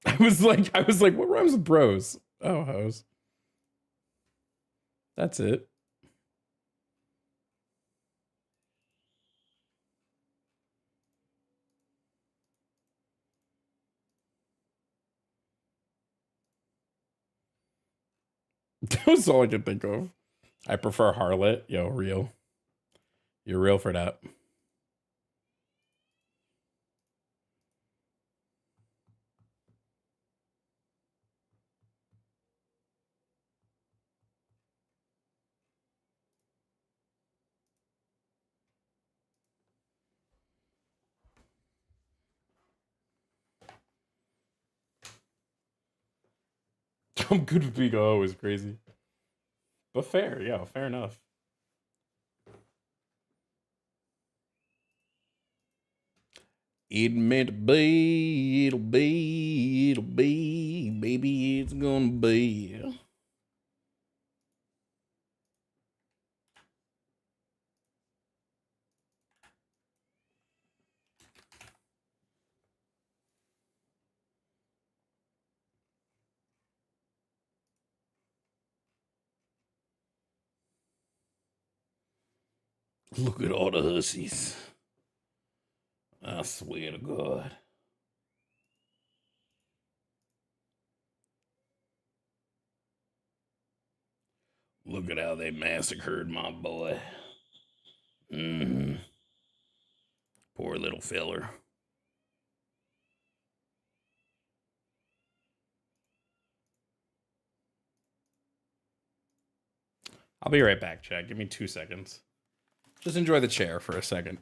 I was like, what rhymes with bros? Oh, hose. That's it. That was all I could think of. I prefer harlot. Yo, real. You're real for that. I'm good with being a hoe is crazy. But fair, yeah, fair enough. It meant to be, it'll be, baby, it's gonna be. Look at all the hussies. I swear to God. Look at how they massacred my boy. Mm-hmm. Poor little feller. I'll be right back, Chad. Give me 2 seconds. Just enjoy the chair for a second.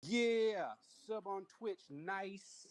Yeah, sub on Twitch, nice.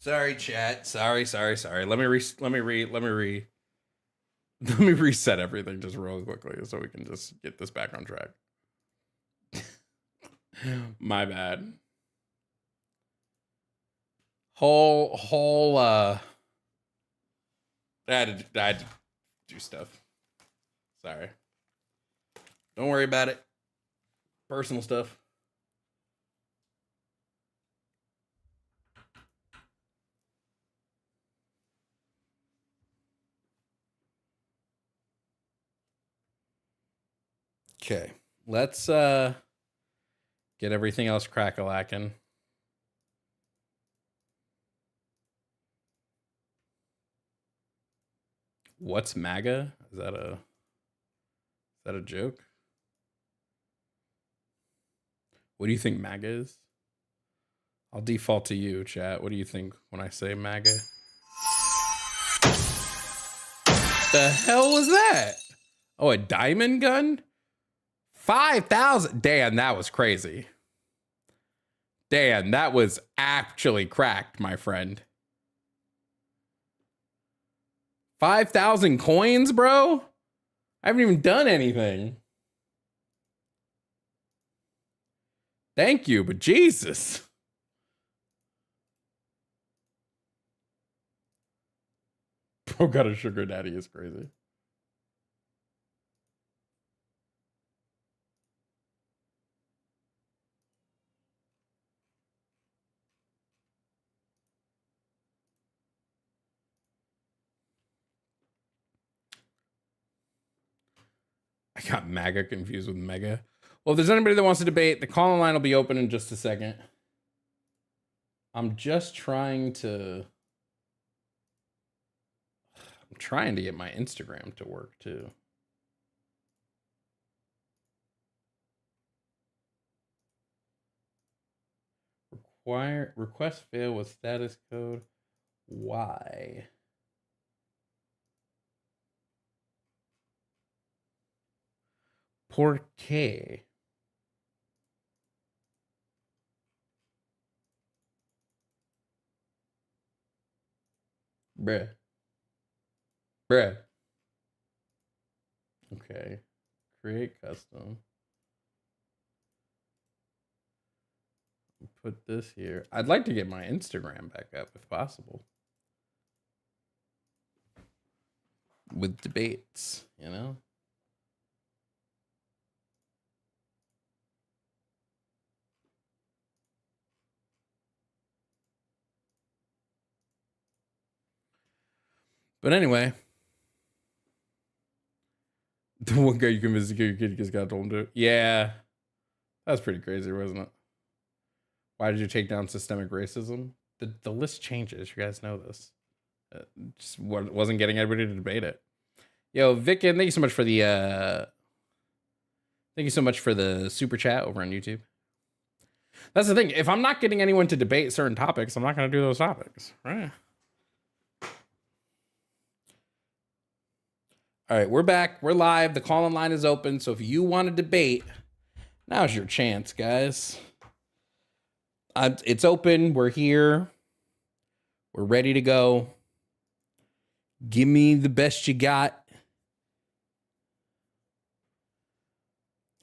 Sorry, chat. Sorry. Let me reset everything just real quickly so we can just get this back on track. My bad. I had to do stuff. Sorry. Don't worry about it. Personal stuff. Okay. Let's get everything else crack-a-lacking. What's MAGA? Is that a joke? What do you think MAGA is? I'll default to you, chat. What do you think when I say MAGA? The hell was that? Oh, a diamond gun? 5,000. Damn, that was crazy. Damn, that was actually cracked, my friend. 5,000 coins, bro? I haven't even done anything. Thank you, but Jesus. Bro got a sugar daddy is crazy. I got MAGA confused with Mega. Well, if there's anybody that wants to debate, the call line will be open in just a second. I'm trying to get my Instagram to work too. Request fail with status code. Why? Por qué? Bruh. Okay. Create custom. Put this here. I'd like to get my Instagram back up if possible. With debates, you know? But anyway, the one guy you convinced to kill your kid because God told him to. Yeah, that's pretty crazy, wasn't it? Why did you take down systemic racism? The list changes. You guys know this. Just wasn't getting everybody to debate it. Yo, Vicken, thank you so much for the super chat over on YouTube. That's the thing. If I'm not getting anyone to debate certain topics, I'm not going to do those topics, right? All right, we're back. We're live. The call-in line is open. So if you want to debate, now's your chance, guys. It's open. We're here. We're ready to go. Give me the best you got.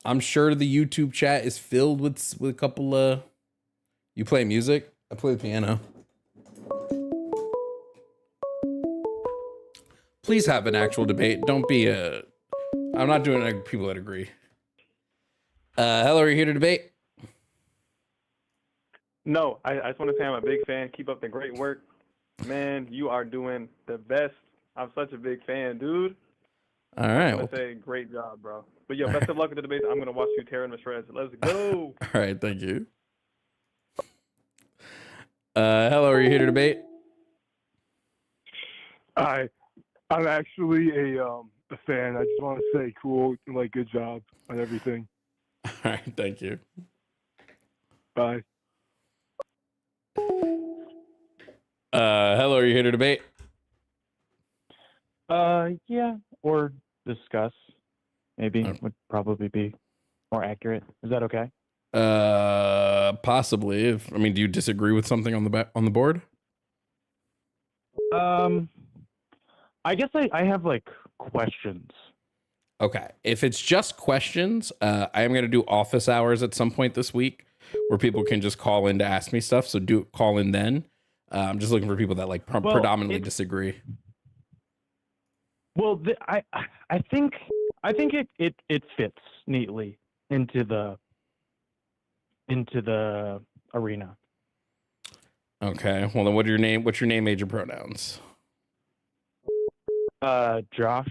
I'm sure the YouTube chat is filled with a couple of... You play music? I play the piano. Please have an actual debate. Don't be a... I'm not doing it people that agree. Hello, are you here to debate? No, I just want to say I'm a big fan. Keep up the great work. Man, you are doing the best. I'm such a big fan, dude. All right. I want to say great job, bro. But yo, best of luck with the debate. I'm going to watch you tear in the shreds. Let's go. All right, thank you. Hello, are you here to debate? I'm actually a fan. I just want to say cool, like good job on everything. All right, thank you. Bye. Hello, are you here to debate? Yeah, or discuss, maybe, would probably be more accurate. Is that okay? Possibly. Do you disagree with something on the board? I guess I have like questions. Okay. If it's just questions, I am going to do office hours at some point this week where people can just call in to ask me stuff. So call in then. I'm just looking for people that like predominantly disagree. Well, I think it fits neatly into the arena. Okay. Well, then what's your name, age, and pronouns? Josh,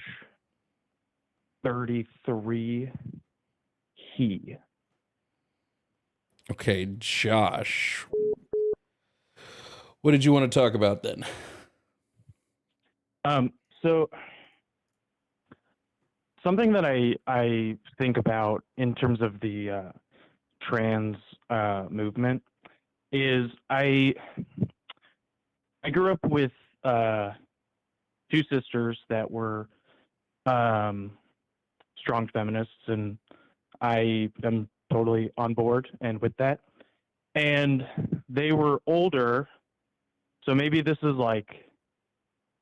33, he. Okay, Josh. What did you want to talk about then? So something that I think about in terms of the trans movement is I grew up with two sisters that were strong feminists, and I am totally on board and with that. And they were older, so maybe this is like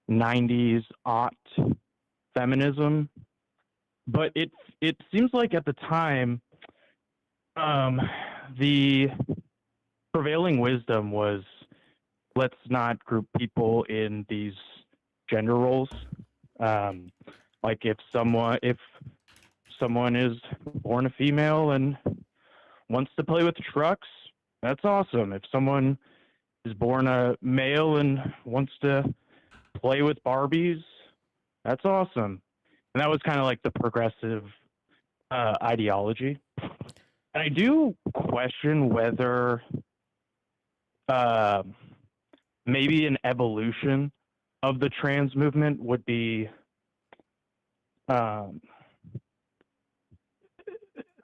90s aught feminism, but it seems like at the time the prevailing wisdom was, let's not group people in these gender roles. Like if someone is born a female and wants to play with trucks, that's awesome. If someone is born a male and wants to play with Barbies, that's awesome. And that was kind of like the progressive ideology. And I do question whether maybe an evolution of the trans movement would be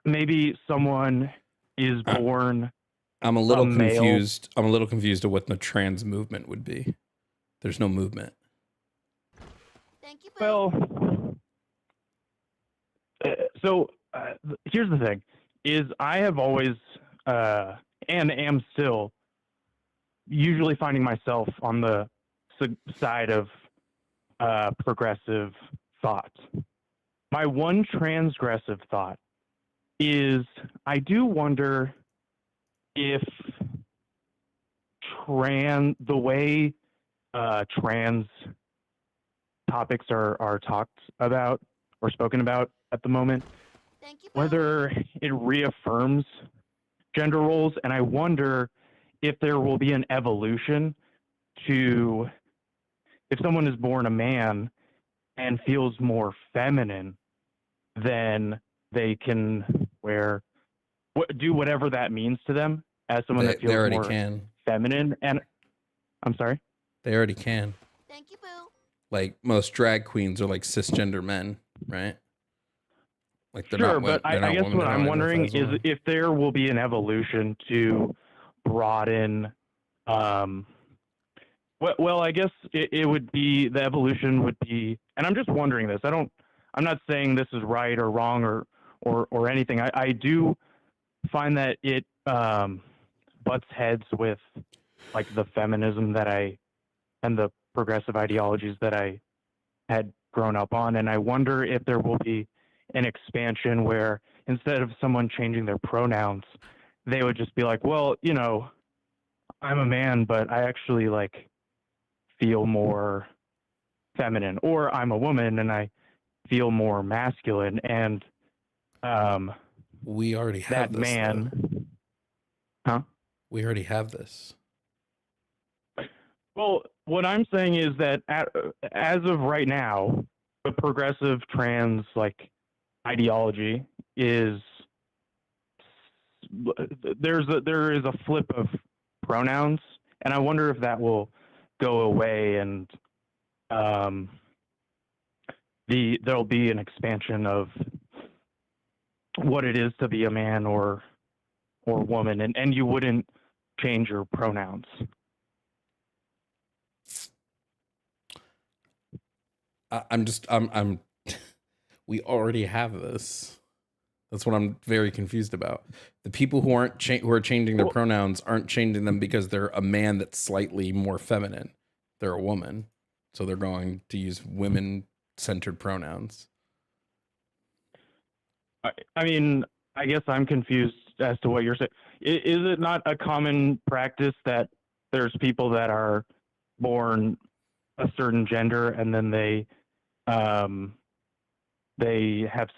maybe someone is born I'm a little male. confused. I'm a little confused of what the trans movement would be. There's no movement. Thank you, Boo. Well, so here's the thing: is I have always and am still usually finding myself on the side of progressive thought. My one transgressive thought is I do wonder if the way trans topics are talked about or spoken about at the moment, Thank you, Boo. whether it reaffirms gender roles, and I wonder if there will be an evolution to, if someone is born a man and feels more feminine, then they can do whatever that means to them as someone that feels they already more can. feminine. And I'm sorry? They already can. Thank you, Boo. Like most drag queens are like cisgender men, right? Like they're Sure, not. but They're I not guess women, what they don't I'm wondering identify as is women. if there will be an evolution to broaden. Well, I guess it would be, the evolution would be, and I'm just wondering this. I'm not saying this is right or wrong or anything. I do find that it butts heads with like the feminism and the progressive ideologies that I had grown up on, and I wonder if there will be an expansion where instead of someone changing their pronouns, they would just be like, well, I'm a man, but I actually like feel more feminine, or I'm a woman and I feel more masculine, and We already have that this, man, though. huh? We already have this. Well, what I'm saying is that as of right now, the progressive trans like ideology is there is a flip of pronouns, and I wonder if that will go away, and there'll be an expansion of what it is to be a man or woman, and you wouldn't change your pronouns. I'm we already have this. That's what I'm very confused about. The people who who are changing their pronouns aren't changing them because they're a man that's slightly more feminine. they're a woman, so they're going to use women-centered pronouns. I mean, I guess I'm confused as to what you're saying. Is it not a common practice that there's people that are born a certain gender and then they have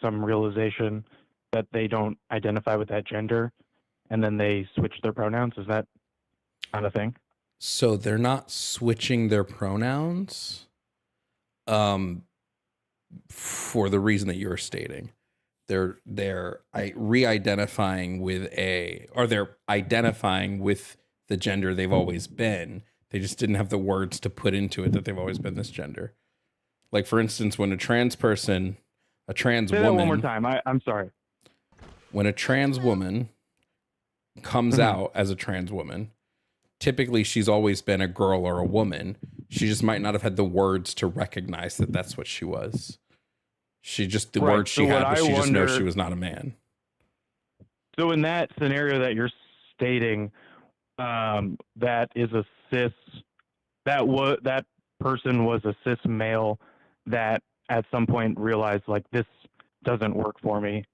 some realization that they don't identify with that gender and then they switch their pronouns? Is that not a thing? So they're not switching their pronouns for the reason that you're stating. They're re-identifying with they're identifying with the gender they've always been. They just didn't have the words to put into it that they've always been this gender. Like, for instance, when a trans woman. Say that one more time. I'm sorry. When a trans woman comes out as a trans woman, typically she's always been a girl or a woman. She just might not have had the words to recognize that that's what she was. The words she had was she just knows she was not a man. So in that scenario that you're stating, that is a cis, that person was a cis male that at some point realized, like, this doesn't work for me,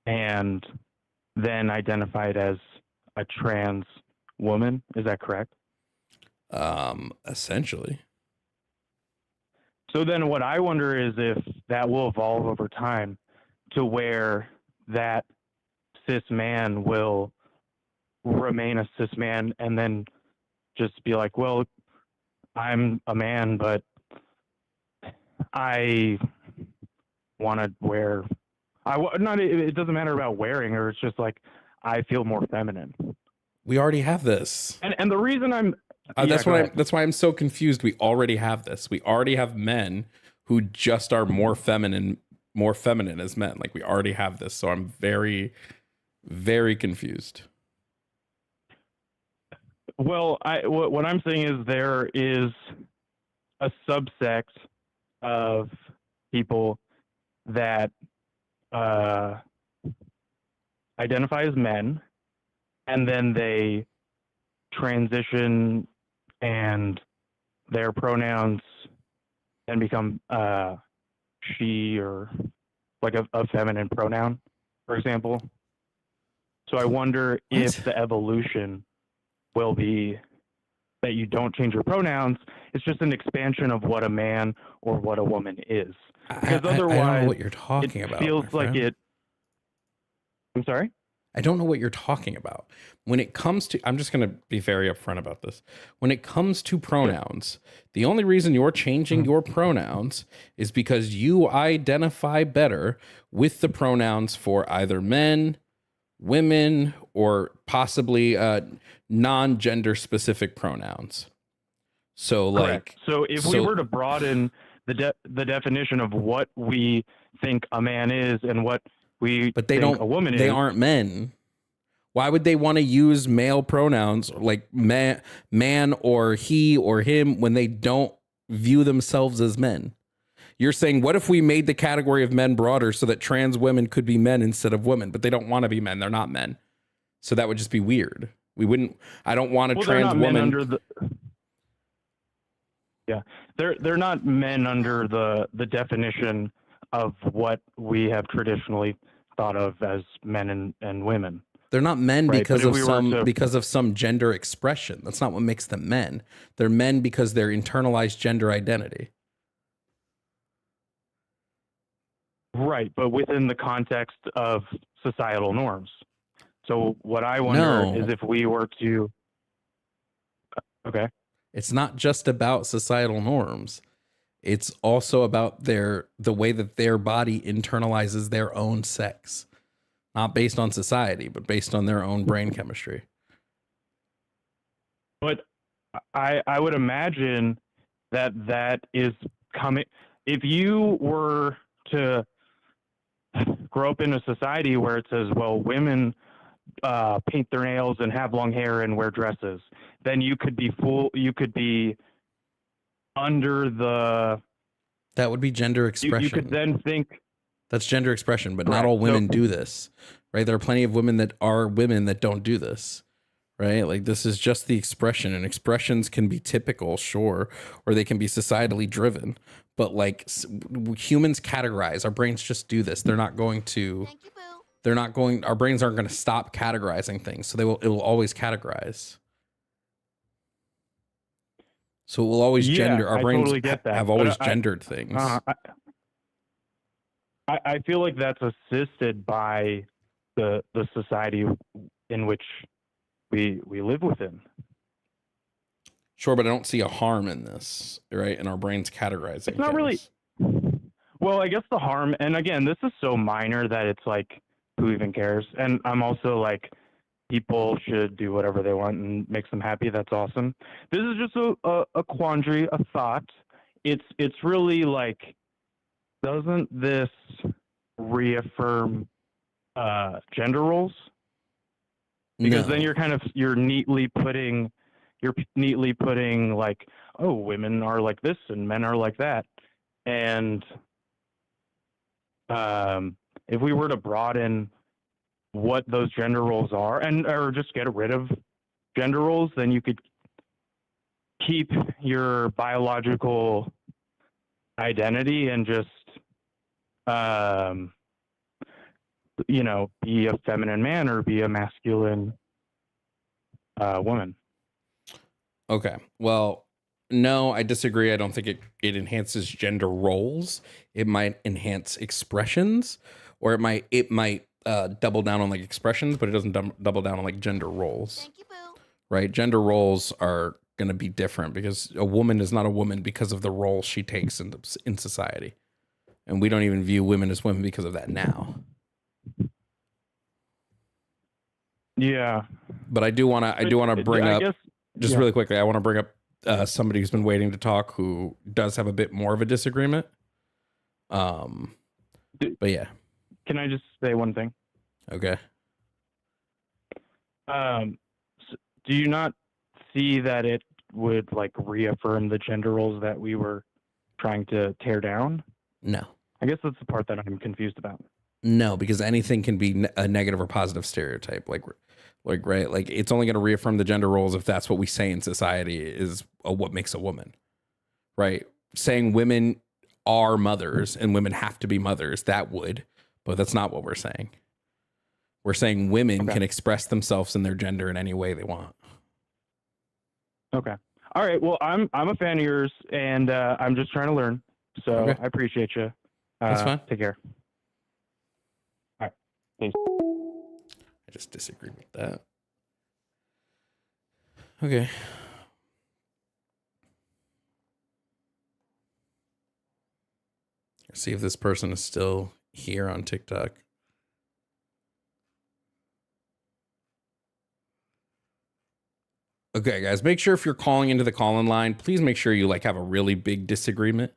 and then identified as a trans woman. Is that correct? Essentially. So then what I wonder is if that will evolve over time to where that cis man will remain a cis man and then just be like, well, I'm a man, but I want to wear, it doesn't matter about wearing, or it's just like, I feel more feminine. We already have this. And the reason I'm, that's why I'm so confused. We already have this. We already have men who just are more feminine as men. Like, we already have this. So I'm very, very confused. Well, what I'm saying is there is a subsect of people that identify as men, and then they transition and their pronouns then become she, or like a feminine pronoun, for example. So I wonder if the evolution will be that you don't change your pronouns. It's just an expansion of what a man or what a woman is. Because otherwise, I don't know what you're talking about. Feels like it. I'm sorry? I don't know what you're talking about. When it comes to, I'm just going to be very upfront about this. When it comes to pronouns, the only reason you're changing your pronouns is because you identify better with the pronouns for either men, women, or possibly non-gender specific pronouns. So, correct. So if we were to broaden the definition of what we think a man is and what a woman is. They aren't men. Why would they want to use male pronouns like man or he or him when they don't view themselves as men? You're saying, what if we made the category of men broader so that trans women could be men instead of women, but they don't want to be men. They're not men. So that would just be weird. I don't want a trans woman. They're not men under the definition of what we have traditionally thought of as men and women. They're not men because of some gender expression. That's not what makes them men. They're men because they're internalized gender identity. Right, but within the context of societal norms. So what I wonder is if we were to... Okay. It's not just about societal norms. It's also about the way that their body internalizes their own sex. Not based on society, but based on their own brain chemistry. But I would imagine that is coming... If you were to grow up in a society where it says, well, women paint their nails and have long hair and wear dresses, then you could be under the... That would be gender expression. You could then think... That's gender expression, but not all women do this, right? There are plenty of women that are women that don't do this, right? Like this is just the expression, and expressions can be typical, sure, or they can be societally driven. But like humans categorize, our brains just do this. They're not going to. Thank you, Boo. They're not going. Our brains aren't going to stop categorizing things, so they will. It will always categorize. So it will always gender. Our I brains totally get that, have but always gendered things. I feel like that's assisted by the society in which we live within. Sure, but I don't see a harm in this, right? And our brains categorizing. It's not really. Well, I guess the harm, and again, this is so minor that it's like, who even cares? And I'm also like, people should do whatever they want and makes them happy. That's awesome. This is just a quandary, a thought. It's really like, doesn't this reaffirm gender roles? Because then you're neatly putting like, oh, women are like this and men are like that. And if we were to broaden what those gender roles are or just get rid of gender roles, then you could keep your biological identity and just be a feminine man or be a masculine woman. Okay. Well, no, I disagree. I don't think it enhances gender roles. It might enhance expressions, or it might double down on like expressions, but it doesn't double down on like gender roles. Thank you, Boo. Right? Gender roles are going to be different because a woman is not a woman because of the role she takes in society. And we don't even view women as women because of that now. Yeah. But I do want to bring up, really quickly, I want to bring up somebody who's been waiting to talk who does have a bit more of a disagreement. But yeah. Can I just say one thing? Okay. Do you not see that it would like reaffirm the gender roles that we were trying to tear down? No. I guess that's the part that I'm confused about. No, because anything can be a negative or positive stereotype. Like right, like it's only going to reaffirm the gender roles if that's what we say in society is what makes a woman, right? Saying women are mothers and women have to be mothers, that would, but that's not what we're saying. We're saying women can express themselves in their gender in any way they want. Okay. All right. Well, I'm a fan of yours, and I'm just trying to learn. So I appreciate you. That's fine. Take care. All right. Thanks. I just disagree with that. Okay. Let's see if this person is still here on TikTok. Okay, guys, make sure if you're calling into the call-in line, please make sure you like have a really big disagreement.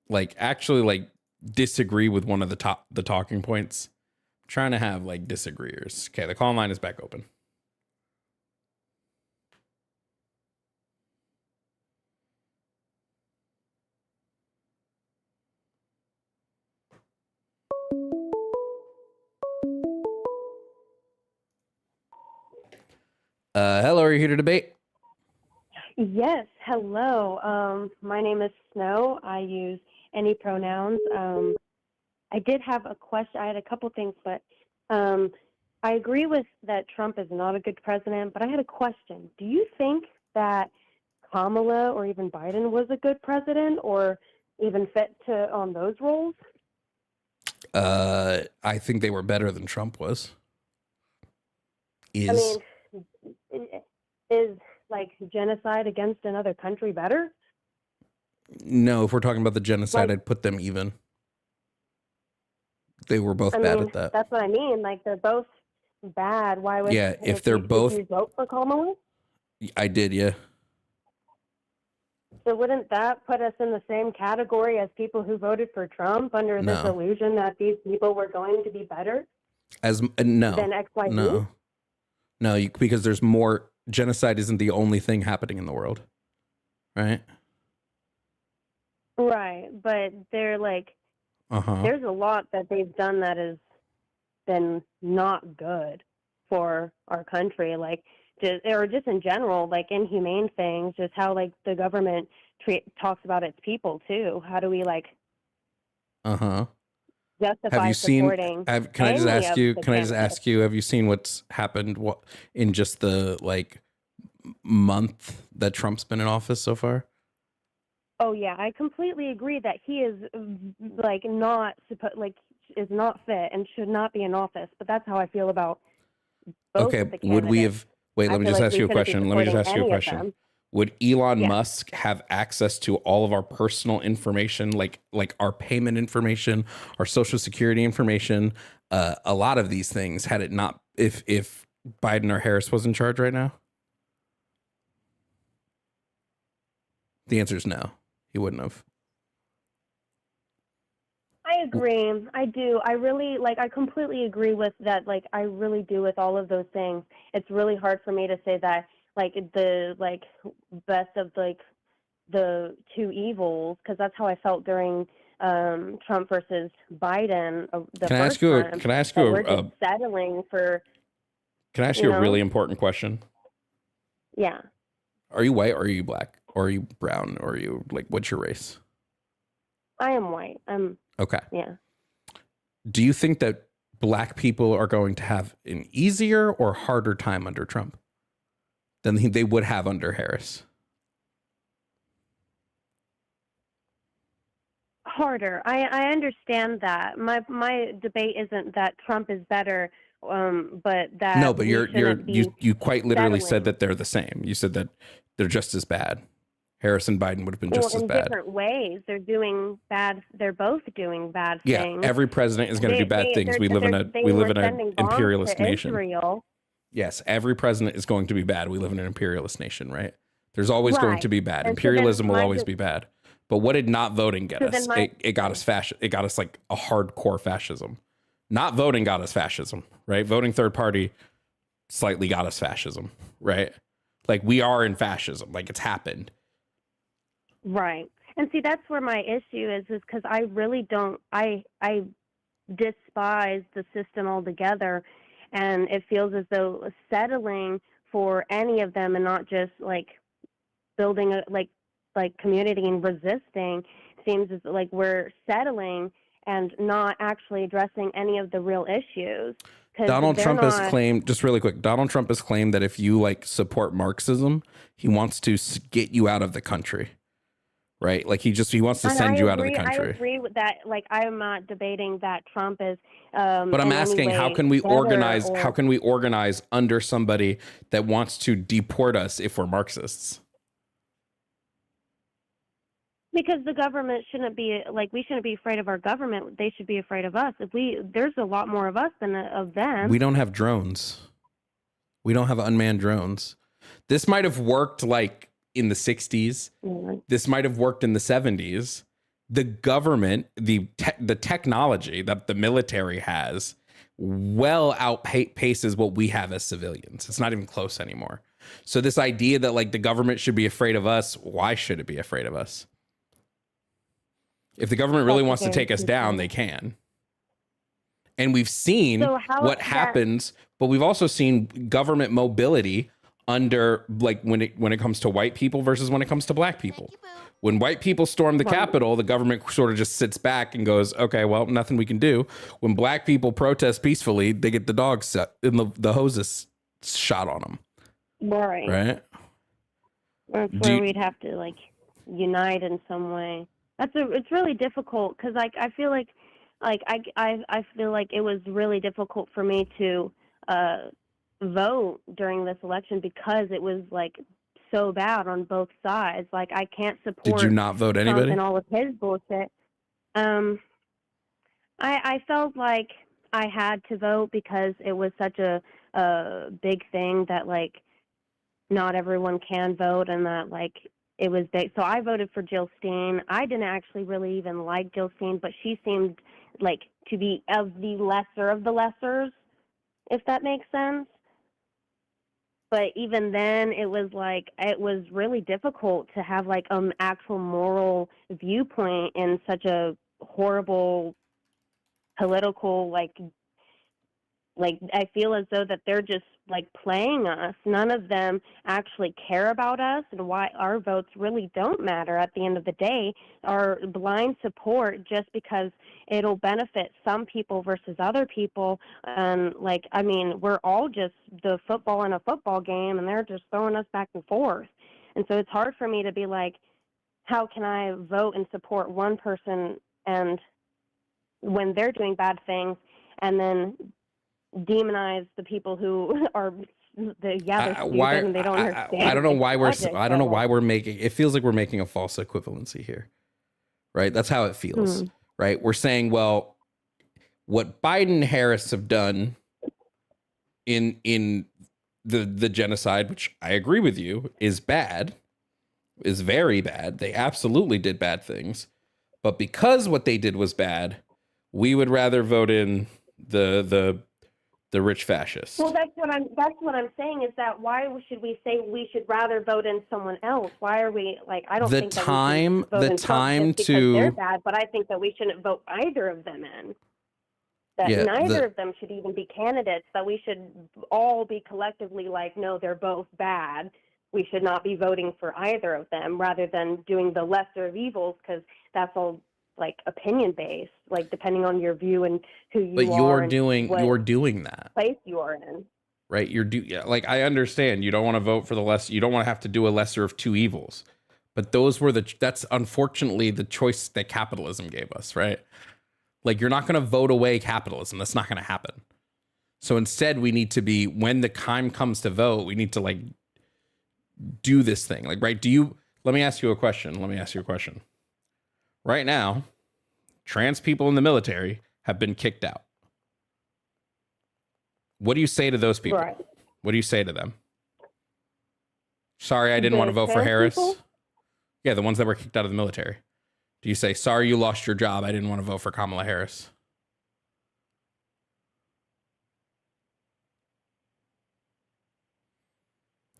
Like actually like disagree with one of the talking points. I'm trying to have like disagreeers. Okay, the call-in line is back open. Hello, are you here to debate? Yes, hello. My name is Snow. I use any pronouns. I did have a question. I had a couple things, but I agree with that Trump is not a good president, but I had a question. Do you think that Kamala or even Biden was a good president or even fit on those roles? I think they were better than Trump was. I mean, is like genocide against another country better? No, if we're talking about the genocide, I'd put them even. They were both bad at that. That's what I mean. Like they're both bad. Why would if they're both? Did you vote for Kamala? I did, yeah. So wouldn't that put us in the same category as people who voted for Trump under this illusion that these people were going to be better? No, than XYZ? No, because there's more. Genocide isn't the only thing happening in the world, right? Right, but they're like, there's a lot that they've done that has been not good for our country, like just in general, like inhumane things, just how like the government talks about its people too. How do we like justify Have you seen? supporting Can I just any ask of you? the Can I just candidates? ask you? Have you seen what's happened? What in just the like month that Trump's been in office so far? Oh yeah, I completely agree that he is like not is not fit and should not be in office. But that's how I feel about both Okay, of the would we candidates. have? Wait, I let me feel just like ask we you a shouldn't be question. Let me just supporting ask you a any of question. them. Would Elon Yeah. Musk have access to all of our personal information, like our payment information, our social security information, a lot of these things, had it not if Biden or Harris was in charge right now? The answer is no. He wouldn't have. I agree. I do. I really I completely agree with that. Like I really do with all of those things. It's really hard for me to say that the best of the two evils, because that's how I felt during Trump versus Biden the Can I first ask you? time. Can I ask That you? we're just settling for Can I ask you you a know really important question? yeah. Are you white or are you black? Or are you brown? Or are you what's your race? I am white. Okay. Yeah. Do you think that black people are going to have an easier or harder time under Trump than they would have under Harris? Harder. I understand that. My debate isn't that Trump is better, but that No, but we shouldn't be you quite literally said settling. that they're the same. You said that they're just as bad. Harris and Biden would have been Well, just as in bad. different ways. They're doing bad. They're both doing bad Yeah, things. every president is going to do bad things. We live in an sending bombs imperialist to nation. Israel. Yes, every president is going to be bad. We live in an imperialist nation, right? There's always going to Right. be bad. And so then Imperialism will always be bad. But what did not voting get So us? then It got us It got us like a hardcore fascism. Not voting got us fascism, right? Voting third party slightly got us fascism, right? Like we are in fascism. Like it's happened. Right. And see, that's where my issue is because I really don't, I despise the system altogether. And it feels as though settling for any of them and not just building a, community and resisting seems as like we're settling and not actually addressing any of the real issues. Donald Trump has claimed, just really quick, Donald Trump has claimed that if you support Marxism, he wants to get you out of the country. Right? Like he wants to send you out of the country. I agree with that. I am not debating that Trump is but I'm asking, how can we organize under somebody that wants to deport us if we're Marxists? Because the government shouldn't be we shouldn't be afraid of our government. They should be afraid of us. There's a lot more of us than of them. We don't have drones. We don't have unmanned drones. This might have worked in the 60s. Mm-hmm. This might have worked in the 70s. The government, the technology that the military has well outpaces what we have as civilians. It's not even close anymore. So this idea that the government should be afraid of us, why should it be afraid of us? If the government really wants to take us down, they can. And we've seen what happens, but we've also seen government mobility under when it comes to white people versus when it comes to black people. When white people storm the Capitol, the government sort of just sits back and goes, okay, well, nothing we can do. When black people protest peacefully, they get the dogs set and the hoses shot on them. Right? That's where we'd have to unite in some way. It's really difficult because I feel like I feel like it was really difficult for me to vote during this election because it was so bad on both sides. I can't support. Did you not vote anybody? Trump and all of his bullshit. I felt like I had to vote because it was such a big thing that not everyone can vote and that it was big. So I voted for Jill Stein. I didn't actually really even like Jill Stein, but she seemed to be of the lesser of the lessers, if that makes sense. But even then, it was really difficult to have actual moral viewpoint in such a horrible political like, I feel as though that they're just like playing us. None of them actually care about us and why our votes really don't matter at the end of the day. Our blind support just because it'll benefit some people versus other people. And like, I mean, we're all just the football in a football game, and they're just throwing us back and forth. And so it's hard for me to be like, how can I vote and support one person and when they're doing bad things, and then demonize the people who are they're stupid and they don't understand. I don't know why logic, I don't know why we're making, it feels like we're making a false equivalency here, right? That's how it feels, right? We're saying, well, what Biden and Harris have done in the genocide, which I agree with you, is bad, is very bad. They absolutely did bad things, but because what they did was bad, we would rather vote in the rich fascists. Well, that's what I'm saying, is that why should we say we should rather vote in someone else? Why are we like, I don't think that we should vote in Trump just because they're bad, but I think that we shouldn't vote either of them in. That neither of them should even be candidates, that we should all be collectively like, no, they're both bad. We should not be voting for either of them, rather than doing the lesser of evils, because that's all like opinion based, like depending on your view and who you are. But you're doing that place you are in, right? Like, I understand you don't want to vote for you don't want to have to do a lesser of two evils, but that's unfortunately the choice that capitalism gave us, right? Like, you're not going to vote away capitalism. That's not going to happen. So instead, we need to be, when the time comes to vote, we need to like do this thing. Like, right? Let me ask you a question. Right now, trans people in the military have been kicked out. What do you say to those people? Right. What do you say to them? Sorry, I didn't want to vote for Harris. People? Yeah, the ones that were kicked out of the military. Do you say, sorry, you lost your job, I didn't want to vote for Kamala Harris?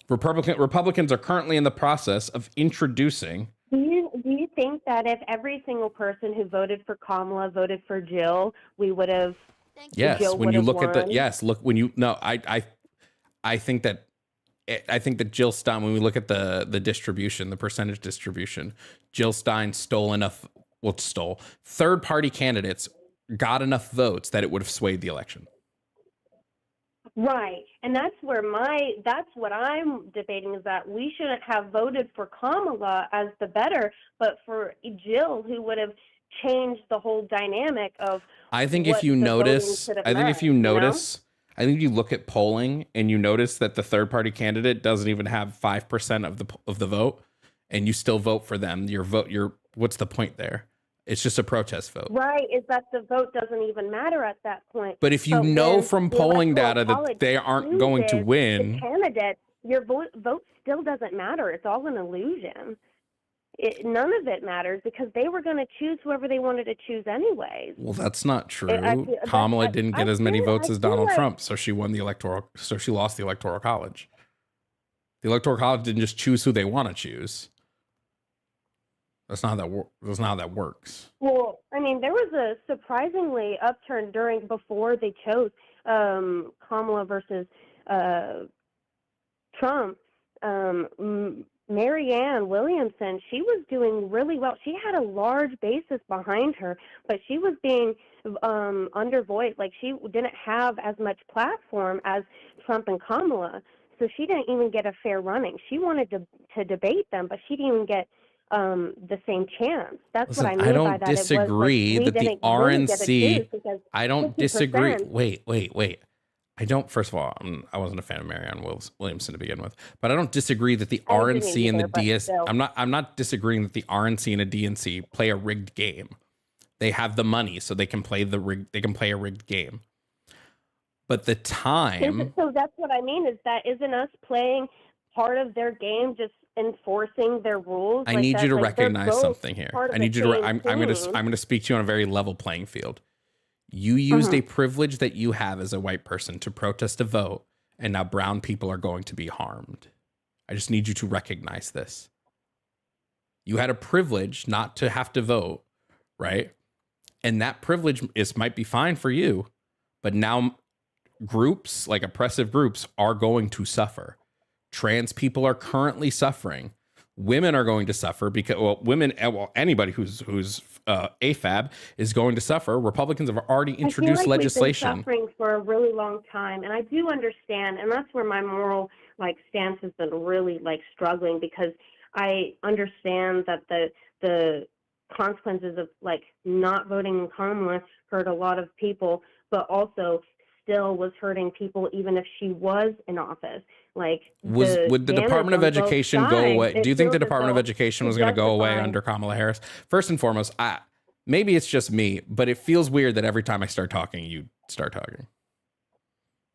Republicans are currently in the process of introducing. Do you think that if every single person who voted for Kamala voted for Jill, we would have? Yes, Jill when you look won? at I think that Jill Stein, when we look at the distribution, the percentage distribution, Jill Stein third party candidates got enough votes that it would have swayed the election. Right. And that's what I'm debating, is that we shouldn't have voted for Kamala as the better, but for Jill, who would have changed the whole dynamic of I think if you look at polling and you notice that the third party candidate doesn't even have 5% of the vote, and you still vote for them, what's the point there? It's just a protest vote. Right, is that the vote doesn't even matter at that point. But if you know from polling data that they aren't going to win, the candidate, your vote still doesn't matter. It's all an illusion. None of it matters, because they were going to choose whoever they wanted to choose anyways. Well, that's not true. Kamala didn't get as many votes as Donald Trump, so she lost the Electoral College. The Electoral College didn't just choose who they want to choose. That's not how that works. Well, I mean, there was a surprisingly upturn before they chose Kamala versus Trump. Marianne Williamson, she was doing really well. She had a large basis behind her, but she was being undervoiced. Like, she didn't have as much platform as Trump and Kamala, so she didn't even get a fair running. She wanted to debate them, but she didn't even get the same chance. That's what I mean. I don't disagree that the RNC. I don't disagree. Wait. I don't. First of all, I wasn't a fan of Marianne Williamson to begin with, but I don't disagree that the RNC and the DS. I'm not disagreeing that the RNC and the DNC play a rigged game. They have the money, so they can play They can play a rigged game. But the time. So that's what I mean. Is that isn't us playing part of their game, just enforcing their rules? I need you to recognize something here. I need you to. I'm going to speak to you on a very level playing field. You used a privilege that you have as a white person to protest a vote, and now brown people are going to be harmed. I just need you to recognize this. You had a privilege not to have to vote, right? And that privilege might be fine for you, but now groups, like oppressive groups, are going to suffer. Trans people are currently suffering. Women are going to suffer because, anybody who's AFAB is going to suffer. Republicans have already introduced legislation. We've been suffering for a really long time, and I do understand, and that's where my moral stance has been really struggling, because I understand that the consequences of not voting in Kamala hurt a lot of people, but also still was hurting people even if she was in office. Would the Department of Education go away? Do you think the Department of Education was going to go away under Kamala Harris? First and foremost, maybe it's just me, but it feels weird that every time I start talking, you start talking.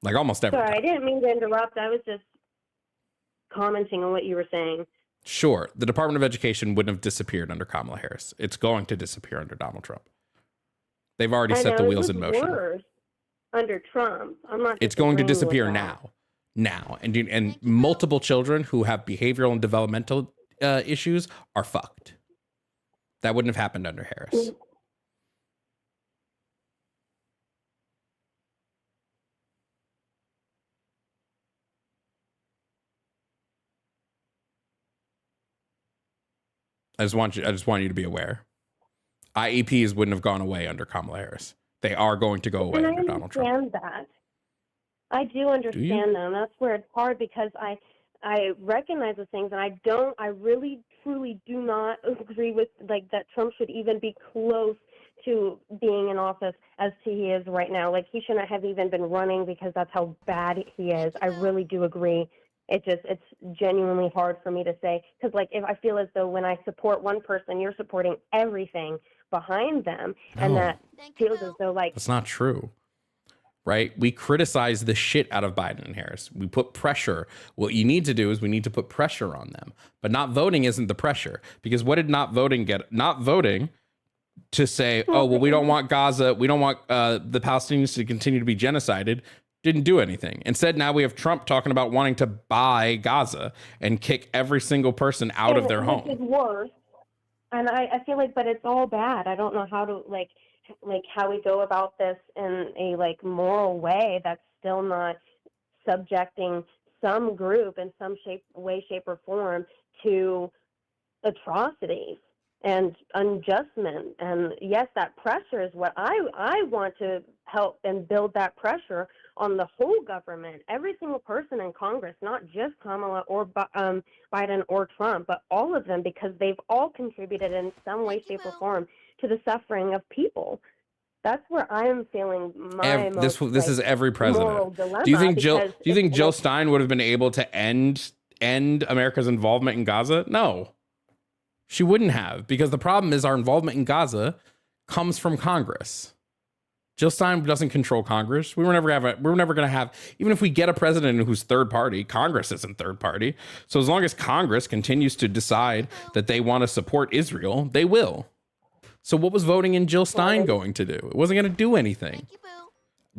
Almost every time. Sorry, I didn't mean to interrupt. I was just commenting on what you were saying. Sure, the Department of Education wouldn't have disappeared under Kamala Harris. It's going to disappear under Donald Trump. They've already set the wheels in motion. Worse under Trump. I'm not. It's going to disappear now, and multiple children who have behavioral and developmental issues are fucked. That wouldn't have happened under Harris. I just want you to be aware. IEPs wouldn't have gone away under Kamala Harris. They are going to go away under Donald Trump. I understand that. I do understand them. That's where it's hard, because I recognize the things, and I really truly do not agree with that Trump should even be close to being in office as he is right now. He shouldn't have even been running, because that's how bad he is. I really do agree. It's genuinely hard for me to say, because if I feel as though when I support one person, you're supporting everything behind them, and that feels as though that's not true, right? We criticize the shit out of Biden and Harris. We put pressure. What you need to do is we need to put pressure on them, but not voting isn't the pressure, because what did not voting get? Not voting to say, oh, well, we don't want Gaza, we don't want the Palestinians to continue to be genocided, didn't do anything. Instead, now we have Trump talking about wanting to buy Gaza and kick every single person out of their home. Which is worse. And I feel but it's all bad. I don't know how to how we go about this in a moral way that's still not subjecting some group in some shape, or form to atrocities and unjustment. And yes, that pressure is what I want to help and build that pressure on the whole government, every single person in Congress, not just Kamala or Biden or Trump, but all of them, because they've all contributed in some way, shape, or form to the suffering of people. That's where I am feeling this is every president. Do you think Jill Stein would have been able to end America's involvement in Gaza? No, she wouldn't have, because the problem is our involvement in Gaza comes from Congress. Jill Stein doesn't control Congress. We were never going to have, even if we get a president who's third party, Congress isn't third party. So as long as Congress continues to decide that they want to support Israel, they will. So what was voting in Jill Stein going to do? It wasn't going to do anything.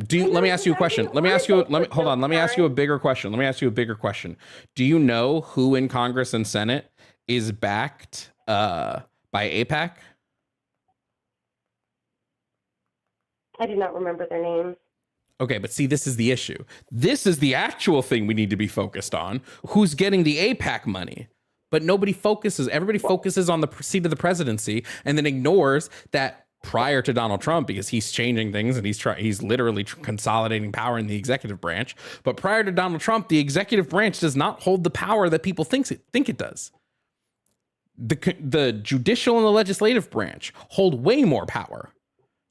Let me ask you a question. Let me ask you a bigger question. Do you know who in Congress and Senate is backed by AIPAC? I do not remember their names. Okay, but see, this is the issue. This is the actual thing we need to be focused on. Who's getting the AIPAC money? But nobody focuses. Everybody focuses on the seat of the presidency and then ignores that prior to Donald Trump, because he's changing things and he's literally consolidating power in the executive branch. But prior to Donald Trump, the executive branch does not hold the power that people think it does. The judicial and the legislative branch hold way more power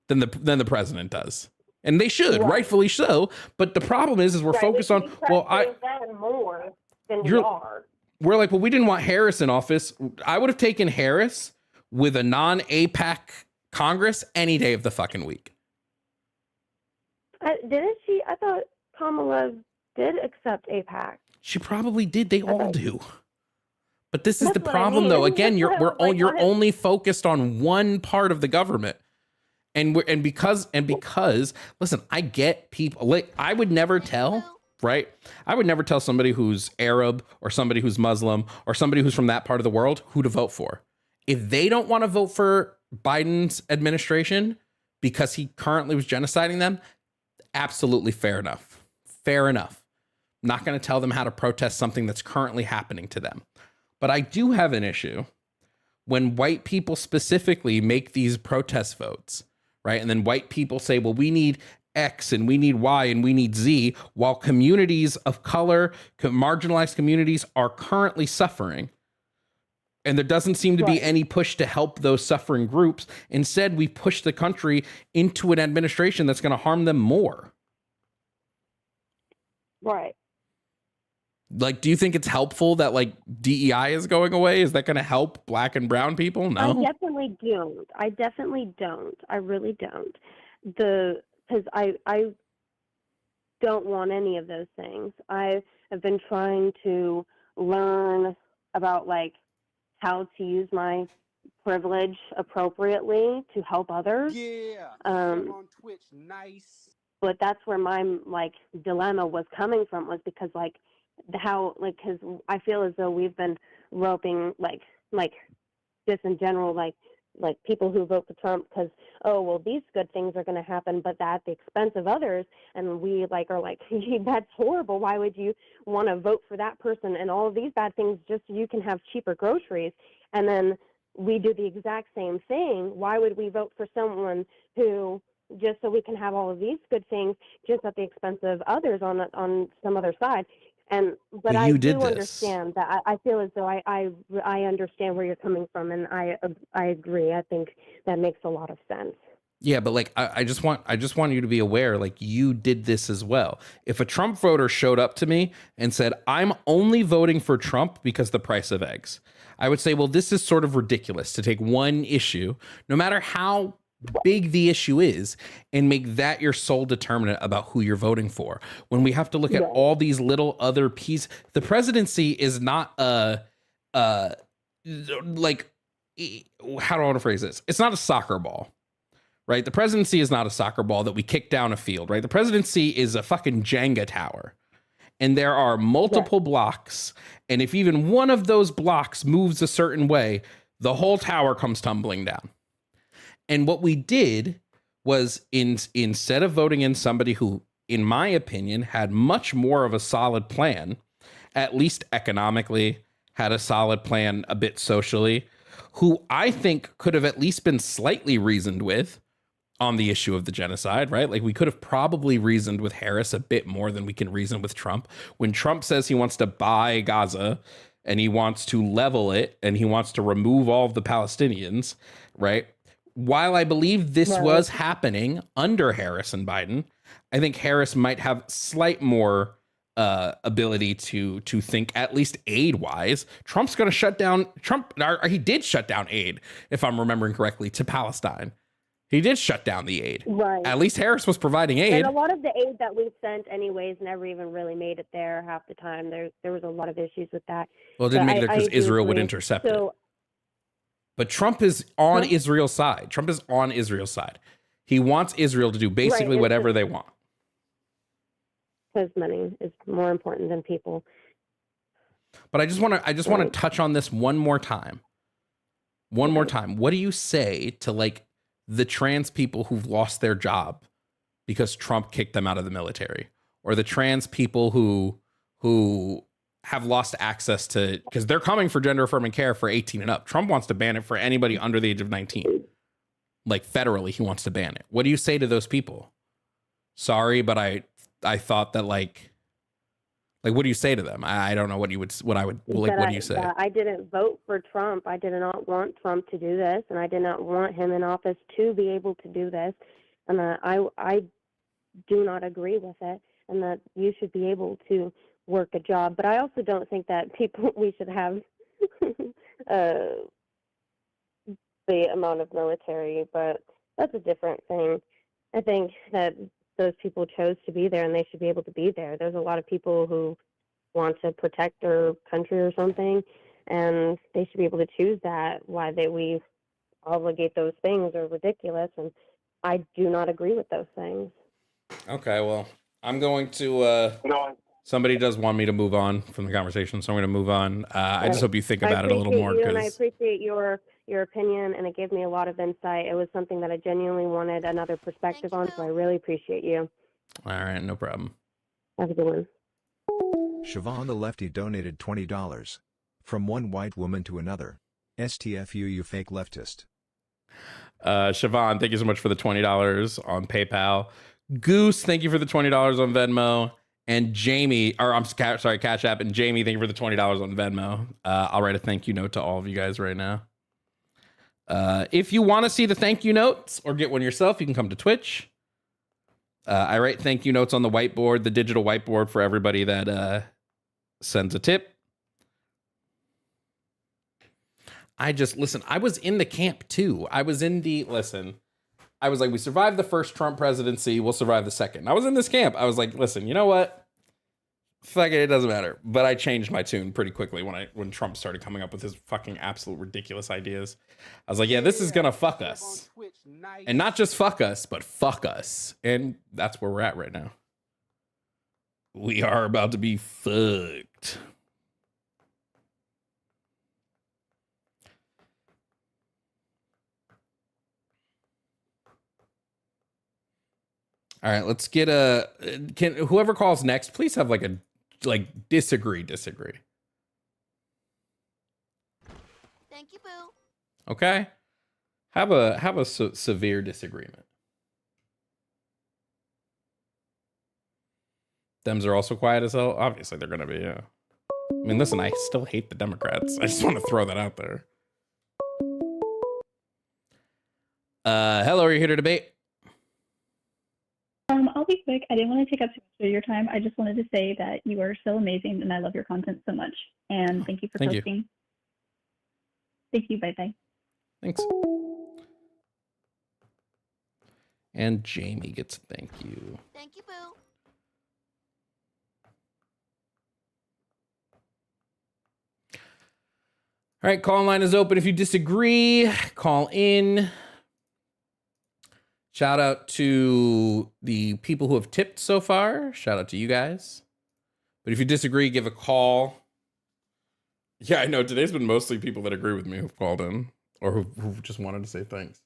than the president does, and they should, rightfully so. But the problem is we're focused on more than we are. We're well, we didn't want Harris in office. I would have taken Harris with a non-AIPAC Congress any day of the fucking week. Didn't she? I thought Kamala did accept AIPAC. She probably did. They all do. But this is the problem, though. Again, you're only focused on one part of the government. And because listen, I get people I would never tell, right? I would never tell somebody who's Arab or somebody who's Muslim or somebody who's from that part of the world who to vote for. If they don't want to vote for Biden's administration because he currently was genociding them, absolutely fair enough. Fair enough. I'm not going to tell them how to protest something that's currently happening to them. But I do have an issue when white people specifically make these protest votes, right? And then white people say, well, we need X and we need Y and we need Z, while communities of color, marginalized communities are currently suffering. And there doesn't seem to be any push to help those suffering groups. Instead, we push the country into an administration that's going to harm them more. Right. Like, do you think it's helpful that like DEI is going away? Is that going to help black and brown people? No. I definitely don't. I really don't. Because I don't want any of those things. I have been trying to learn about like how to use my privilege appropriately to help others. Yeah. On Twitch, nice. But that's where my like dilemma was coming from, was because like because I feel as though we've been roping like just in general like people who vote for Trump because, oh, well, these good things are going to happen, but at the expense of others. And we like are like, that's horrible. Why would you want to vote for that person and all of these bad things just so you can have cheaper groceries? And then we do the exact same thing. Why would we vote for someone who just so we can have all of these good things just at the expense of others on some other side? But I do understand that. I feel as though I understand where you're coming from, and I agree. I think that makes a lot of sense. Yeah, but like I just want you to be aware, like you did this as well. If a Trump voter showed up to me and said, "I'm only voting for Trump because the price of eggs," I would say, well, this is sort of ridiculous to take one issue, no matter how big the issue is, and make that your sole determinant about who you're voting for, when we have to look at all these little other pieces. The presidency is not like, how do I want to phrase this? It's not a soccer ball, right? The presidency is not a soccer ball that we kick down a field, right? The presidency is a fucking Jenga tower, and there are multiple blocks, and if even one of those blocks moves a certain way, the whole tower comes tumbling down. And what we did was instead of voting in somebody who, in my opinion, had much more of a solid plan, at least economically, had a solid plan a bit socially, who I think could have at least been slightly reasoned with on the issue of the genocide, right? Like we could have probably reasoned with Harris a bit more than we can reason with Trump. When Trump says he wants to buy Gaza and he wants to level it and he wants to remove all of the Palestinians, right? While I believe this was happening under Harris and Biden, I think Harris might have slight more ability to think, at least aid-wise. Trump's going to shut down he did shut down aid, if I'm remembering correctly, to Palestine. He did shut down the aid. Right. At least Harris was providing aid. And a lot of the aid that we sent anyways never even really made it there half the time. There was a lot of issues with that. Well, it didn't make it because Israel would intercept it. But Trump is on Israel's side. Trump is on Israel's side. He wants Israel to do basically whatever they want. Because money is more important than people. But I just want to touch on this one more time. One more time. What do you say to like the trans people who've lost their job because Trump kicked them out of the military, or the trans people who have lost access to, because they're coming for gender affirming care for 18 and up. Trump wants to ban it for anybody under the age of 19. Like federally, he wants to ban it. What do you say to those people? Sorry, but I thought that like what do you say to them? I don't know what do you say? I didn't vote for Trump. I did not want Trump to do this, and I did not want him in office to be able to do this. And I do not agree with it, and that you should be able to work a job. But I also don't think that we should have the amount of military, but that's a different thing. I think that those people chose to be there, and they should be able to be there. There's a lot of people who want to protect their country or something, and they should be able to choose that. Why we obligate those things are ridiculous, and I do not agree with those things. Okay, well, I'm going to somebody does want me to move on from the conversation, so I'm going to move on. I just hope you think about it a little more. And I appreciate your opinion, and it gave me a lot of insight. It was something that I genuinely wanted another perspective on, so I really appreciate you. All right, no problem. Have a good one. Siobhan the Lefty donated $20. From one white woman to another. STFU, you fake leftist. Siobhan, thank you so much for the $20 on PayPal. Goose, thank you for the $20 on Venmo. And Jamie, or I'm sorry, Cash App. And Jamie, thank you for the $20 on Venmo. I'll write a thank you note to all of you guys right now. If you want to see the thank you notes or get one yourself, you can come to Twitch. I write thank you notes on the whiteboard, the digital whiteboard for everybody that sends a tip. I was in the camp too. I was like, we survived the first Trump presidency. We'll survive the second. I was in this camp. I was like, listen, you know what? Fuck it, it doesn't matter. But I changed my tune pretty quickly when Trump started coming up with his fucking absolute ridiculous ideas. I was like, yeah, this is gonna fuck us. And not just fuck us, but fuck us. And that's where we're at right now. We are about to be fucked. All right, let's get whoever calls next, please have disagree. Thank you, boo. Okay? Have a severe disagreement. Dems are also quiet as hell. Obviously, they're gonna be, yeah. I mean, listen, I still hate the Democrats. I just want to throw that out there. Hello, are you here to debate? I'll be quick. I didn't want to take up too much of your time. I just wanted to say that you are so amazing and I love your content so much. And thank you for hosting. Thank you. Bye-bye. Thanks. And Jamie gets a thank you. Thank you, boo. All right, call line is open. If you disagree, call in. Shout out to the people who have tipped so far. Shout out to you guys. But if you disagree, give a call. Yeah, I know. Today's been mostly people that agree with me who've called in or who just wanted to say thanks.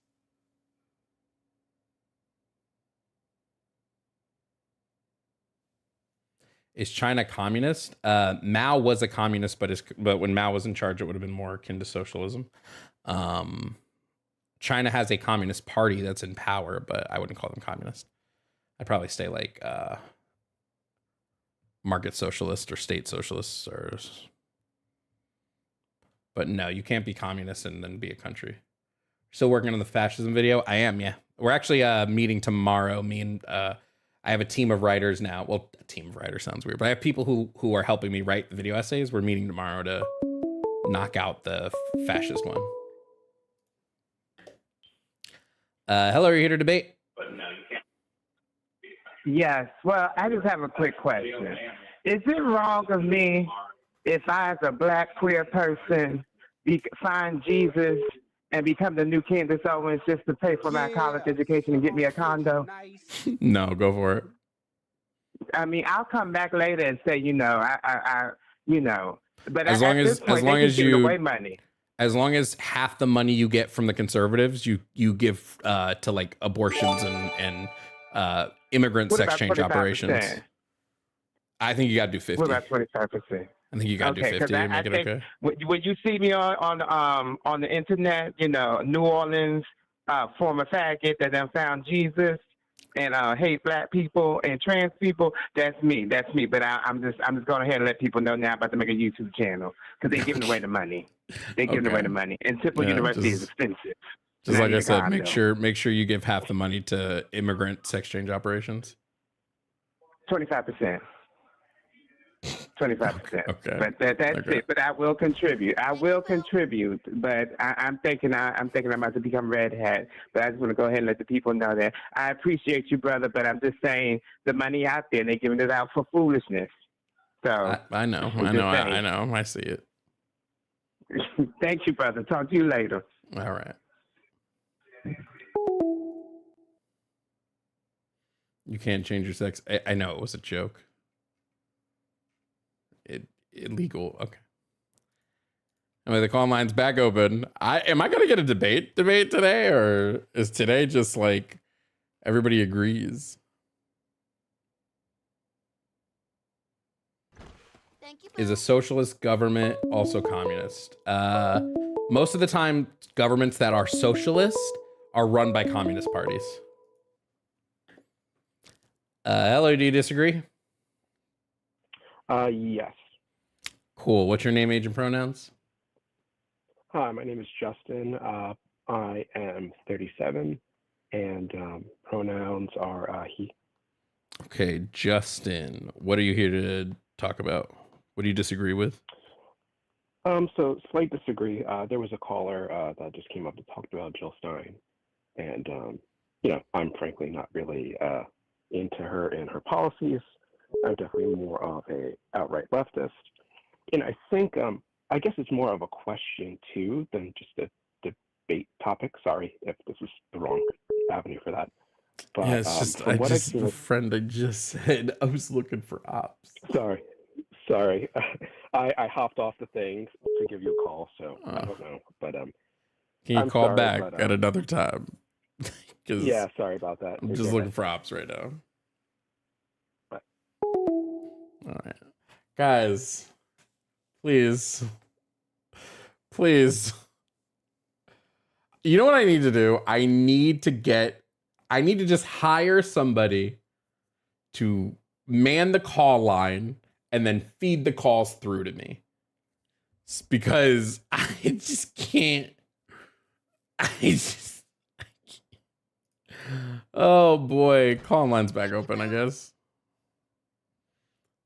Is China communist? Mao was a communist, but when Mao was in charge, it would have been more akin to socialism. China has a communist party that's in power, but I wouldn't call them communist. I'd probably say like market socialist or state socialists, but no, you can't be communist and then be a country. Still working on the fascism video? I am, yeah. We're actually meeting tomorrow. Me and I have a team of writers now. Well, a team of writers sounds weird, but I have people who are helping me write the video essays. We're meeting tomorrow to knock out the fascist one. Hello, are you here to debate? Yes. Well, I just have a quick question. Is it wrong of me if I, as a black queer person, find Jesus and become the new Candace Owens just to pay for my college education and get me a condo? No, go for it. I mean, I'll come back later and say, but as long as you away money. As long as half the money you get from the conservatives, you give to like abortions and immigrant sex change 25%? operations. I think you got to do 50. What about 25%? I think you got to do 50 to make it okay. When you see me on the internet, New Orleans former faggot that done found Jesus and hate black people and trans people, that's me. But I'm just going ahead and let people know now I'm about to make a YouTube channel because they're giving away the money. They're giving away the money, and Temple University is expensive. Just like I said, make sure you give half the money to immigrant sex change operations. 25%. 25%. Okay. But that's it. But I will contribute. But I'm thinking I'm about to become red hat. But I just want to go ahead and let the people know that I appreciate you, brother. But I'm just saying the money out there, they're giving it out for foolishness. So I know. I see it. Thank you, brother. Talk to you later. All right. You can't change your sex. I know it was a joke. Illegal. Okay. Anyway, the call line's back open. Am I gonna get a debate today, or is today just like everybody agrees? Is a socialist government also communist? Most of the time, governments that are socialist are run by communist parties. Hello, do you disagree? Yes. Cool. What's your name, age, and pronouns? Hi, my name is Justin. I am 37, and pronouns are he. Okay, Justin, what are you here to talk about? What do you disagree with? So slight disagree. There was a caller that just came up and talked about Jill Stein, and I'm frankly not really into her and her policies. I'm definitely more of a outright leftist, and I think I guess it's more of a question too than just a debate topic. Sorry if this is the wrong avenue for that. But Yeah, it's just I just said I was looking for ops. Sorry. I hopped off the thing to give you a call, so I don't know. But can you call back at another time? Yeah, sorry about that. I'm just looking for ops right now. But. All right, guys, please. You know what I need to do? I need to just hire somebody to man the call line and then feed the calls through to me. Because I just can't. Oh boy, call line's back open, I guess.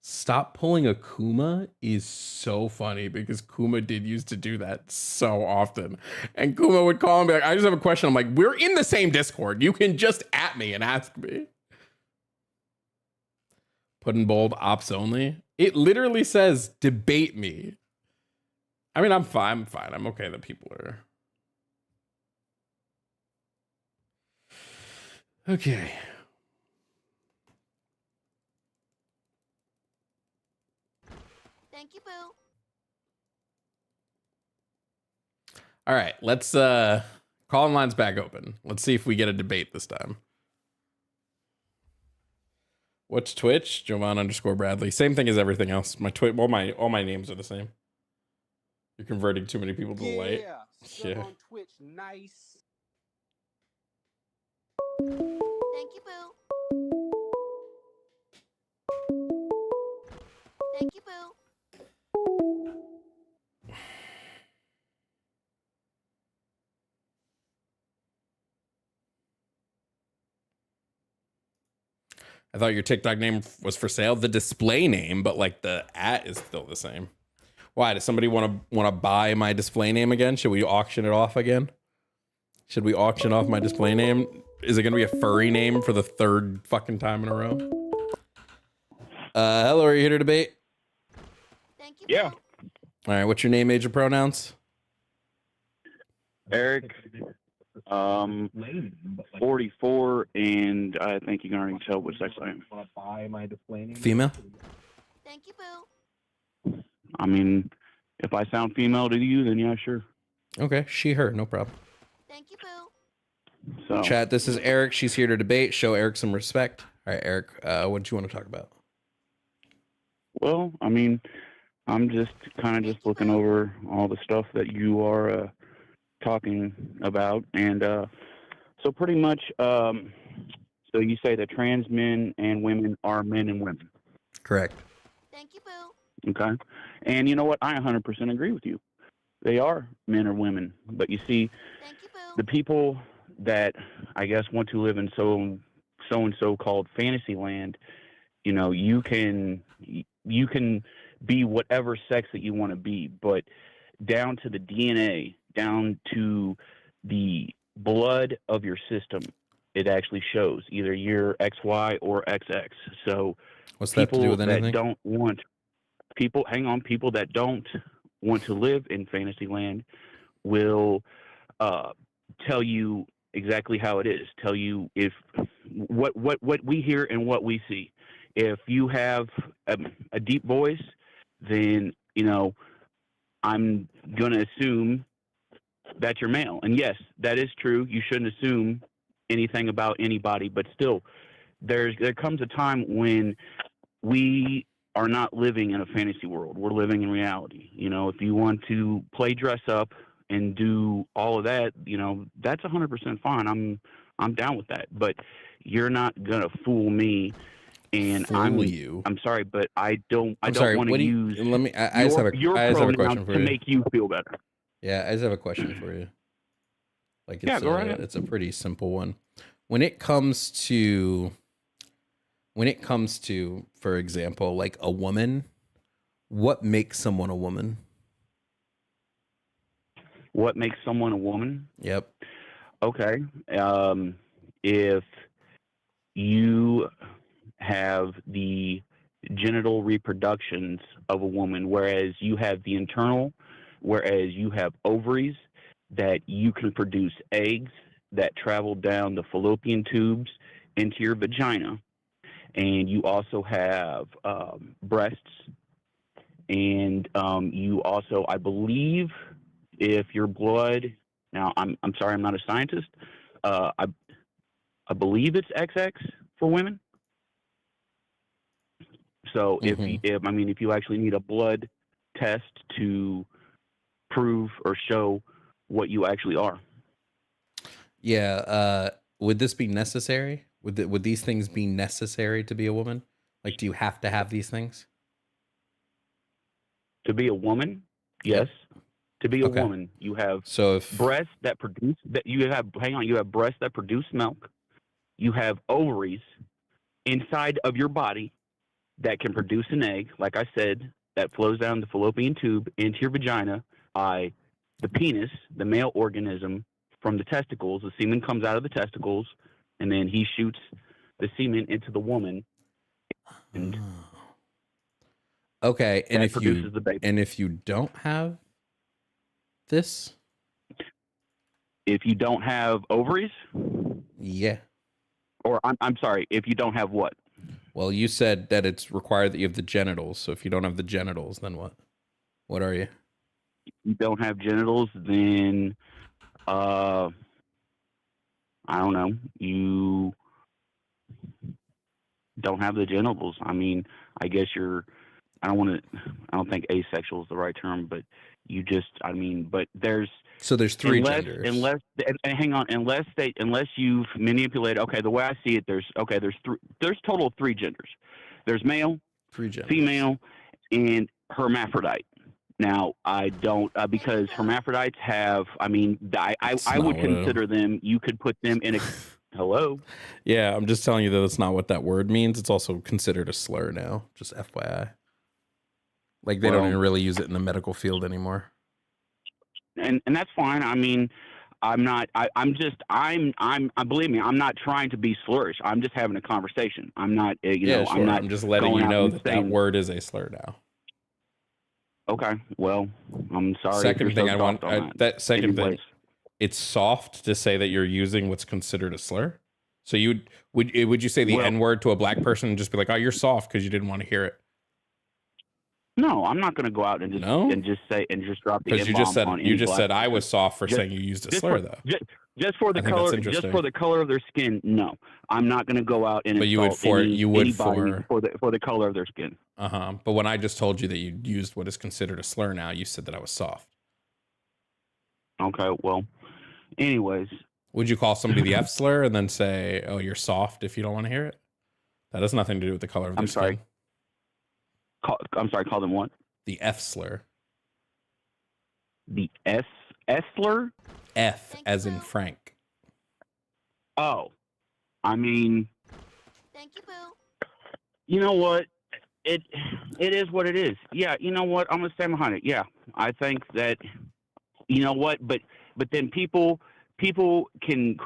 Stop pulling a Kuma is so funny because Kuma did used to do that so often. And Kuma would call and be like, I just have a question. I'm like, we're in the same Discord. You can just at me and ask me. Put in bold, ops only. It literally says debate me. I mean, I'm fine. I'm okay that people are. Okay. Thank you, Boo. All right, let's call line's back open. Let's see if we get a debate this time. What's Twitch? Jovan_Bradley. Same thing as everything else. My Twitch, all my names are the same. You're converting too many people to the light. Yeah. On Twitch, nice. Thank you, Boo. Thank you, Boo. I thought your TikTok name was for sale. The display name, but like the @ is still the same. Why? Does somebody want to buy my display name again? Should we auction it off again? Should we auction off my display name? Is it going to be a furry name for the third fucking time in a row? Hello, are you here to debate? Thank you. Yeah. All right, what's your name, age, and pronouns? Eric, 44, and I think you can already tell what sex I am. Female? Thank you, Boo. I mean, if I sound female to you, then yeah, sure. Okay, she, her, no problem. Thank you, Boo. So, Chat, this is Eric. She's here to debate. Show Eric some respect. All right, Eric, what do you want to talk about? well, I mean, I'm just kind of looking over all the stuff that you are talking about, and so pretty much, so you say that trans men and women are men and women. Correct. Thank you, Boo. Okay. And you know what? I 100% agree with you. They are men or women. But you see, the people that I guess want to live in so-and-so called fantasy land, you know, you can be whatever sex that you want to be, but down to the DNA, down to the blood of your system, it actually shows either you're XY or XX. So what's that to do with anything? People that don't want to live in Fantasyland will tell you exactly how it is. Tell you if what we hear and what we see. If you have a deep voice, then you know I'm gonna assume that you're male. And yes, that is true. You shouldn't assume anything about anybody, but still, there comes a time when we are not living in a fantasy world. We're living in reality. You know, if you want to play dress up and do all of that, you know, that's 100% fine. I'm down with that. But you're not gonna fool me. And I'm sorry, but I don't want to use your pronouns to make you feel better. Yeah, I just have a question for you. Like, go right ahead. It's a pretty simple one. When it comes to, for example, like a woman, what makes someone a woman? What makes someone a woman? Yep. Okay. If you have the genital reproductions of a woman, whereas you have the internal, whereas you have ovaries, that you can produce eggs that travel down the fallopian tubes into your vagina, and you also have breasts, and you also, I believe, if your blood, now I'm sorry, I'm not a scientist, I believe it's XX for women. So if you actually need a blood test to prove or show what you actually are. Yeah. Would this be necessary? Would these things be necessary to be a woman? Like, do you have to have these things? To be a woman? Yes. To be a woman, you have breasts that produce you have breasts that produce milk. You have ovaries inside of your body that can produce an egg, like I said, that flows down the fallopian tube into your vagina by the penis, the male organism, from the testicles. The semen comes out of the testicles, and then he shoots the semen into the woman. And okay, and if you don't have this, if you don't have ovaries, yeah, or I'm sorry, if you don't have what? Well, you said that it's required that you have the genitals. So if you don't have the genitals, then what? What are you? You don't have genitals, then I don't know. You don't have the genitals. I mean, I guess I don't think asexual is the right term, but but there's three genders. Unless you've manipulated. Okay, the way I see it, there's total of 3 genders. There's male, female, and hermaphrodite. Now, I don't because hermaphrodites have. I would consider them. You could put them in a. Hello. Yeah, I'm just telling you that that's not what that word means. It's also considered a slur now. Just FYI. Like they don't even really use it in the medical field anymore. And that's fine. I mean, believe me, I'm not trying to be slurish. I'm just having a conversation. I'm not, I'm just letting you know that word is a slur now. Okay. Well, I'm sorry. Second thing it's soft to say that you're using what's considered a slur. So would you say the N word to a black person and just be like, oh, you're soft because you didn't want to hear it? No, I'm not going to go out and just drop the N-bomb. Because you just said I was soft for saying you used a slur though. Just for the color of their skin. No, I'm not going to go out and insult for the color of their skin. But when I just told you that you used what is considered a slur now, you said that I was soft. Okay, well, anyways, would you call somebody the F slur and then say, "Oh, you're soft" if you don't want to hear it? That has nothing to do with the color of their skin. Call them what? The F slur. The S slur? F as in Frank. Oh. I mean, thank you, Boo. You know what? It is what it is. Yeah, you know what? I'm gonna stand behind it. Yeah. I think that you know what, but then people can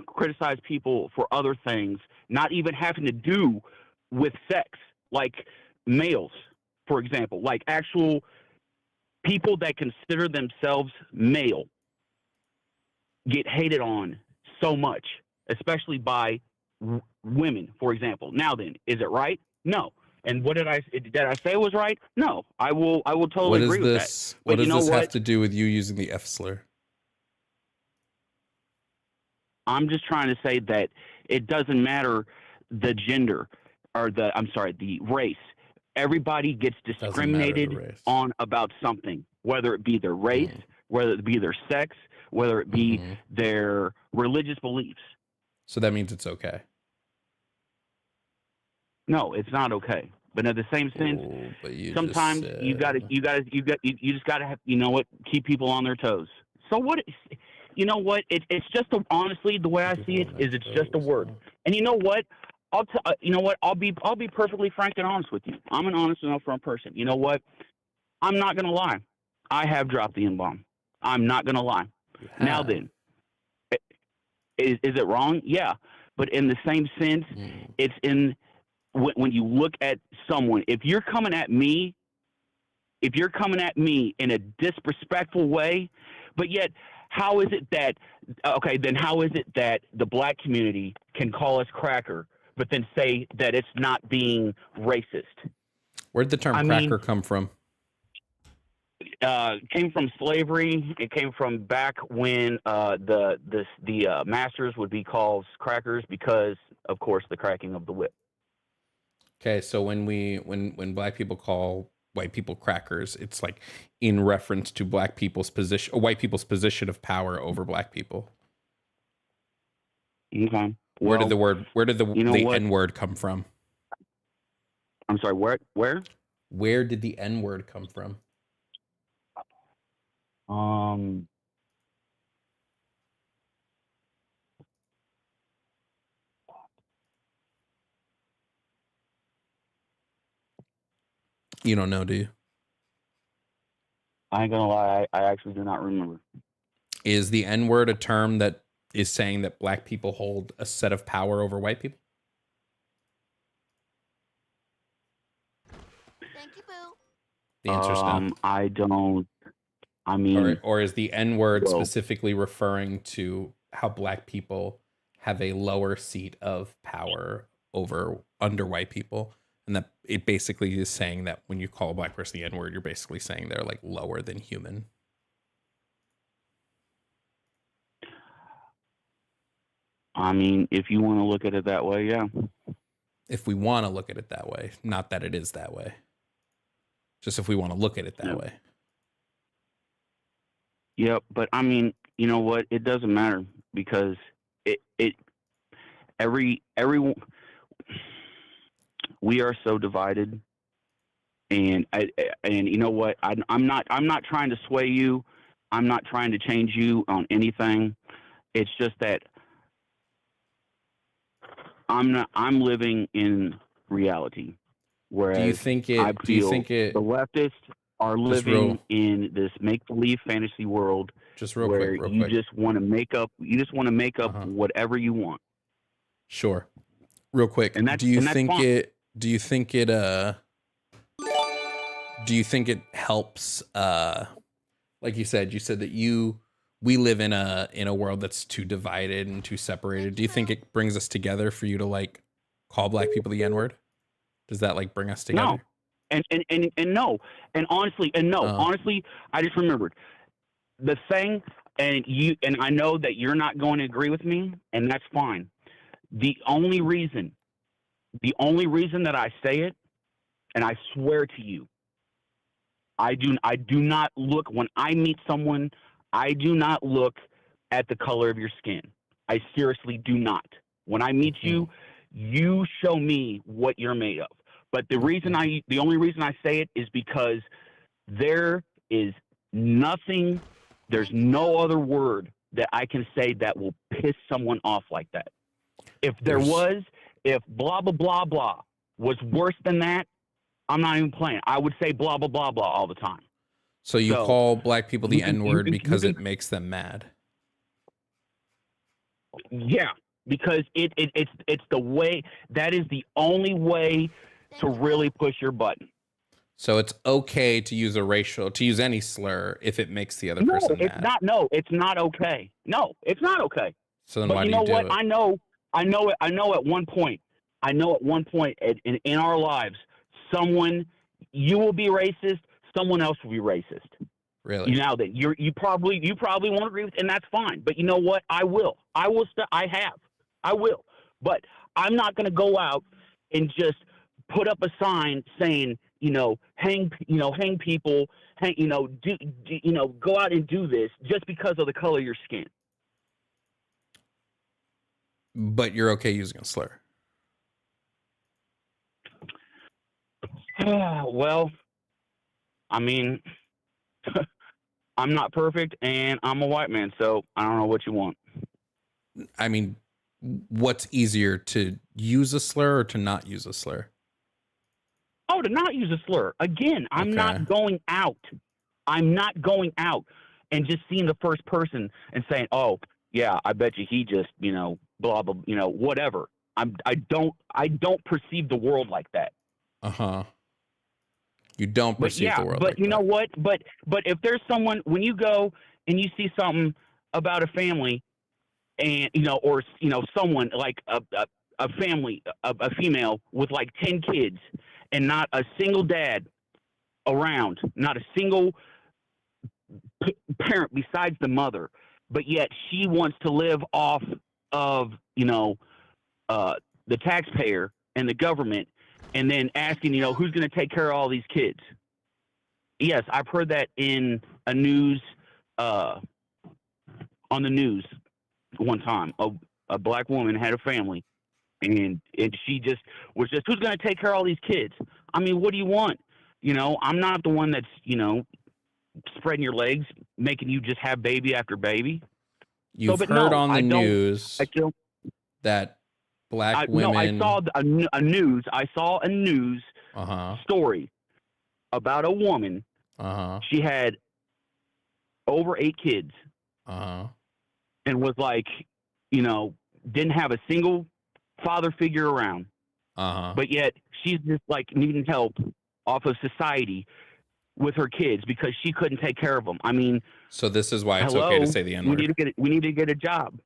criticize people for other things, not even having to do with sex, like males, for example, like actual people that consider themselves male get hated on so much, especially by women, for example. Now then, is it right? No. And what did I say was right? No. I will totally agree with that. What does this have to do with you using the F slur? I'm just trying to say that it doesn't matter the gender or the race. everybody gets discriminated on about something, whether it be their race, whether it be their sex, whether it be their religious beliefs. So that means it's okay. No, it's not okay. But in the same sense, sometimes you just gotta have, you know what, keep people on their toes. So what, you know what, it's just honestly, the way I see it is it's just a word. And you know what, I'll be perfectly frank and honest with you. I'm an honest and upfront person. You know what, I'm not gonna lie. I have dropped the N-bomb. I'm not gonna lie. Now then, is it wrong? Yeah, but in the same sense, it's in when you look at someone. If you're coming at me in a disrespectful way, but yet how is it that the black community can call us cracker, but then say that it's not being racist? Where'd the term cracker come from? Came from slavery. It came from back when the masters would be called crackers because, of course, the cracking of the whip. Okay, so when black people call white people crackers, it's like in reference to black people's position, white people's position of power over black people. Okay. Where did the N-word come from? I'm sorry, where? Where did the N-word come from? You don't know, do you? I ain't gonna lie, I actually do not remember. Is the N-word a term that is saying that black people hold a set of power over white people? Thank you, Boo. The answer's no. I don't. I mean, or is the N-word specifically referring to how black people have a lower seat of power under white people? And that it basically is saying that when you call a black person the N-word, you're basically saying they're like lower than human. I mean, if you want to look at it that way, yeah. If we want to look at it that way, not that it is that way. Just if we want to look at it that way. Yep, but I mean, you know what? It doesn't matter because we are so divided, and you know what? I'm not trying to sway you. I'm not trying to change you on anything. It's just that I'm living in reality. Whereas do you think it the leftists are living in this make-believe fantasy world where you just want to make up whatever you want. Sure. Real quick. Do you think it helps like you said that we live in a world that's too divided and too separated. Do you think it brings us together for you to like call black people the N-word? Does that like bring us together? No. And no. And honestly, honestly, I just remembered the thing, and I know that you're not going to agree with me, and that's fine. The only reason that I say it, and I swear to you, I do not look when I meet someone, I do not look at the color of your skin. I seriously do not. When I meet you, you show me what you're made of. But the only reason I say it is because there is nothing, there's no other word that I can say that will piss someone off like that. If if blah, blah, blah, blah was worse than that, I'm not even playing. I would say blah, blah, blah, blah all the time. So you call black people the N-word because it makes them mad? Yeah, because it's the way, that is the only way to really push your button. So it's okay to use any slur if it makes the other person mad. It's not okay. No, it's not okay. So then why do you do it? But you know what? I know at one point in our lives, you will be racist, someone else will be racist. Really? Now that you probably won't agree with, and that's fine. But you know what? I will. I will. But I'm not going to go out and just put up a sign saying, hang people, go out and do this just because of the color of your skin. But you're okay using a slur. Well, I mean, I'm not perfect, and I'm a white man, so I don't know what you want. I mean, what's easier, to use a slur or to not use a slur? Oh, to not use a slur. Again, I'm not going out. I'm not going out and just seeing the first person and saying, oh, yeah, I bet you he just, blah, blah, whatever. I don't perceive the world like that. Uh-huh. You don't perceive the world but like you that. know what? But if there's someone, when you go and you see something about a family and, or, someone like a family, a female with like 10 kids and not a single dad around, not a single parent besides the mother, but yet she wants to live off of, the taxpayer and the government, and then asking, who's going to take care of all these kids? Yes, I've heard that in a news, on the news one time. A black woman had a family, and she just was just, who's going to take care of all these kids? I mean, what do you want? I'm not the one that's, spreading your legs, making you just have baby after baby. You've heard on the news that black women. No, I saw a news. I saw a news story about a woman. She had over 8 kids. And was like, didn't have a single father figure around. But yet she's just like needing help off of society with her kids because she couldn't take care of them. I mean, so this is why it's okay to say the N-word. We need to get a job.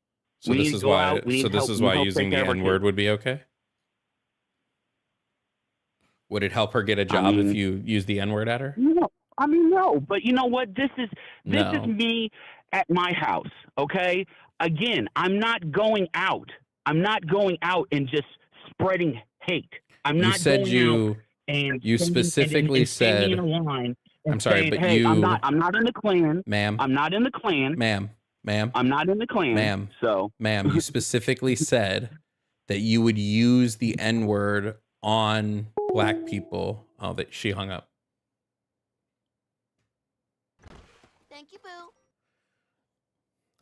So this is why. So this is why using the N-word would be okay. Would it help her get a job if you use the N-word at her? No, I mean no. But you know what? This is me at my house. Okay. Again, I'm not going out. I'm not going out and just spreading hate. I'm not going out. And you specifically said, in a line I'm sorry, saying, but hey, you, I'm not in the Klan, ma'am. I'm not in the Klan, ma'am. I'm not in the Klan, ma'am. So, ma'am, you specifically said that you would use the N-word on black people. Oh, that she hung up. Thank you, Boo.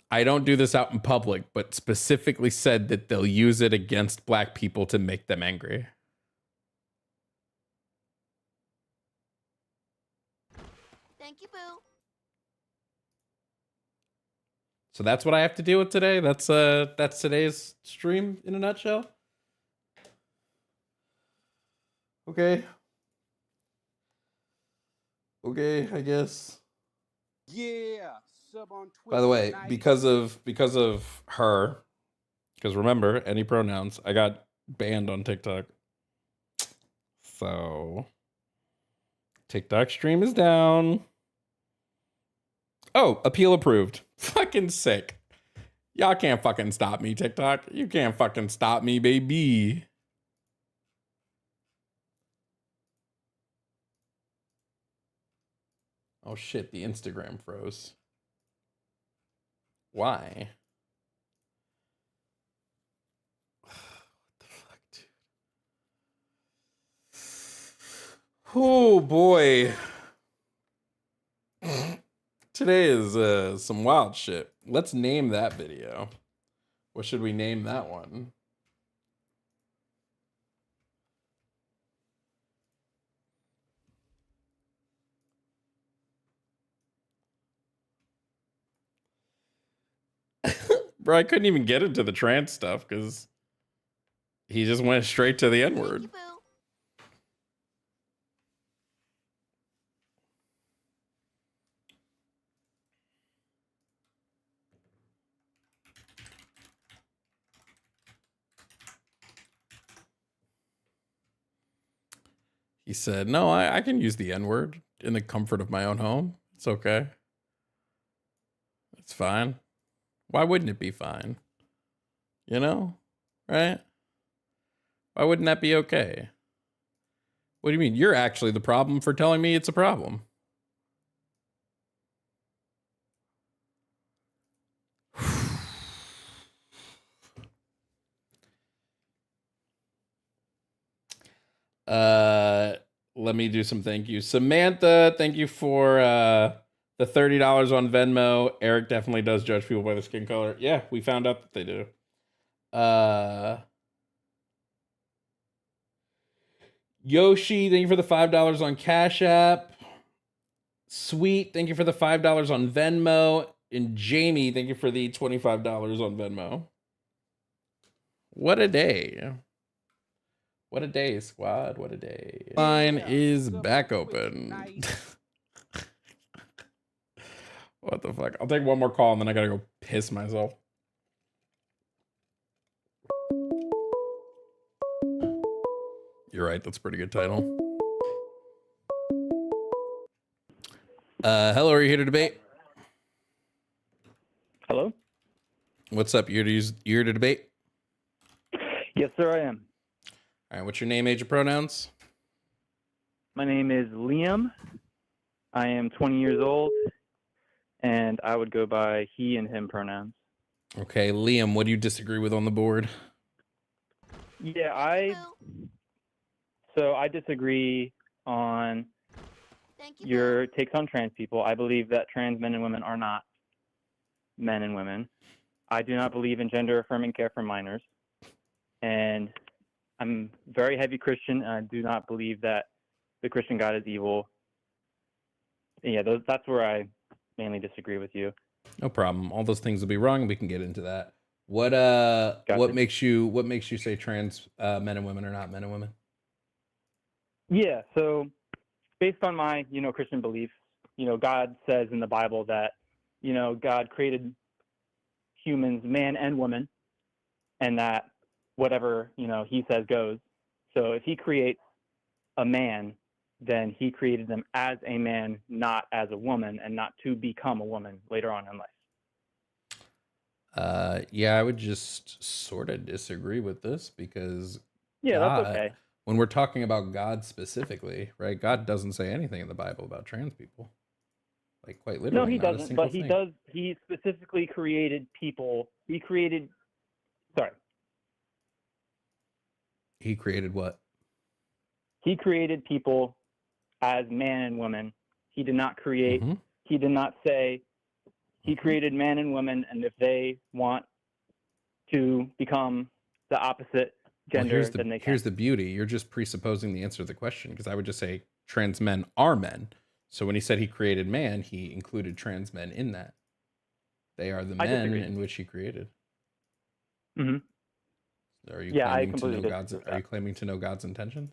I don't do this out in public, but specifically said that they'll use it against black people to make them angry. Thank you, Boo. So that's what I have to deal with today. That's today's stream in a nutshell. Okay. Okay, I guess. Yeah. Sub on Twitch. By the way, nice. because of her, because remember, any pronouns, I got banned on TikTok. So TikTok stream is down. Oh, appeal approved. Fucking sick. Y'all can't fucking stop me, TikTok. You can't fucking stop me, baby. Oh shit, the Instagram froze. Why? What the fuck, dude? Oh boy. Today is some wild shit. Let's name that video. What should we name that one? Bro, I couldn't even get into the trans stuff because he just went straight to the N-word. He said, no, I can use the N-word in the comfort of my own home. It's okay. It's fine. Why wouldn't it be fine? You know? Right? Why wouldn't that be okay? What do you mean? You're actually the problem for telling me it's a problem. Let me do some thank yous. Samantha, thank you for the $30 on Venmo. Eric definitely does judge people by their skin color. Yeah, we found out that they do. Yoshi, thank you for the $5 on Cash App. Sweet, thank you for the $5 on Venmo. And Jamie, thank you for the $25 on Venmo. What a day. What a day, squad. What a day. Line is back open. What the fuck? I'll take one more call and then I gotta go piss myself. You're right. That's a pretty good title. Hello, are you here to debate? Hello? What's up? You here to debate? Yes, sir, I am. All right, what's your name, age, and pronouns? My name is Liam. I am 20 years old, and I would go by he and him pronouns. Okay, Liam, what do you disagree with on the board? Yeah, I disagree on your takes on trans people. I believe that trans men and women are not men and women. I do not believe in gender-affirming care for minors, and I'm very heavy Christian, and I do not believe that the Christian God is evil. Yeah, that's where I mainly disagree with you. No problem. All those things will be wrong, and we can get into that. What Gotcha. what makes you say trans men and women are not men and women? Yeah, so based on my, Christian beliefs, God says in the Bible that, God created humans, man and woman, and that whatever, he says goes. So if he creates a man, then he created them as a man, not as a woman, and not to become a woman later on in life. Yeah, I would just sort of disagree with this because that's okay. When we're talking about God specifically, right? God doesn't say anything in the Bible about trans people. Like quite literally. No, he not a doesn't, single but he thing. does. He specifically created people. He created what? He created people as man and woman. He did not create, he did not say, he created man and woman, and if they want to become the opposite gender, then they can. Here's the beauty. You're just presupposing the answer to the question, because I would just say trans men are men. So when he said he created man, he included trans men in that. They are the men in which he created. Mm-hmm. Are you claiming to know God's? Are you claiming to know God's intentions?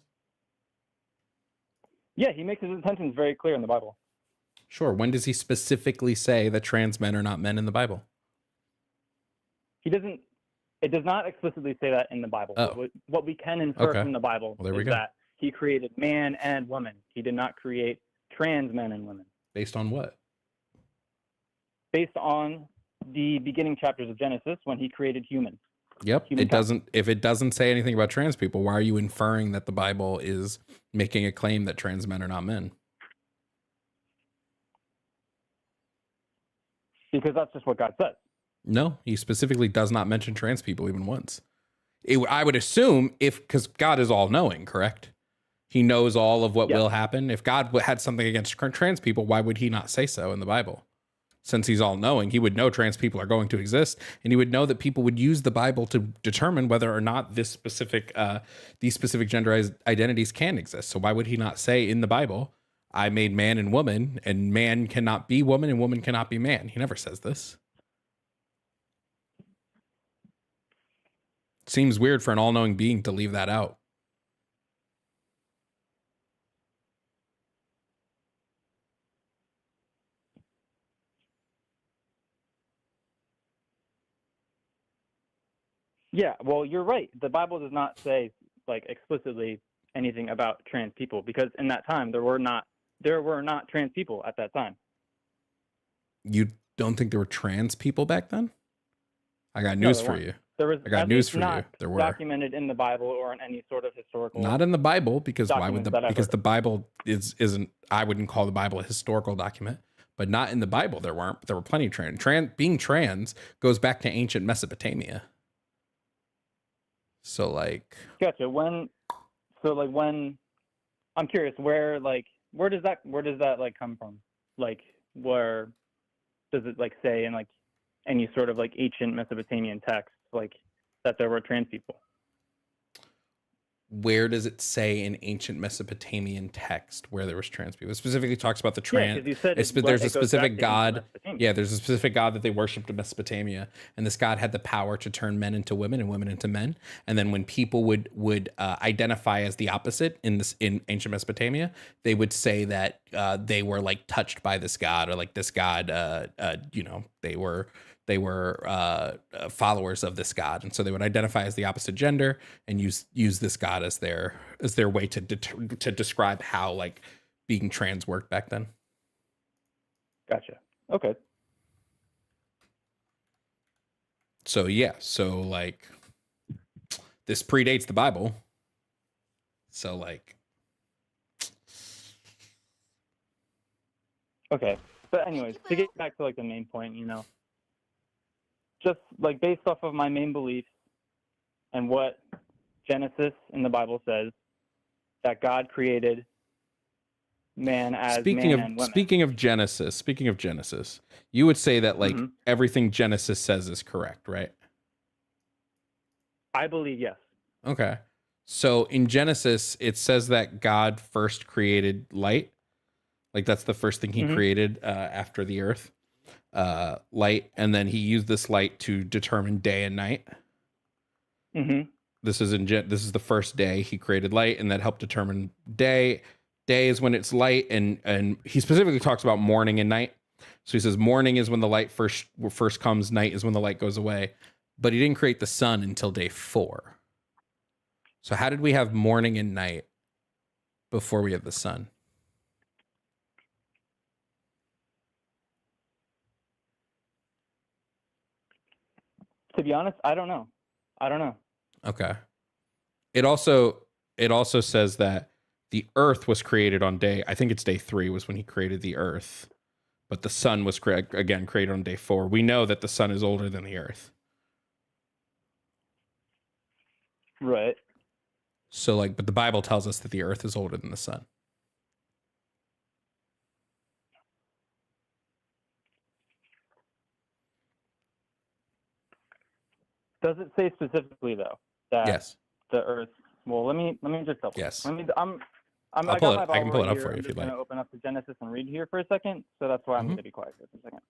Yeah, he makes his intentions very clear in the Bible. Sure. When does he specifically say that trans men are not men in the Bible? He doesn't. It does not explicitly say that in the Bible. Oh. What we can infer from the Bible is that he created man and woman. He did not create trans men and women. Based on what? Based on the beginning chapters of Genesis when he created human. Yep. If it doesn't say anything about trans people, why are you inferring that the Bible is making a claim that trans men are not men? Because that's just what God says. No, he specifically does not mention trans people even once. I would assume because God is all knowing, correct? He knows all of what will happen. If God had something against trans people, why would he not say so in the Bible? Since he's all knowing, he would know trans people are going to exist, and he would know that people would use the Bible to determine whether or not these specific gender identities can exist. So why would he not say in the Bible, I made man and woman, and man cannot be woman and woman cannot be man? He never says this. Seems weird for an all-knowing being to leave that out. Yeah, well, you're right. The Bible does not say explicitly anything about trans people because in that time there were not trans people at that time. You don't think there were trans people back then? I got news for you. There was I got at news least for you. not There were. documented in the Bible or in any sort of historical. Not in the Bible, because why would documents that I've because heard the Bible isn't, I wouldn't call the Bible a historical document, but not in the Bible there weren't. There were plenty of being trans goes back to ancient Mesopotamia. So like Gotcha. When I'm curious, where does that like come from? Like, where does it like say in like any sort of like ancient Mesopotamian text like that there were trans people? where does it say in ancient Mesopotamian text where there was trans people? It specifically talks about the trans. Yeah, 'cause you said There's it a goes specific back to god. ancient Mesopotamia. Yeah, there's a specific god that they worshipped in Mesopotamia, and this god had the power to turn men into women and women into men. And then when people would identify as the opposite in ancient Mesopotamia, they would say that they were like touched by this god, or like this god, they were followers of this god, and so they would identify as the opposite gender and use this god as their way to describe how like being trans worked back then. Gotcha. Okay. So yeah, so like this predates the Bible. So like, okay. But anyways, to get back to like the main point, just like based off of my main beliefs and what Genesis in the Bible says, that God created man as man and women. Speaking of Genesis, you would say that like everything Genesis says is correct, right? I believe yes. Okay. So in Genesis, it says that God first created light. Like that's the first thing he created after the earth. Light, and then he used this light to determine day and night. This is the first day he created light, and that helped determine day. Day is when it's light, and he specifically talks about morning and night. So he says morning is when the light first comes, night is when the light goes away. But he didn't create the sun until day 4. So how did we have morning and night before we have the sun? To be honest, I don't know. Okay. It also says that the earth was created on I think it's day 3 was when he created the earth, but the sun was created on day 4. We know that the sun is older than the earth. Right. So like, but the Bible tells us that the earth is older than the sun. Does it say specifically though that yes, the earth? Well, let me just double. Yes. I can pull it up for you if you'd like. I'm going to open up the Genesis and read here for a second, so that's why I'm going to be quiet for a second.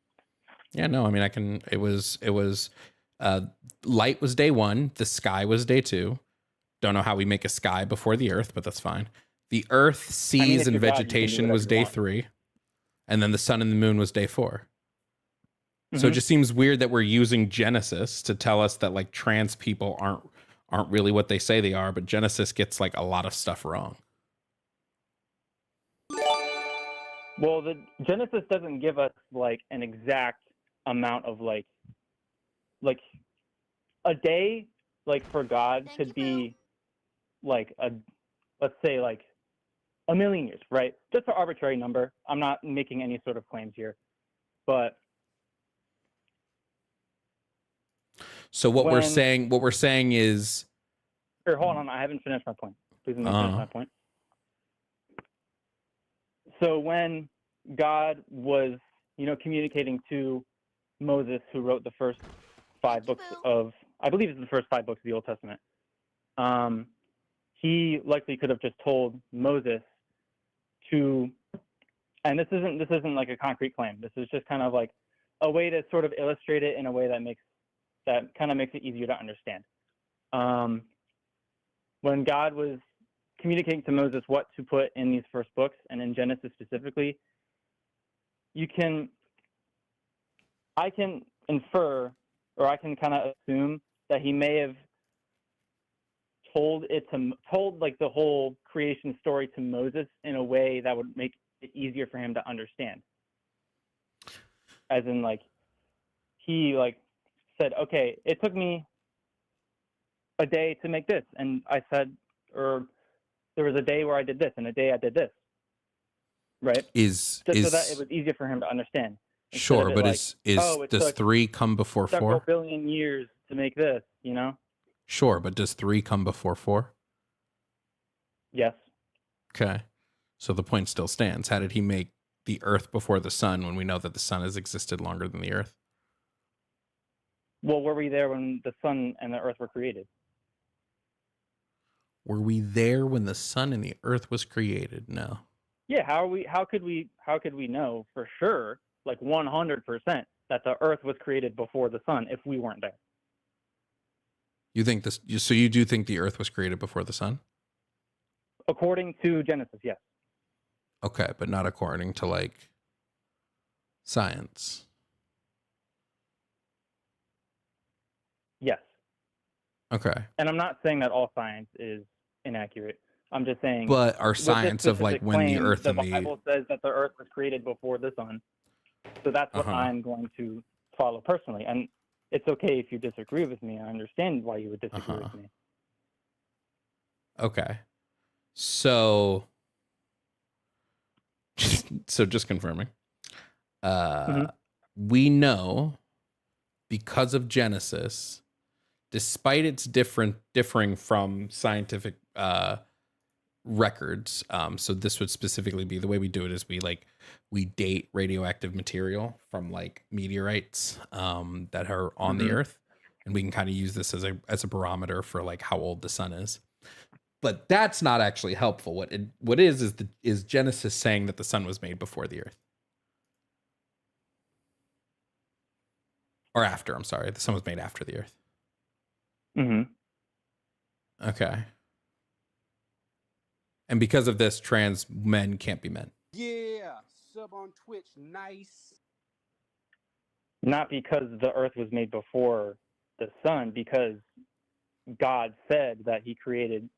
Yeah, no, I mean I can. It was light was day 1. The sky was day 2. Don't know how we make a sky before the earth, but that's fine. The earth, seas, and vegetation was day 3, and then the sun and the moon was day 4. So it just seems weird that we're using Genesis to tell us that like trans people aren't really what they say they are, but Genesis gets like a lot of stuff wrong. Well, the Genesis doesn't give us like an exact amount of like a day like for God could be like let's say like 1,000,000 years, right? Just an arbitrary number. I'm not making any sort of claims here, but so what we're saying is. Here, hold on. I haven't finished my point. Please let me finish my point. So when God was, communicating to Moses, who wrote the first 5 books of, I believe it's the first 5 books of the Old Testament, he likely could have just told Moses to, and this isn't like a concrete claim. This is just kind of like a way to sort of illustrate it in a way that kind of makes it easier to understand. When God was communicating to Moses what to put in these first books, and in Genesis specifically, I can infer, or I can kind of assume that he may have told like the whole creation story to Moses in a way that would make it easier for him to understand. As in, like, he like said, okay, it took me a day to make this, and I said, or there was a day where I did this, and a day I did this. Right? Just so that it was easier for him to understand. Sure, but like, does 3 come before 4? Several billion years to make this, you know? Sure, but does 3 come before 4? Yes. Okay. So the point still stands. How did he make the Earth before the sun when we know that the sun has existed longer than the Earth? Well, were we there when the sun and the Earth were created? Were we there when the sun and the Earth was created? No. Yeah, how could we know for sure, like 100%, that the Earth was created before the sun if we weren't there? You think this? So you do think the Earth was created before the sun? According to Genesis, yes. Okay, but not according to like science. Yes. Okay. And I'm not saying that all science is inaccurate. I'm just saying. But our science of like when the Earth and the Bible says that the Earth was created before the sun, so that's what I'm going to follow personally. And it's okay if you disagree with me. I understand why you would disagree with me. Okay. So just confirming. We know because of Genesis, despite its differing from scientific records. So this would specifically be the way we do it is we date radioactive material from like meteorites that are on the Earth, and we can kind of use this as a barometer for like how old the sun is. But that's not actually helpful. What is Genesis saying that the sun was made before the Earth? Or after, I'm sorry. The sun was made after the Earth. Okay. And because of this, trans men can't be men. Yeah, sub on Twitch, nice. Not because the Earth was made before the sun, because God said that he created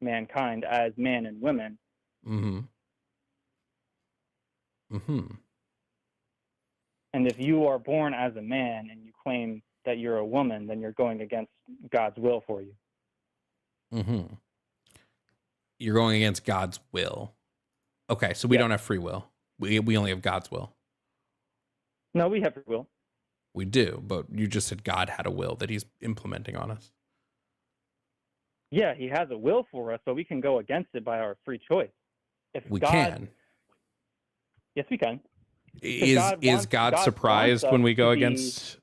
mankind as man and women. And if you are born as a man and you claim that you're a woman, then you're going against God's will for you. You're going against God's will. Okay, so we don't have free will. We only have God's will. No, we have free will. We do, but you just said God had a will that he's implementing on us. Yeah, he has a will for us, but we can go against it by our free choice. If we God, can. Yes, we can. Is God surprised when we go against?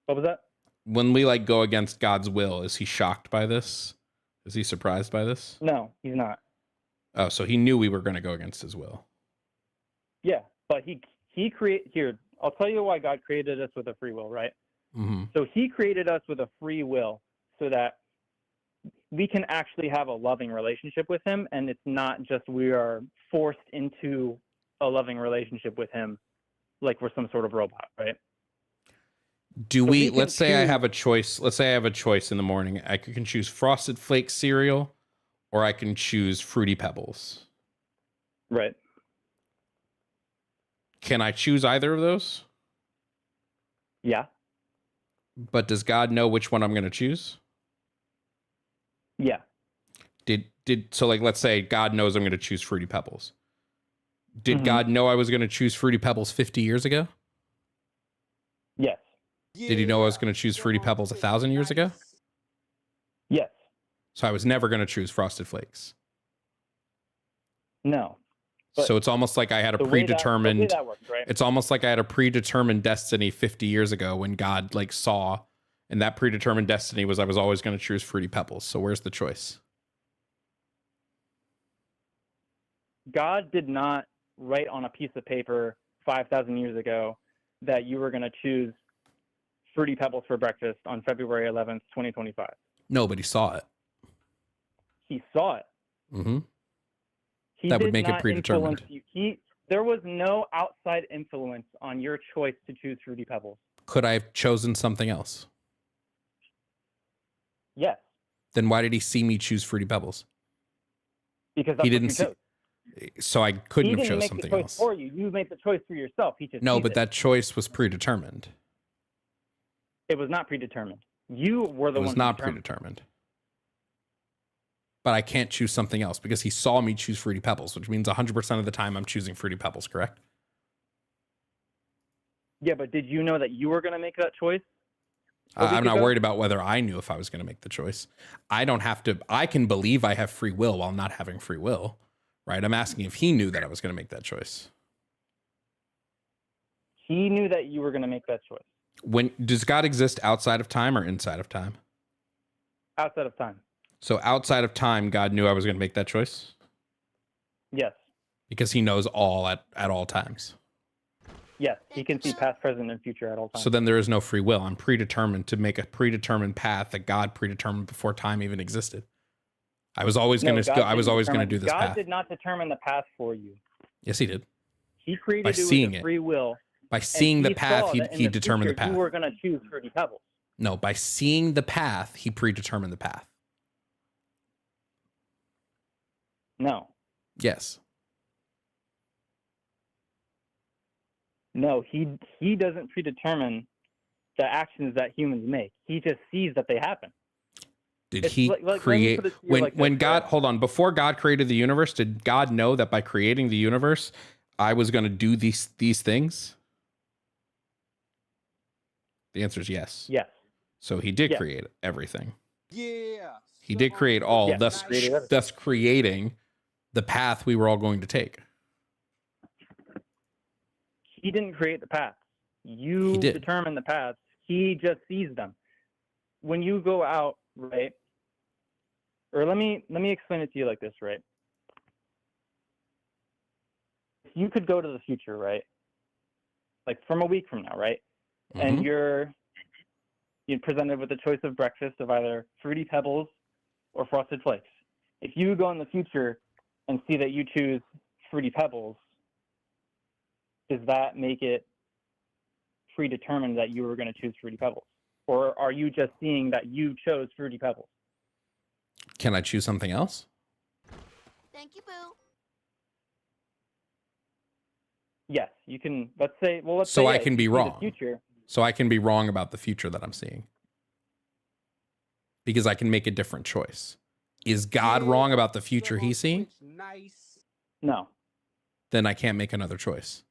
What was that? When we like go against God's will, is he shocked by this? Is he surprised by this? No, he's not. Oh, so he knew we were going to go against his will. Yeah, but he create here. I'll tell you why God created us with a free will, right? So he created us with a free will so that we can actually have a loving relationship with him, and it's not just we are forced into a loving relationship with him like we're some sort of robot, right? Let's say I have a choice. Let's say I have a choice in the morning. I can choose Frosted Flakes cereal or I can choose Fruity Pebbles. Right. Can I choose either of those? Yeah. But does God know which one I'm going to choose? Yeah. So like, let's say God knows I'm going to choose Fruity Pebbles. Did God know I was going to choose Fruity Pebbles 50 years ago? Yes. Did he know I was going to choose Fruity Pebbles 1,000 years ago? Yes. So I was never going to choose Frosted Flakes. No. So it's almost like I had a predetermined. That works, right? It's almost like I had a predetermined destiny 50 years ago when God like saw, and that predetermined destiny was I was always going to choose Fruity Pebbles. So where's the choice? God did not write on a piece of paper 5,000 years ago that you were going to choose Fruity Pebbles for breakfast on February 11th, 2025. No, but he saw it. He saw it. That would make it predetermined. There was no outside influence on your choice to choose Fruity Pebbles. Could I have chosen something else? Yes. Then why did he see me choose Fruity Pebbles? Because that's he didn't what you chose. So I couldn't have chosen something else. For you. You made the choice for yourself. He just no, but that choice was predetermined. It was not predetermined. You were the It one was who not determined. predetermined. But I can't choose something else because he saw me choose Fruity Pebbles, which means 100% of the time I'm choosing Fruity Pebbles, correct? Yeah, but did you know that you were going to make that choice? I'm not worried about whether I knew if I was going to make the choice. I don't have to. I can believe I have free will while not having free will, right? I'm asking if he knew that I was going to make that choice. He knew that you were going to make that choice. When does God exist outside of time or inside of time? Outside of time. So outside of time, God knew I was going to make that choice? Yes. Because he knows all at all times. Yes, he can see past, present, and future at all times. So then there is no free will. I'm predetermined to make a predetermined path that God predetermined before time even existed. I was always going to go. I was always going to do this God path. did not determine the path for you. Yes, he did. He created By you seeing with it. free will. By seeing the path, saw that in he the determined the future path. You were going to choose Fruity Pebbles. No, by seeing the path, he predetermined the path. No. Yes. No, he doesn't predetermine the actions that humans make. He just sees that they happen. Did It's he like, create when God, hold on, before God created the universe, did God know that by creating the universe, I was going to do these things? The answer is yes. Yes. So he did create everything. Yeah. He did create all, Yeah, thus created everything. thus creating the path we were all going to take. He didn't create the paths. You did. determine the paths. He just sees them. When you go out, right? Or let me explain it to you like this, right? You could go to the future, right? Like from a week from now, right? And you're presented with a choice of breakfast of either Fruity Pebbles or Frosted Flakes. If you go in the future and see that you choose Fruity Pebbles, does that make it predetermined that you were going to choose Fruity Pebbles? Or are you just seeing that you chose Fruity Pebbles? Can I choose something else? Thank you, Boo. Yes, you can. Let's say, So I yeah, can if be you see the wrong. Future. So I can be wrong about the future that I'm seeing. Because I can make a different choice. Is God wrong about the future he's seeing? Nice. No. Then I can't make another choice.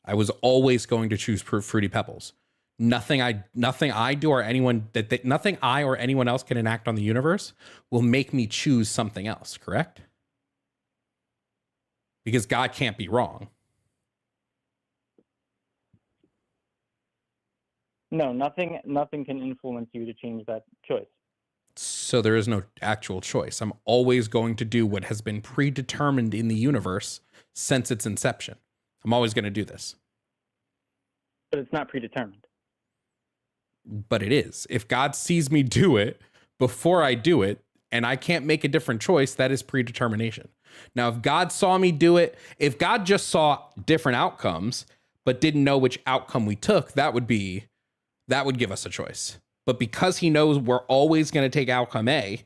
I was always going to choose Fruity Pebbles. Nothing I do or anyone nothing I or anyone else can enact on the universe will make me choose something else, correct? Because God can't be wrong. No, nothing can influence you to change that choice. So there is no actual choice. I'm always going to do what has been predetermined in the universe since its inception. I'm always going to do this. But it's not predetermined. But it is. If God sees me do it before I do it, and I can't make a different choice, that is predetermination. Now, if God saw me do it, if God just saw different outcomes, but didn't know which outcome we took, that would give us a choice. But because he knows we're always going to take outcome A,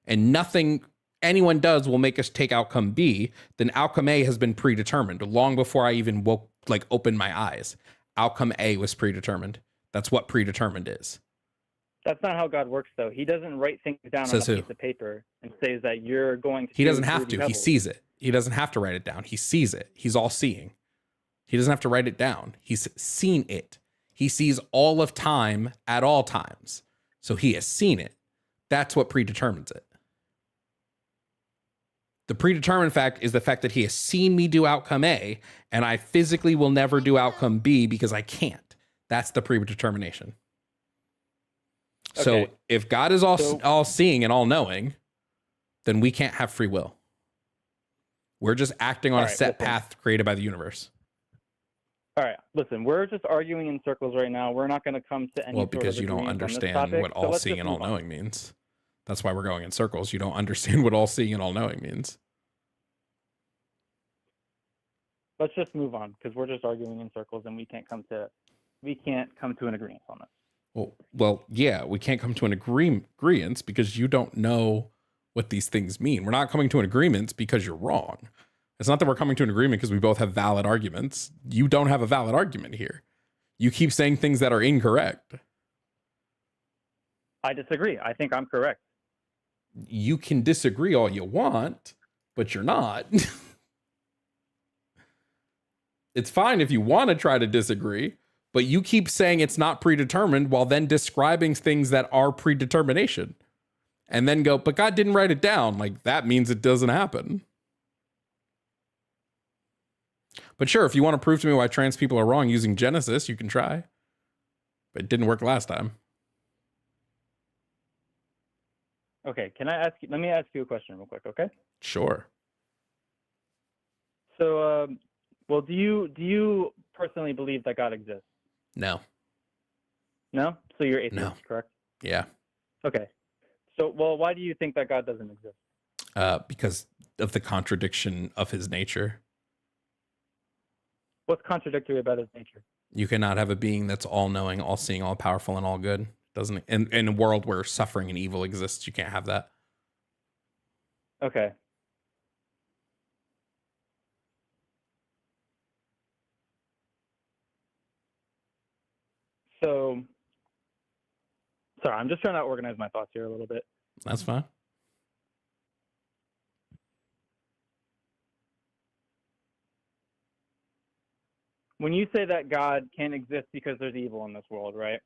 and nothing anyone does will make us take outcome B, then outcome A has been predetermined long before I even opened my eyes. Outcome A was predetermined. That's what predetermined is. That's not how God works, though. He doesn't write things down on a piece of paper and says that you're going to. He doesn't have Fruity to. He Pebbles. sees it. He doesn't have to write it down. He sees it. He's all seeing. He doesn't have to write it down. He's seen it. He sees all of time at all times. So he has seen it. That's what predetermines it. The predetermined fact is the fact that he has seen me do outcome A, and I physically will never do outcome B because I can't. That's the predetermination. So if God is all seeing and all knowing, then we can't have free will. We're just acting on a set path created by the universe. All right, listen, we're just arguing in circles right now. We're not going to come to any. Well, because you don't understand what all seeing and all knowing means. That's why we're going in circles. You don't understand what all seeing and all knowing means. Let's just move on because we're just arguing in circles and we can't come to an agreement on this. Well, yeah, we can't come to an agreement because you don't know what these things mean. We're not coming to an agreement because you're wrong. It's not that we're coming to an agreement because we both have valid arguments. You don't have a valid argument here. You keep saying things that are incorrect. I disagree. I think I'm correct. You can disagree all you want, but you're not. It's fine if you want to try to disagree, but you keep saying it's not predetermined while then describing things that are predetermination. And then go, but God didn't write it down. Like, that means it doesn't happen. But sure, if you want to prove to me why trans people are wrong using Genesis, you can try. But it didn't work last time. Okay, let me ask you a question real quick, okay? Sure. So, well, do you personally believe that God exists? No. No? So you're atheist, No. correct? Yeah. Okay. So, well, why do you think that God doesn't exist? Because of the contradiction of his nature. What's contradictory about his nature? You cannot have a being that's all-knowing, all-seeing, all-powerful, and all good. Doesn't in a world where suffering and evil exists, you can't have that. Okay. So, sorry, I'm just trying to organize my thoughts here a little bit. That's fine. When you say that God can't exist because there's evil in this world, right?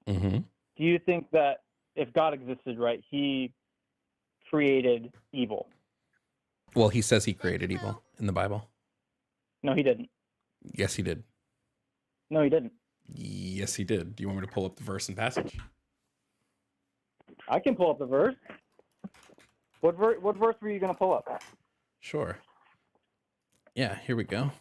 Mm-hmm. Do you think that if God existed, right, he created evil? Well, he says he created evil in the Bible. No, he didn't. Yes, he did. No, he didn't. Yes, he did. Do you want me to pull up the verse and passage? I can pull up the verse. What verse were you going to pull up? Sure. Yeah, here we go.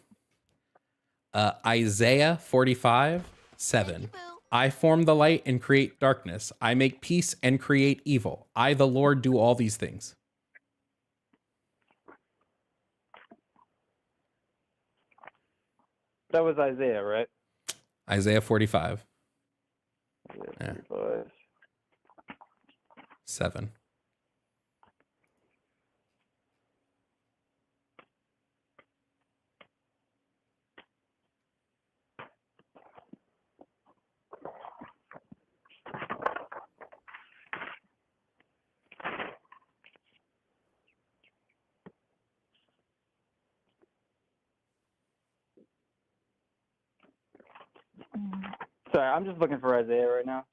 Isaiah 45:7. I form the light and create darkness. I make peace and create evil. I, the Lord, do all these things. That was Isaiah, right? Isaiah 45. Yeah. 7. Sorry, I'm just looking for Isaiah right now.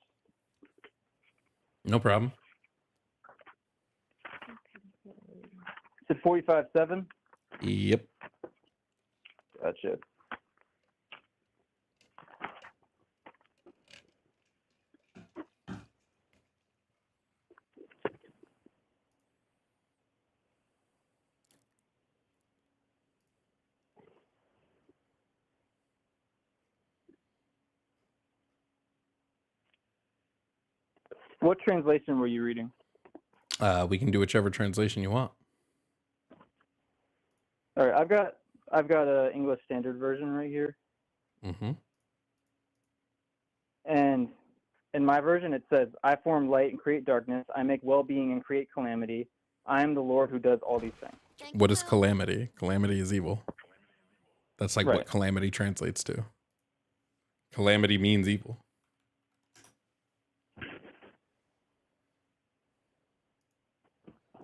No problem. Is it 45:7? Yep. Gotcha. What translation were you reading? We can do whichever translation you want. All right, I've got a English Standard Version right here, Mm-hmm. and in my version it says, "I form light and create darkness. I make well-being and create calamity. I am the Lord who does all these things." What is calamity? Calamity is evil. That's like Right. what calamity translates to. Calamity means evil.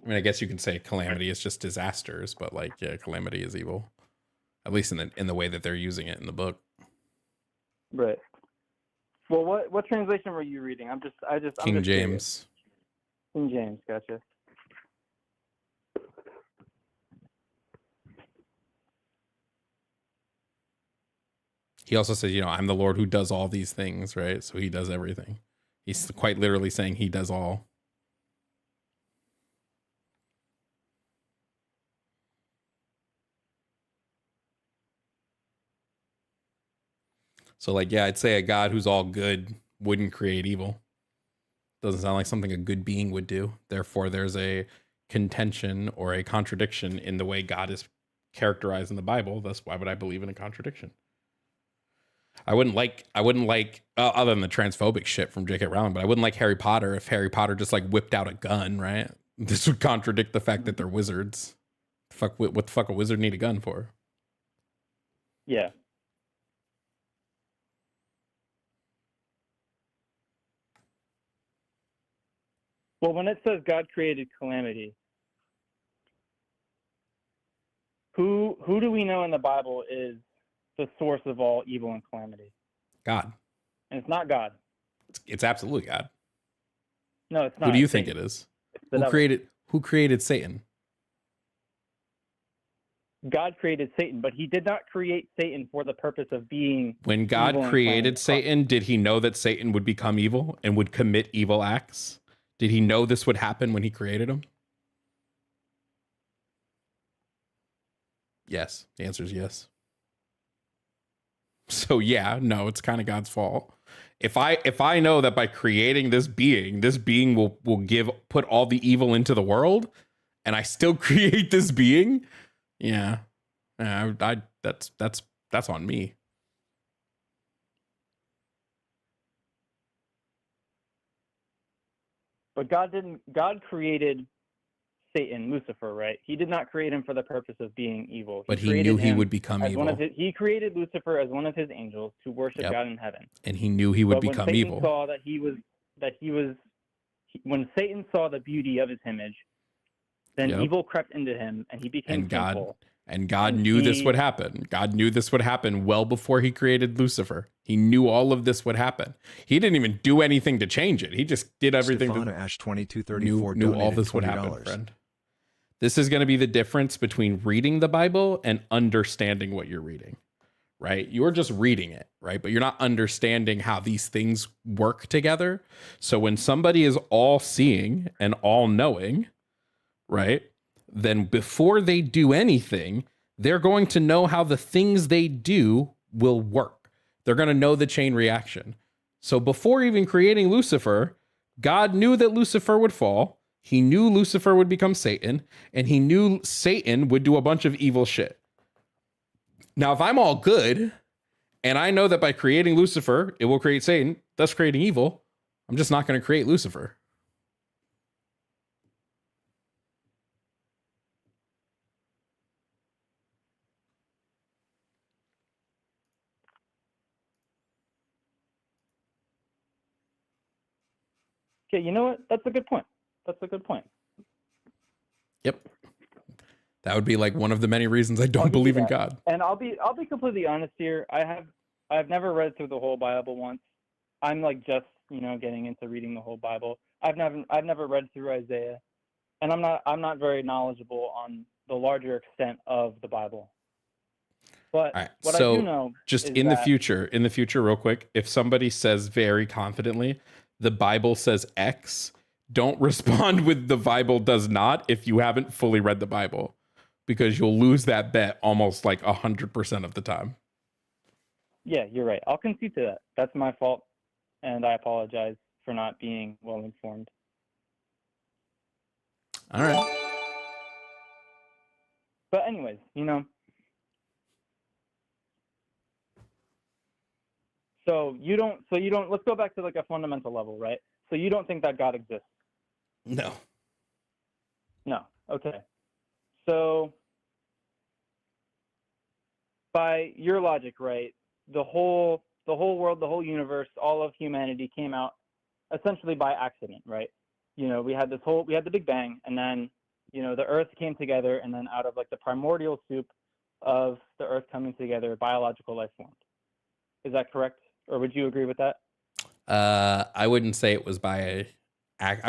I mean, I guess you could say calamity is just disasters, but like, yeah, calamity is evil. At least in the way that they're using it in the book. Right. Well, what translation were you reading? I'm just King curious. James. King James, gotcha. He also says, I'm the Lord who does all these things, right? So he does everything. He's quite literally saying he does all. So like, yeah, I'd say a God who's all good wouldn't create evil. Doesn't sound like something a good being would do. Therefore, there's a contention or a contradiction in the way God is characterized in the Bible. Thus, why would I believe in a contradiction? I wouldn't like, other than the transphobic shit from J.K. Rowling, but I wouldn't like Harry Potter if Harry Potter just like whipped out a gun, right? This would contradict the fact that they're wizards. What the fuck a wizard need a gun for? Yeah. Well, when it says God created calamity, who do we know in the Bible is the source of all evil and calamity? God. And it's not God. It's absolutely God. No, it's not. Who do you think it is? Who created Satan? God created Satan, but he did not create Satan for the purpose of being When God created Satan, did he know that Satan would become evil and would commit evil acts? Did he know this would happen when he created him? Yes. The answer is yes. So yeah, no, it's kind of God's fault. If I know that by creating this being will put all the evil into the world, and I still create this being, that's on me. But God created Satan, Lucifer, right? He did not create him for the purpose of being evil. But he knew he would become evil. He created Lucifer as one of his angels to worship God in heaven. And he knew he would become evil. When Satan saw the beauty of his image, then evil crept into him, and he became sinful. And God knew this would happen. God knew this would happen well before he created Lucifer. He knew all of this would happen. He didn't even do anything to change it. He just did everything. Ash 2234 knew all this would happen, friend. This is going to be the difference between reading the Bible and understanding what you're reading, right? You're just reading it, right? But you're not understanding how these things work together. So when somebody is all seeing and all knowing, right? Then before they do anything, they're going to know how the things they do will work. They're going to know the chain reaction. So before even creating Lucifer, God knew that Lucifer would fall. He knew Lucifer would become Satan, and he knew Satan would do a bunch of evil shit. Now, if I'm all good, and I know that by creating Lucifer, it will create Satan, thus creating evil, I'm just not going to create Lucifer. Okay, you know what? That's a good point. Yep. That would be like one of the many reasons I don't believe in God. And I'll be completely honest here. I've never read through the whole Bible once. I'm like just, getting into reading the whole Bible. I've never read through Isaiah, and I'm not very knowledgeable on the larger extent of the Bible. But what I do know just is in the future, real quick, if somebody says very confidently, the Bible says X, don't respond with the Bible does not if you haven't fully read the Bible, because you'll lose that bet almost like 100% of the time. Yeah, you're right. I'll concede to that. That's my fault, and I apologize for not being well informed. All right. But anyways, So you don't, let's go back to like a fundamental level, right? So you don't think that God exists? No. Okay. So by your logic, right, the whole world, the whole universe, all of humanity came out essentially by accident, right? We had the Big Bang, and then, the Earth came together, and then out of like the primordial soup of the Earth coming together, biological life formed. Is that correct? Or would you agree with that? I wouldn't say it was I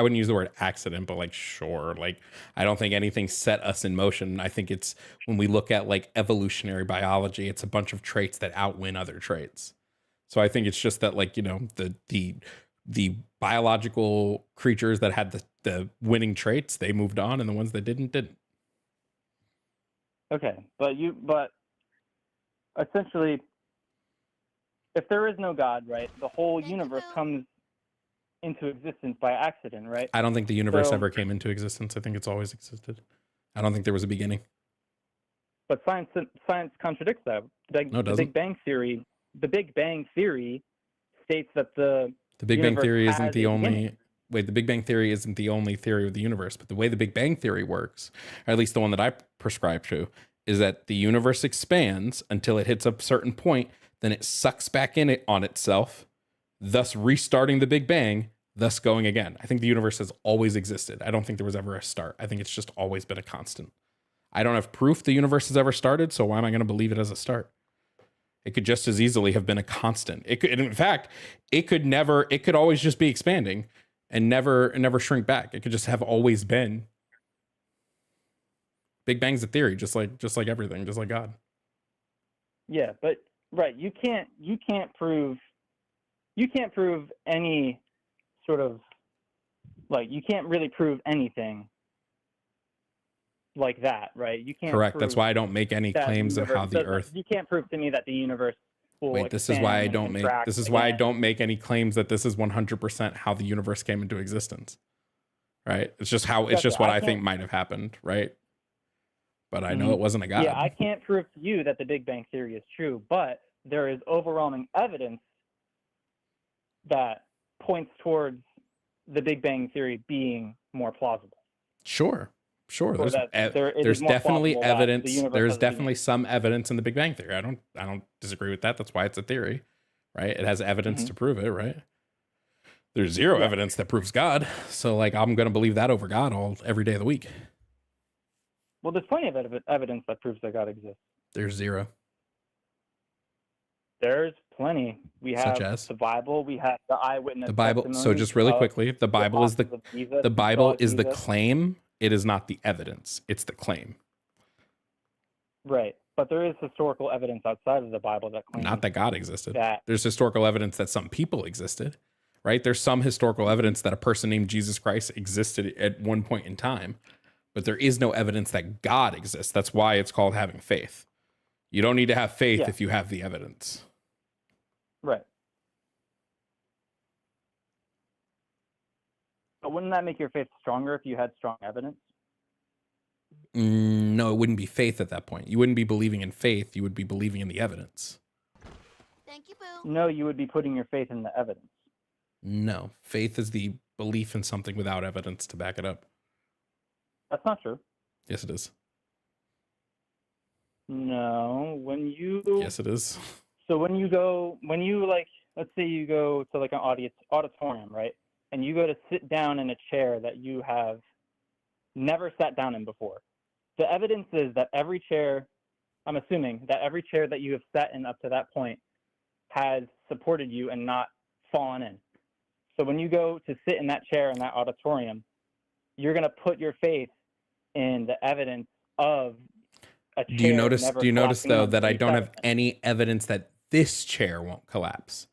wouldn't use the word accident, but like, sure. Like, I don't think anything set us in motion. I think it's when we look at like evolutionary biology, it's a bunch of traits that outwin other traits. So I think it's just that like, the biological creatures that had the winning traits, they moved on, and the ones that didn't. Okay. But essentially, if there is no God, right, the whole universe comes into existence by accident, right? I don't think the universe ever came into existence. I think it's always existed. I don't think there was a beginning. But science contradicts that. The Big Bang Theory states that the Big Bang Theory isn't the only beginning. Wait, the Big Bang Theory isn't the only theory of the universe, but the way the Big Bang Theory works, or at least the one that I prescribe to, is that the universe expands until it hits a certain point, then it sucks back in it on itself, thus restarting the Big Bang, Thus going again. I think the universe has always existed. I don't think there was ever a start. I think it's just always been a constant. I don't have proof the universe has ever started, so why am I going to believe it as a start? It could just as easily have been a constant. It could, in fact, it could always just be expanding and never shrink back. It could just have always been. Big Bang's a theory, just like everything, just like God. Yeah, but right, you can't prove any sort of, like, you can't really prove anything like that, right? You can't. Correct. That's why I don't make any claims of how the Earth. You can't prove to me that the universe will. Wait, this is why I don't make. This is why I don't make any claims that this is 100% how the universe came into existence. Right? It's just how. It's just what I think might have happened. Right? But I know it wasn't a God. Yeah, I can't prove to you that the Big Bang Theory is true, but there is overwhelming evidence that points towards the Big Bang Theory being more plausible. Sure. There's definitely evidence. There's definitely some evidence in the Big Bang Theory. I don't disagree with that. That's why it's a theory, right? It has evidence to prove it, right? There's zero evidence that proves God. So like, I'm going to believe that over God every day of the week. Well, there's plenty of evidence that proves that God exists. There's zero. There's plenty. We have the Bible. We have the eyewitness. The Bible. So just really quickly, the Bible is the claim. It is not the evidence. It's the claim. Right. But there is historical evidence outside of the Bible that claims not that God existed. There's historical evidence that some people existed, right? There's some historical evidence that a person named Jesus Christ existed at one point in time, but there is no evidence that God exists. That's why it's called having faith. You don't need to have faith if you have the evidence. Right. But wouldn't that make your faith stronger if you had strong evidence? No, it wouldn't be faith at that point. You wouldn't be believing in faith. You would be believing in the evidence. Thank you, Boo. No, you would be putting your faith in the evidence. No, faith is the belief in something without evidence to back it up. That's not true. Yes, it is. No, when you... Yes, it is. So when you like, let's say you go to like an auditorium, right? And you go to sit down in a chair that you have never sat down in before. The evidence is that every chair, I'm assuming that every chair that you have sat in up to that point has supported you and not fallen in. So when you go to sit in that chair in that auditorium, you're going to put your faith in the evidence of a chair. Do you notice though that I don't have any evidence that this chair won't collapse?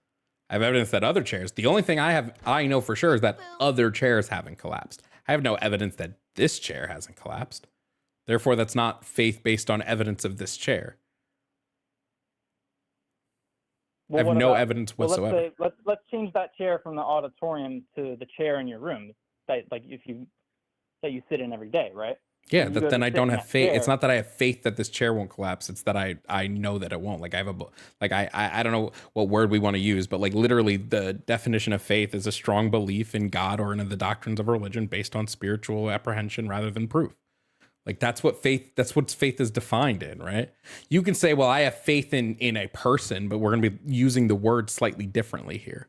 I have evidence that other chairs, the only thing I know for sure is that other chairs haven't collapsed. I have no evidence that this chair hasn't collapsed. Therefore, that's not faith based on evidence of this chair. I have no evidence whatsoever. Let's change that chair from the auditorium to the chair in your room that you sit in every day, right? Yeah, then I don't have faith. It's not that I have faith that this chair won't collapse. It's that I know that it won't. Like I don't know what word we want to use, but like literally the definition of faith is a strong belief in God or in the doctrines of religion based on spiritual apprehension rather than proof. Like that's what faith is defined in, right? You can say, well, I have faith in a person, but we're going to be using the word slightly differently here.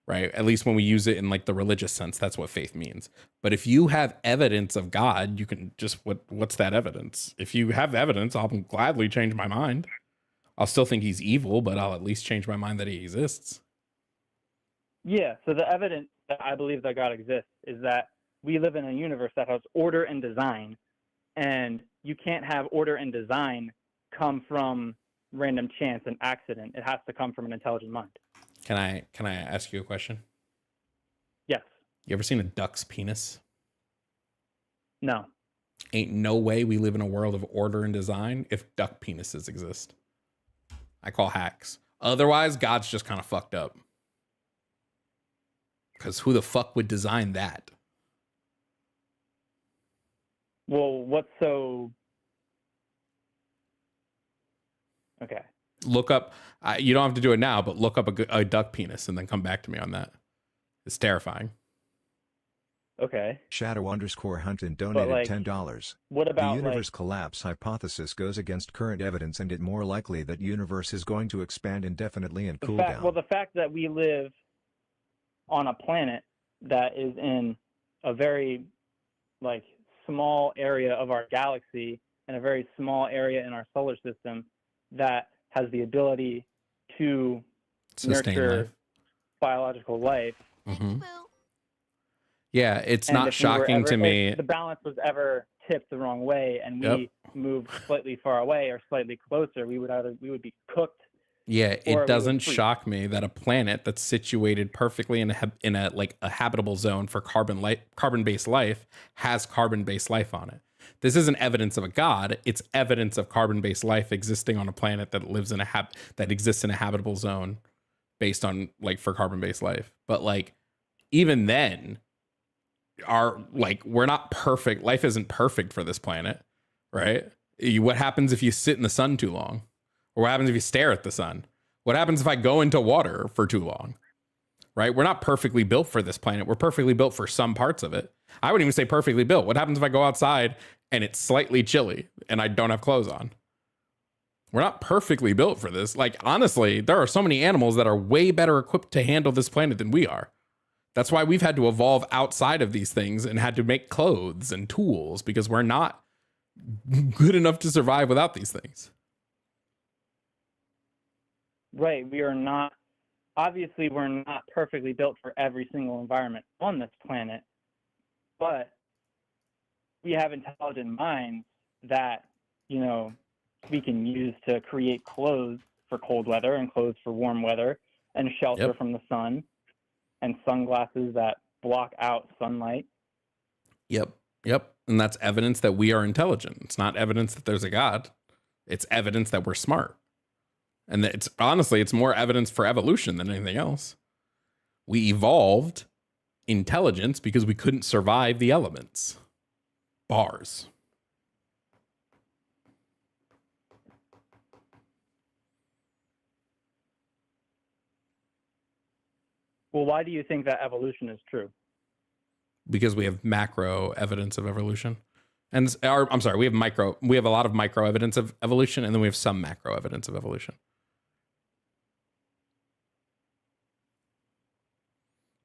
Right? At least when we use it in like the religious sense, that's what faith means. But if you have evidence of God, you can just, what's that evidence? If you have evidence, I'll gladly change my mind. I'll still think he's evil, but I'll at least change my mind that he exists. Yeah. So the evidence that I believe that God exists is that we live in a universe that has order and design, and you can't have order and design come from random chance and accident. It has to come from an intelligent mind. Can I ask you a question? Yes. You ever seen a duck's penis? No. Ain't no way we live in a world of order and design if duck penises exist. I call hacks. Otherwise, God's just kind of fucked up. Because who the fuck would design that? Well, what's so... Okay. Look up, you don't have to do it now, but look up a duck penis and then come back to me on that. It's terrifying. Okay. Shadow_Hunted donated $10. What about the universe collapse hypothesis goes against current evidence and it more likely that universe is going to expand indefinitely and cool down. Well, the fact that we live on a planet that is in a very like small area of our galaxy and a very small area in our solar system that has the ability to Sustain nurture life. biological life. Yeah, it's And not if we were shocking to ever- me. if the balance was ever tipped the wrong way and we Yep. moved slightly far away or slightly closer, we would be cooked. Yeah, or we it would doesn't freeze. shock me that a planet that's situated perfectly in a like a habitable zone for carbon-based life has carbon-based life on it. This isn't evidence of a god, it's evidence of carbon-based life existing on a planet that lives in that exists in a habitable zone based on like for carbon-based life. But like even then we're not perfect. Life isn't perfect for this planet, right? What happens if you sit in the sun too long? Or what happens if you stare at the sun? What happens if I go into water for too long? Right? We're not perfectly built for this planet. We're perfectly built for some parts of it. I wouldn't even say perfectly built. What happens if I go outside and it's slightly chilly and I don't have clothes on? We're not perfectly built for this. Like, honestly, there are so many animals that are way better equipped to handle this planet than we are. That's why we've had to evolve outside of these things and had to make clothes and tools because we're not good enough to survive without these things. Right. We are not, obviously, we're not perfectly built for every single environment on this planet, but we have intelligent minds that, you know, we can use to create clothes for cold weather and clothes for warm weather and shelter from the sun and sunglasses that block out sunlight. Yep. And that's evidence that we are intelligent. It's not evidence that there's a God. It's evidence that we're smart. And that it's more evidence for evolution than anything else. We evolved intelligence because we couldn't survive the elements. Bars. Well, why do you think that evolution is true? Because we have macro evidence of evolution. And we have a lot of micro evidence of evolution, and then we have some macro evidence of evolution.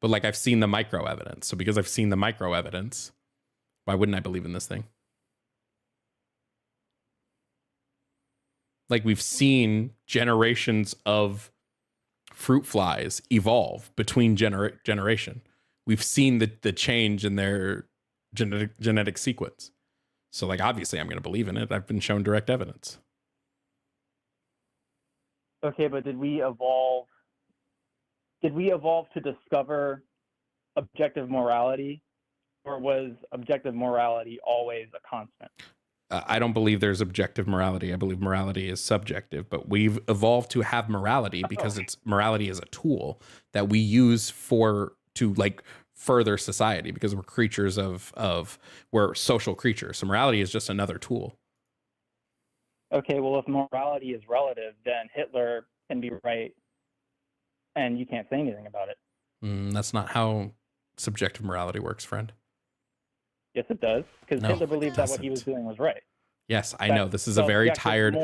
But like I've seen the micro evidence. So because I've seen the micro evidence, why wouldn't I believe in this thing? Like we've seen generations of fruit flies evolve between generation. We've seen the change in their genetic sequence. So like obviously I'm going to believe in it. I've been shown direct evidence. Okay, but did we evolve to discover objective morality, or was objective morality always a constant? I don't believe there's objective morality. I believe morality is subjective, but we've evolved to have morality because morality is a tool that we use to like further society because we're creatures we're social creatures. So morality is just another tool. Okay, well, if morality is relative, then Hitler can be right and you can't say anything about it. That's not how subjective morality works, friend. Yes, it does, because No, Hitler believed it that what he was doing was right. Yes, I know. This is a very tired,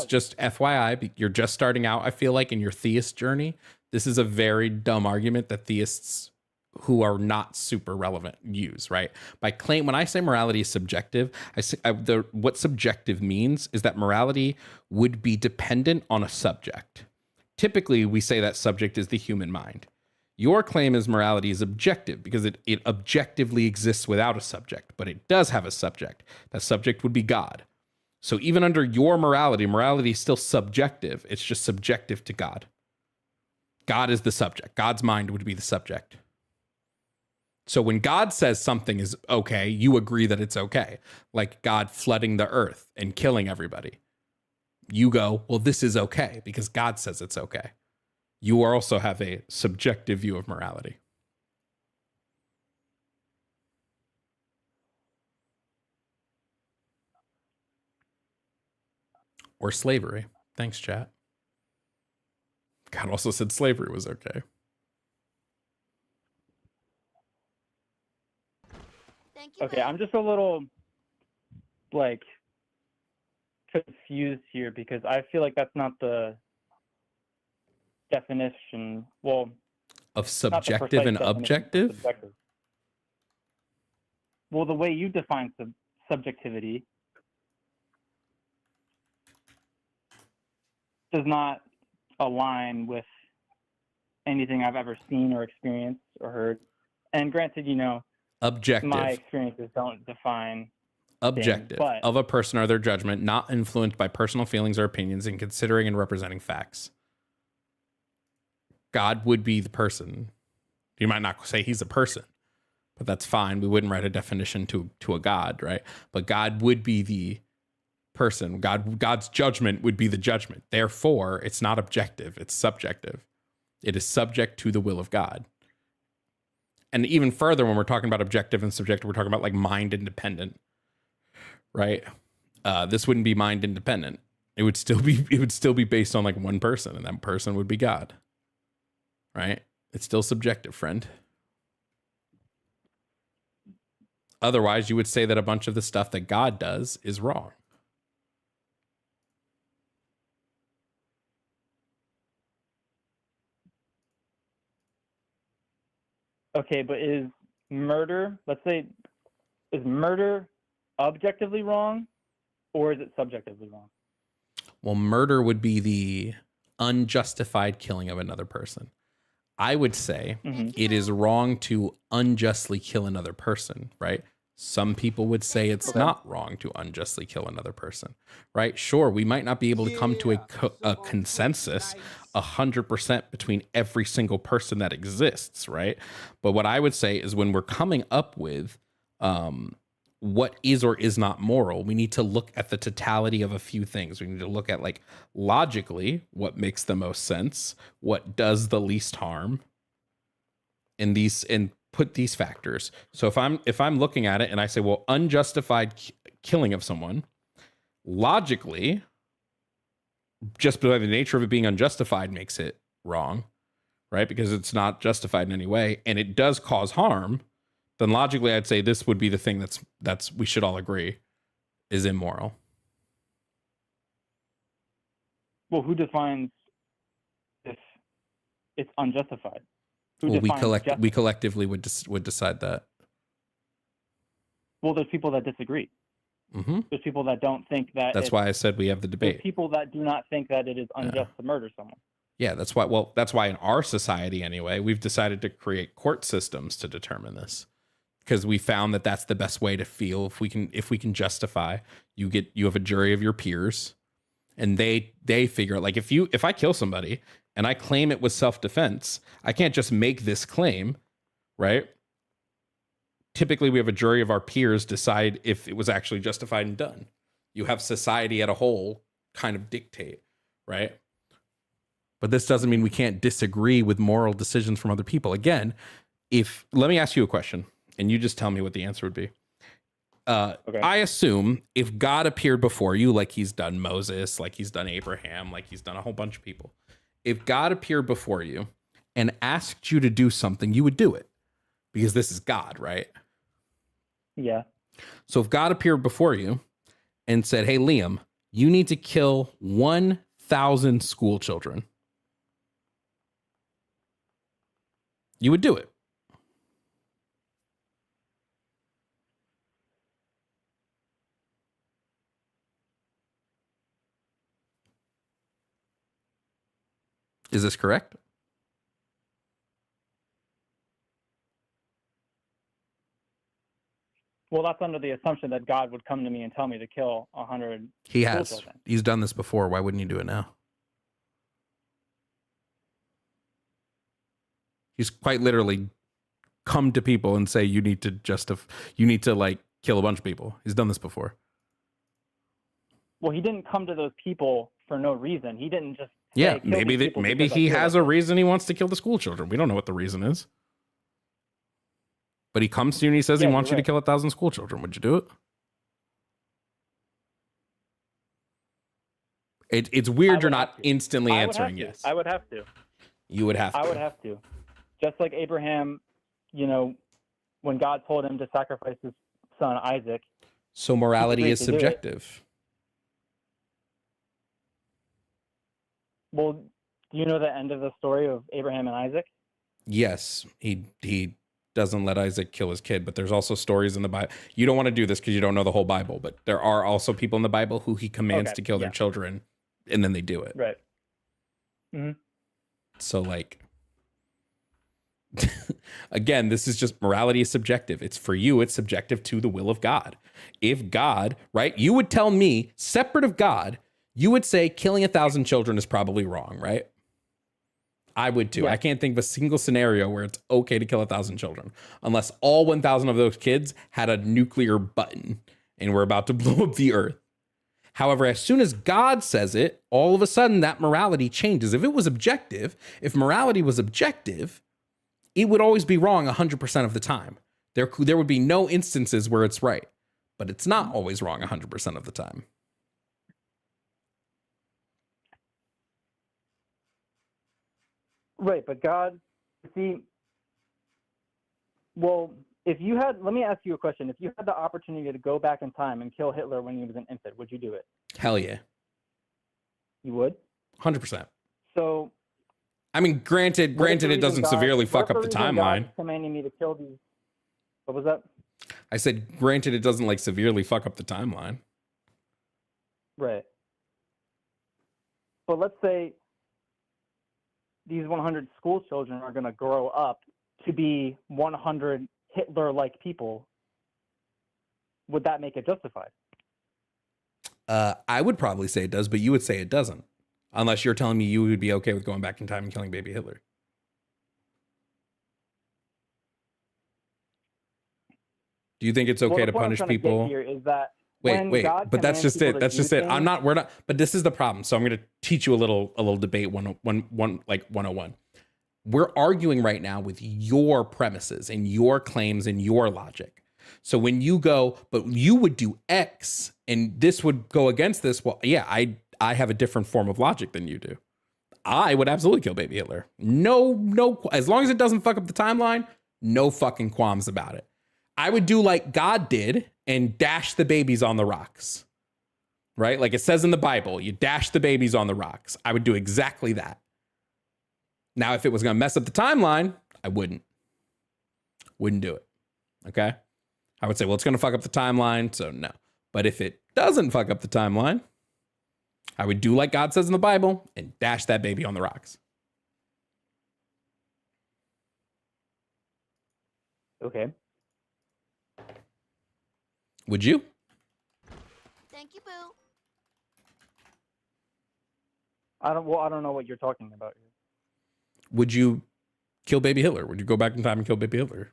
just FYI, you're just starting out, I feel like, in your theist journey. This is a very dumb argument that theists who are not super relevant use, right? When I say morality is subjective, what subjective means is that morality would be dependent on a subject. Typically, we say that subject is the human mind. Your claim is morality is objective because it objectively exists without a subject, but it does have a subject. That subject would be God. So even under your morality is still subjective. It's just subjective to God. God is the subject. God's mind would be the subject. So when God says something is okay, you agree that it's okay. Like God flooding the earth and killing everybody. You go, well, this is okay because God says it's okay. You also have a subjective view of morality. Or slavery. Thanks, chat. God also said slavery was okay. Okay, I'm just a little, like, confused here because I feel like that's not the definition. Well, Of Not the subjective precise and definition of objective? subjective. Well, the way you define subjectivity does not align with anything I've ever seen or experienced or heard. And granted, Objective. my experiences don't define Objective. but of a person or their judgment, not influenced by personal feelings or opinions in considering and representing facts. God would be the person. You might not say he's a person, but that's fine. We wouldn't write a definition to a God, right? But God would be the person. God's judgment would be the judgment. Therefore, it's not objective, it's subjective. It is subject to the will of God. And even further, when we're talking about objective and subjective, we're talking about like mind independent, right? This wouldn't be mind independent. It would still be based on like one person, and that person would be God, right? It's still subjective, friend. Otherwise, you would say that a bunch of the stuff that God does is wrong. okay, but is murder objectively wrong, or is it subjectively wrong? Well, murder would be the unjustified killing of another person. I would say it is wrong to unjustly kill another person, right? Some people would say it's not wrong to unjustly kill another person, right? Sure, we might not be able to come to a consensus 100% between every single person that exists, right? But what I would say is when we're coming up with what is or is not moral, we need to look at the totality of a few things. We need to look at like logically what makes the most sense, what does the least harm, and put these factors. So if I'm looking at it and I say, well, unjustified killing of someone, logically, just by the nature of it being unjustified makes it wrong, right? Because it's not justified in any way, and it does cause harm. Then logically, I'd say this would be the thing that's we should all agree is immoral. Well, who defines if it's unjustified? Well, we collectively would decide that. Well, there's people that disagree. Mm-hmm. There's people that don't think that. That's why I said we have the debate. There's people that do not think that it is unjust to murder someone. Yeah, that's why. Well, that's why in our society, anyway, we've decided to create court systems to determine this, because we found that that's the best way to feel. If we can justify, you have a jury of your peers, and they figure out, like, if I kill somebody and I claim it was self-defense, I can't just make this claim, right? Typically, we have a jury of our peers decide if it was actually justified and done. You have society at a whole kind of dictate, right? But this doesn't mean we can't disagree with moral decisions from other people. Again, let me ask you a question, and you just tell me what the answer would be. Okay. I assume if God appeared before you, like he's done Moses, like he's done Abraham, like he's done a whole bunch of people, if God appeared before you and asked you to do something, you would do it, because this is God, right? Yeah. So if God appeared before you and said, hey, Liam, you need to kill 1,000 school children, you would do it. Is this correct? Well, that's under the assumption that God would come to me and tell me to kill 100. He has. Children. He's done this before. Why wouldn't he do it now? He's quite literally come to people and say, you need to like kill a bunch of people. He's done this before. Well, he didn't come to those people for no reason. He didn't just say, yeah, maybe he has a reason he wants to kill the school children. We don't know what the reason is. But he comes to you and he says he wants you to kill 1,000 school children. Would you do it? It's weird you're not instantly answering yes. I would have to. You would have to. I would have to. Just like Abraham, when God told him to sacrifice his son Isaac. So morality is subjective. Well, do you know the end of the story of Abraham and Isaac? Yes, he doesn't let Isaac kill his kid, but there's also stories in the Bible. You don't want to do this because you don't know the whole Bible, but there are also people in the Bible who he commands to kill their children, and then they do it. Right. Mm-hmm. So like, again, this is just morality is subjective. It's for you. It's subjective to the will of God. If God, right, you would tell me separate of God, you would say killing 1,000 children is probably wrong, right? I would too. Yeah. I can't think of a single scenario where it's okay to kill 1,000 children unless all 1,000 of those kids had a nuclear button and were about to blow up the earth. However, as soon as God says it, all of a sudden that morality changes. If it was objective, if morality was objective, it would always be wrong 100% of the time. There would be no instances where it's right, but it's not always wrong 100% of the time. Right, but God, see, well, if you had, let me ask you a question. If you had the opportunity to go back in time and kill Hitler when he was an infant, would you do it? Hell yeah. You would? 100%. So, I mean, granted, it doesn't severely fuck up the timeline. God's commanding me to kill these. What was that? I said, granted, it doesn't like severely fuck up the timeline. Right. But let's say these 100 school children are going to grow up to be 100 Hitler-like people. Would that make it justified? I would probably say it does, but you would say it doesn't. Unless you're telling me you would be okay with going back in time and killing baby Hitler. Do you think it's okay to punish people? Here is that wait, but that's just it. That's just it. We're not, but this is the problem. So I'm going to teach you a little debate 101. We're arguing right now with your premises and your claims and your logic. So when you go, but you would do X and this would go against this. Well, yeah, I have a different form of logic than you do. I would absolutely kill baby Hitler. No, as long as it doesn't fuck up the timeline, no fucking qualms about it. I would do like God did and dash the babies on the rocks, right? Like it says in the Bible, you dash the babies on the rocks. I would do exactly that. Now, if it was going to mess up the timeline, I wouldn't do it. Okay. I would say, well, it's going to fuck up the timeline. So no, but if it doesn't fuck up the timeline, I would do like God says in the Bible and dash that baby on the rocks. Okay. Would you? Thank you, Boo. I don't know what you're talking about here. Would you kill baby Hitler? Would you go back in time and kill baby Hitler?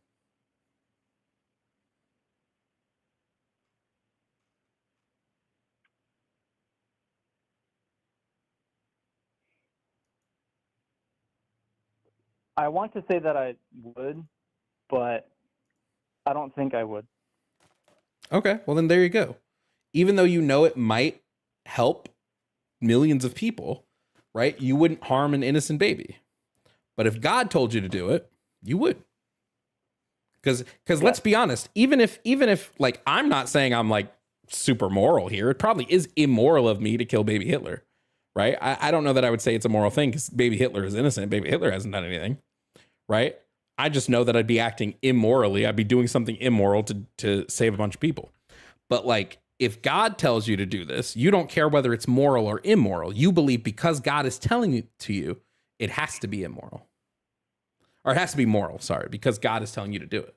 I want to say that I would, but I don't think I would. Okay, well then there you go. Even though you know it might help millions of people, right? You wouldn't harm an innocent baby. But if God told you to do it, you would. Because let's be honest, even if like I'm not saying I'm like super moral here, it probably is immoral of me to kill baby Hitler, right? I don't know that I would say it's a moral thing because baby Hitler is innocent. Baby Hitler hasn't done anything, right? I just know that I'd be acting immorally. I'd be doing something immoral to save a bunch of people. But like, if God tells you to do this, you don't care whether it's moral or immoral. You believe because God is telling it to you, it has to be immoral. Or it has to be moral, sorry, because God is telling you to do it.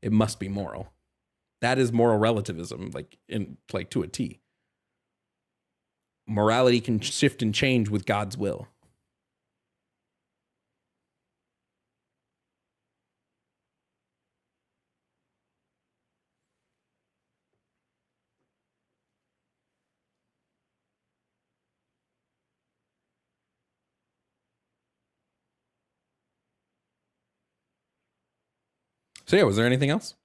It must be moral. That is moral relativism, like to a T. Morality can shift and change with God's will. So yeah, was there anything else?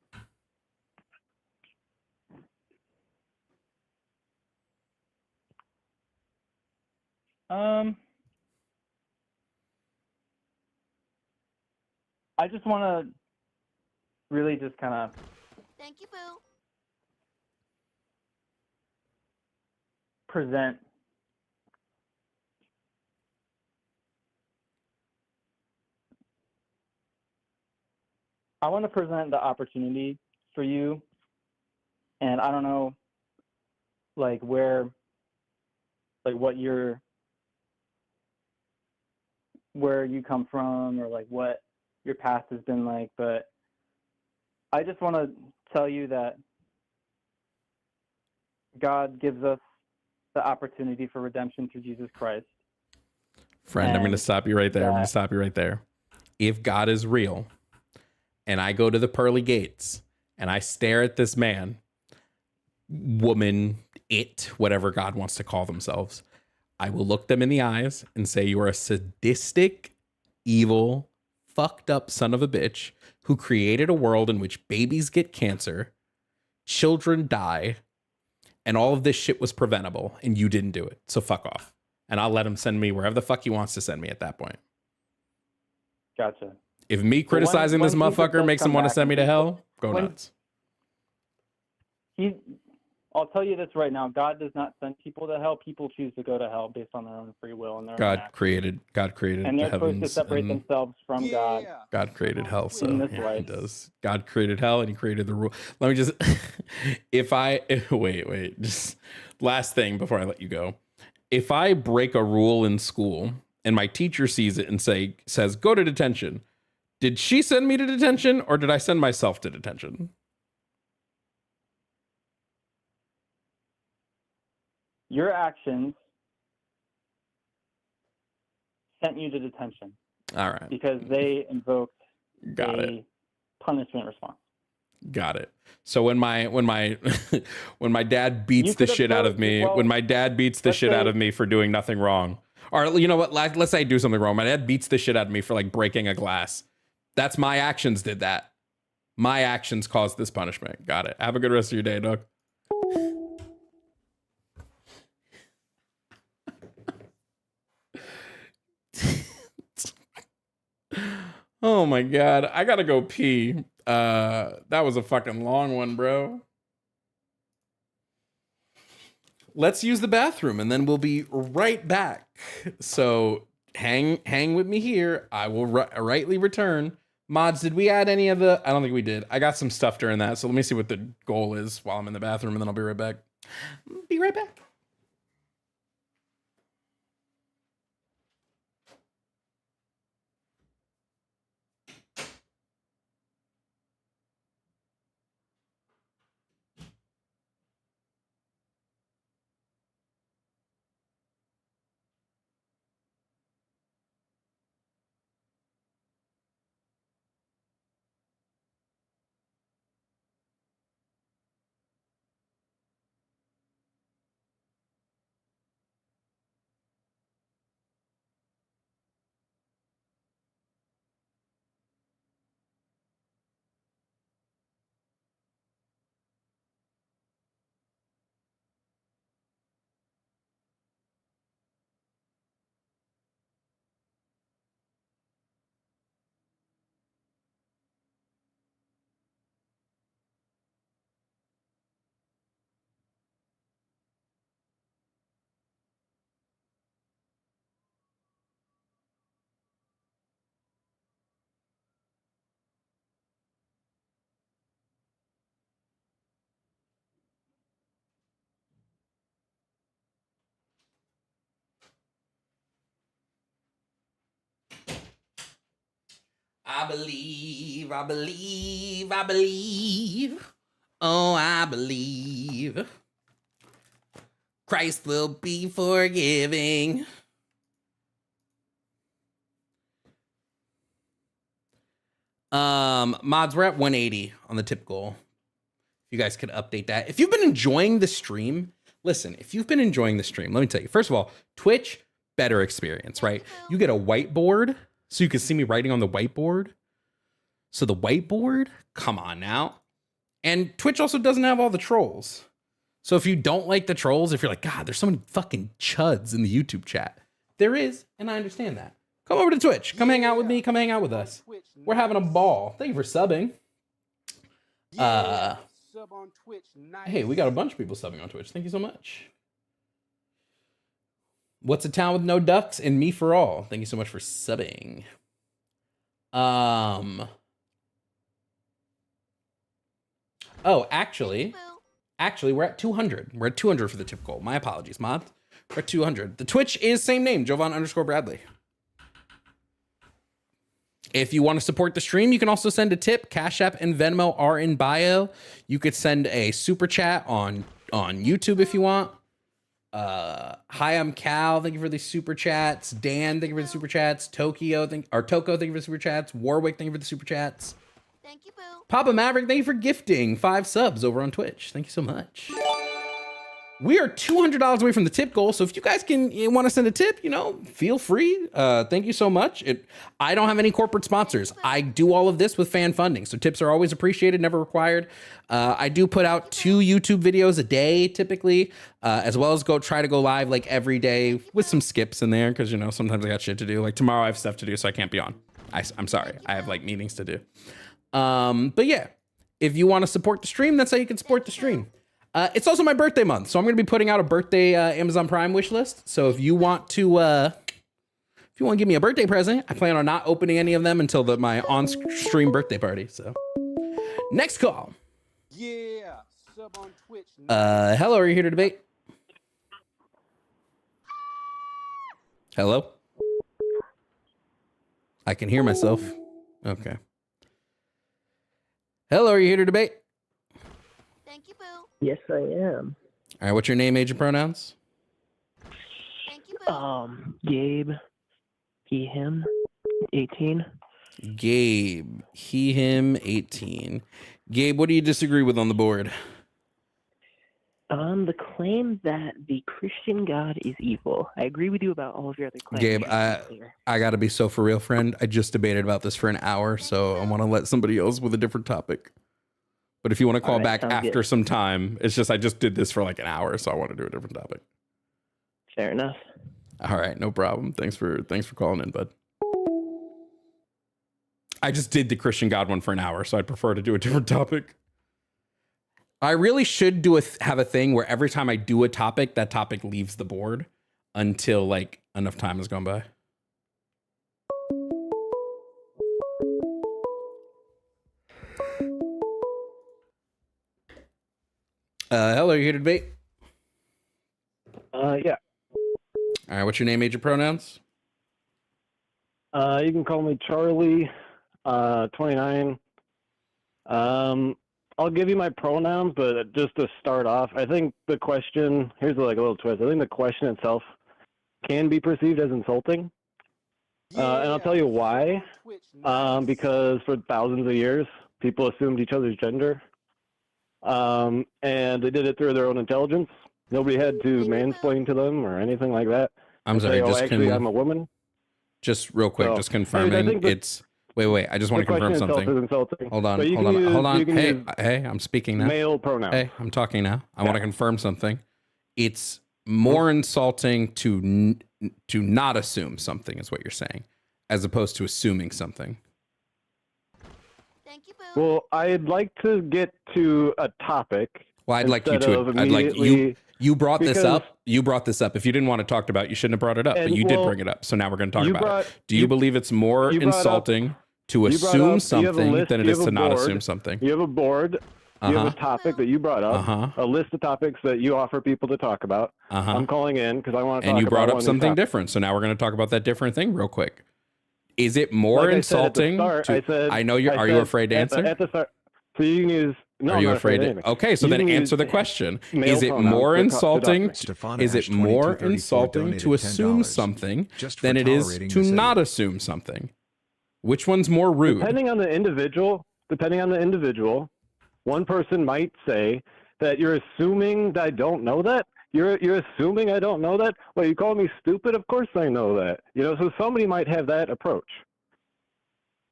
I just want to really just kind of. Thank you, Boo. Present I want to present the opportunity for you, and I don't know, like where you come from or like what your past has been like, but I just want to tell you that God gives us the opportunity for redemption through Jesus Christ. Friend, I'm going to And stop you right there. I'm going that- to stop you right there. If God is real and I go to the pearly gates and I stare at this man, woman, it, whatever God wants to call themselves, I will look them in the eyes and say, you are a sadistic, evil, fucked up son of a bitch who created a world in which babies get cancer, children die, and all of this shit was preventable, and you didn't do it. So fuck off. And I'll let him send me wherever the fuck he wants to send me at that point. Gotcha. If me criticizing when this Jesus motherfucker does makes him come want to back send me to and hell, go when- nuts. I'll tell you this right now. God does not send people to hell. People choose to go to hell based on their own free will and their own God actions. created And the they're supposed to heavens. separate And themselves from God. God created hell, so In this yeah, he life. does. God created hell, and he created the rule. Let me just, wait, just last thing before I let you go. If I break a rule in school and my teacher sees it and says, go to detention, did she send me to detention or did I send myself to detention? Your actions sent you to detention. All right. Because they invoked Got a it. punishment response. Got it. So when my when my dad beats the shit out of me, when my dad beats the shit out of me for doing nothing wrong, or you know what, let's say I do something wrong. My dad beats the shit out of me for like breaking a glass. That's my actions did that. My actions caused this punishment. Got it. Have a good rest of your day, dog. Oh my God. I gotta go pee. That was a fucking long one, bro. Let's use the bathroom and then we'll be right back. So hang with me here. I will rightly return. Mods, did we add any of the... I don't think we did. I got some stuff during that. So let me see what the goal is while I'm in the bathroom and then I'll be right back. Be right back. I believe, I believe, I believe. Oh, I believe. Christ will be forgiving. Mods, we're at 180 on the tip goal. If you guys could update that. If you've been enjoying the stream, listen, if you've been enjoying the stream, let me tell you, first of all, Twitch, better experience, right? You get a whiteboard so you can see me writing on the whiteboard. So the whiteboard, come on now. And Twitch also doesn't have all the trolls. So if you don't like the trolls, if you're like, God, there's so many fucking chuds in the YouTube chat. There is, and I understand that. Come over to Twitch. Come hang out with me. Come hang out with us. We're having a ball. Thank you for subbing. Sub on Twitch. Nice. Hey, we got a bunch of people subbing on Twitch. Thank you so much. What's a town with no ducks? And me for all. Thank you so much for subbing. Oh, actually, we're at 200. We're at 200 for the tip goal. My apologies, mod. We're at 200. The Twitch is same name, Jovan_Bradley. If you want to support the stream, you can also send a tip. Cash App and Venmo are in bio. You could send a super chat on YouTube if you want. Hi, I'm Cal. Thank you for the super chats. Dan, thank you for the super chats. Toko, thank you for the super chats. Warwick, thank you for the super chats. Thank you, Boo. Papa Maverick, thank you for gifting 5 subs over on Twitch. Thank you so much. We are $200 away from the tip goal, so if you guys want to send a tip, feel free. Thank you so much. I don't have any corporate sponsors. I do all of this with fan funding, so tips are always appreciated, never required. I do put out 2 YouTube videos a day, typically, as well as try to go live like every day with some skips in there, because sometimes I got shit to do. Like tomorrow I have stuff to do, so I can't be on. I'm sorry, I have like meetings to do. But yeah, if you want to support the stream, that's how you can support the stream. It's also my birthday month, so I'm going to be putting out a birthday Amazon Prime wish list. So if you want to give me a birthday present, I plan on not opening any of them until my on-stream birthday party. So next call. Yeah, sub on Twitch. Hello, are you here to debate? Hello? I can hear myself. Okay. Hello, are you here to debate? Thank you, Boo. Yes, I am. All right, what's your name, age, and pronouns? Thank you, Boo. Gabe, he, him, 18. Gabe, he, him, 18. Gabe, what do you disagree with on the board? The claim that the Christian God is evil. I agree with you about all of your other claims. Gabe, I gotta be so for real, friend. I just debated about this for an hour, so I want to let somebody else with a different topic. But if you want to call back after some time, it's just I just did this for like an hour, so I want to do a different topic. Fair enough. All right, no problem. Thanks for calling in, bud. I just did the Christian God one for an hour, so I'd prefer to do a different topic. I really should have a thing where every time I do a topic, that topic leaves the board until like enough time has gone by. Hello, are you here to debate? Yeah. All right, what's your name, age, and pronouns? You can call me Charlie, 29. I'll give you my pronouns, but just to start off, I think the question, here's like a little twist. I think the question itself can be perceived as insulting. And I'll tell you why. Because for thousands of years, people assumed each other's gender. And they did it through their own intelligence. Nobody had to mansplain to them or anything like that. I'm sorry, I'm a woman. Just real quick, So, just confirming. Wait, I just want to confirm something. Hold on. Hey, I'm speaking now. Male pronoun. Hey, I'm talking now. I want to confirm something. It's more insulting to not assume something, is what you're saying, as opposed to assuming something. Thank you, Boo. Well, I'd like to get to a topic. Well, I'd like you brought this up. You brought this up. If you didn't want to talk about it, you shouldn't have brought it up, but you did bring it up. So now we're going to talk about it. Do you believe it's more insulting to assume something than it is to not assume something? You have a board. You have a topic that you brought up, a list of topics that you offer people to talk about. I'm calling in because I want to talk about. And you brought up something different. So now we're going to talk about that different thing real quick. Is it more insulting? I know you're. Are you afraid to answer? At the start, so you can use. No, Are you afraid to? Okay, so then answer the question. Is it more insulting? Is it more insulting to assume something than it is to not assume something? Which one's more rude? Depending on the individual, one person might say that you're assuming that I don't know that. You're assuming I don't know that. Well, you call me stupid. Of course I know that. So somebody might have that approach.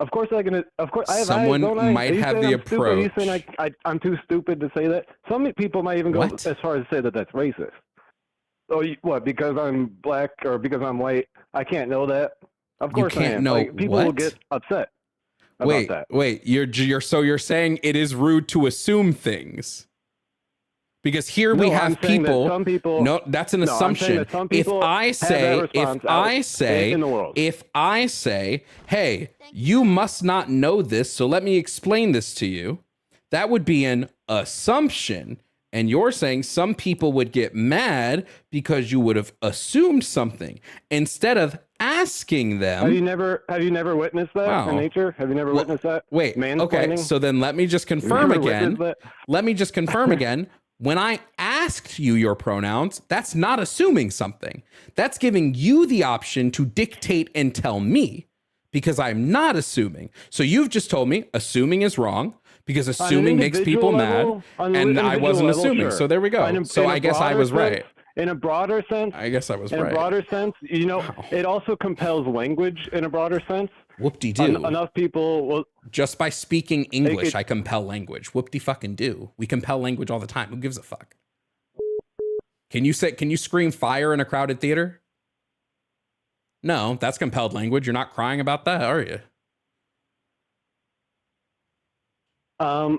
Of course I can. Of course I have. Someone might have the approach. Are you saying I'm too stupid to say that? Some people might even go as far as to say that that's racist. Oh, what? Because I'm black or because I'm white, I can't know that. Of course I am. Know people will get upset about that. Wait. You're saying it is rude to assume things. Because here we have people. Some people. No, that's an assumption. If I say, hey, you must not know this, so let me explain this to you. That would be an assumption. And you're saying some people would get mad because you would have assumed something instead of asking them. Have you never witnessed that in nature? Have you never witnessed that? Wait, okay. So then let me just confirm again. Let me just confirm again. When I asked you your pronouns, that's not assuming something. That's giving you the option to dictate and tell me, because I'm not assuming. So you've just told me assuming is wrong, because assuming makes people mad, and I wasn't assuming. So there we go. So I guess I was right. In a broader sense, I guess I was right. In a broader sense, it also compels language in a broader sense. Whoop-de-doo. Enough people will... Just by speaking English, I compel language. Whoop-de-fucking-do. We compel language all the time. Who gives a fuck? Can you scream fire in a crowded theater? No, that's compelled language. You're not crying about that, are you? I'm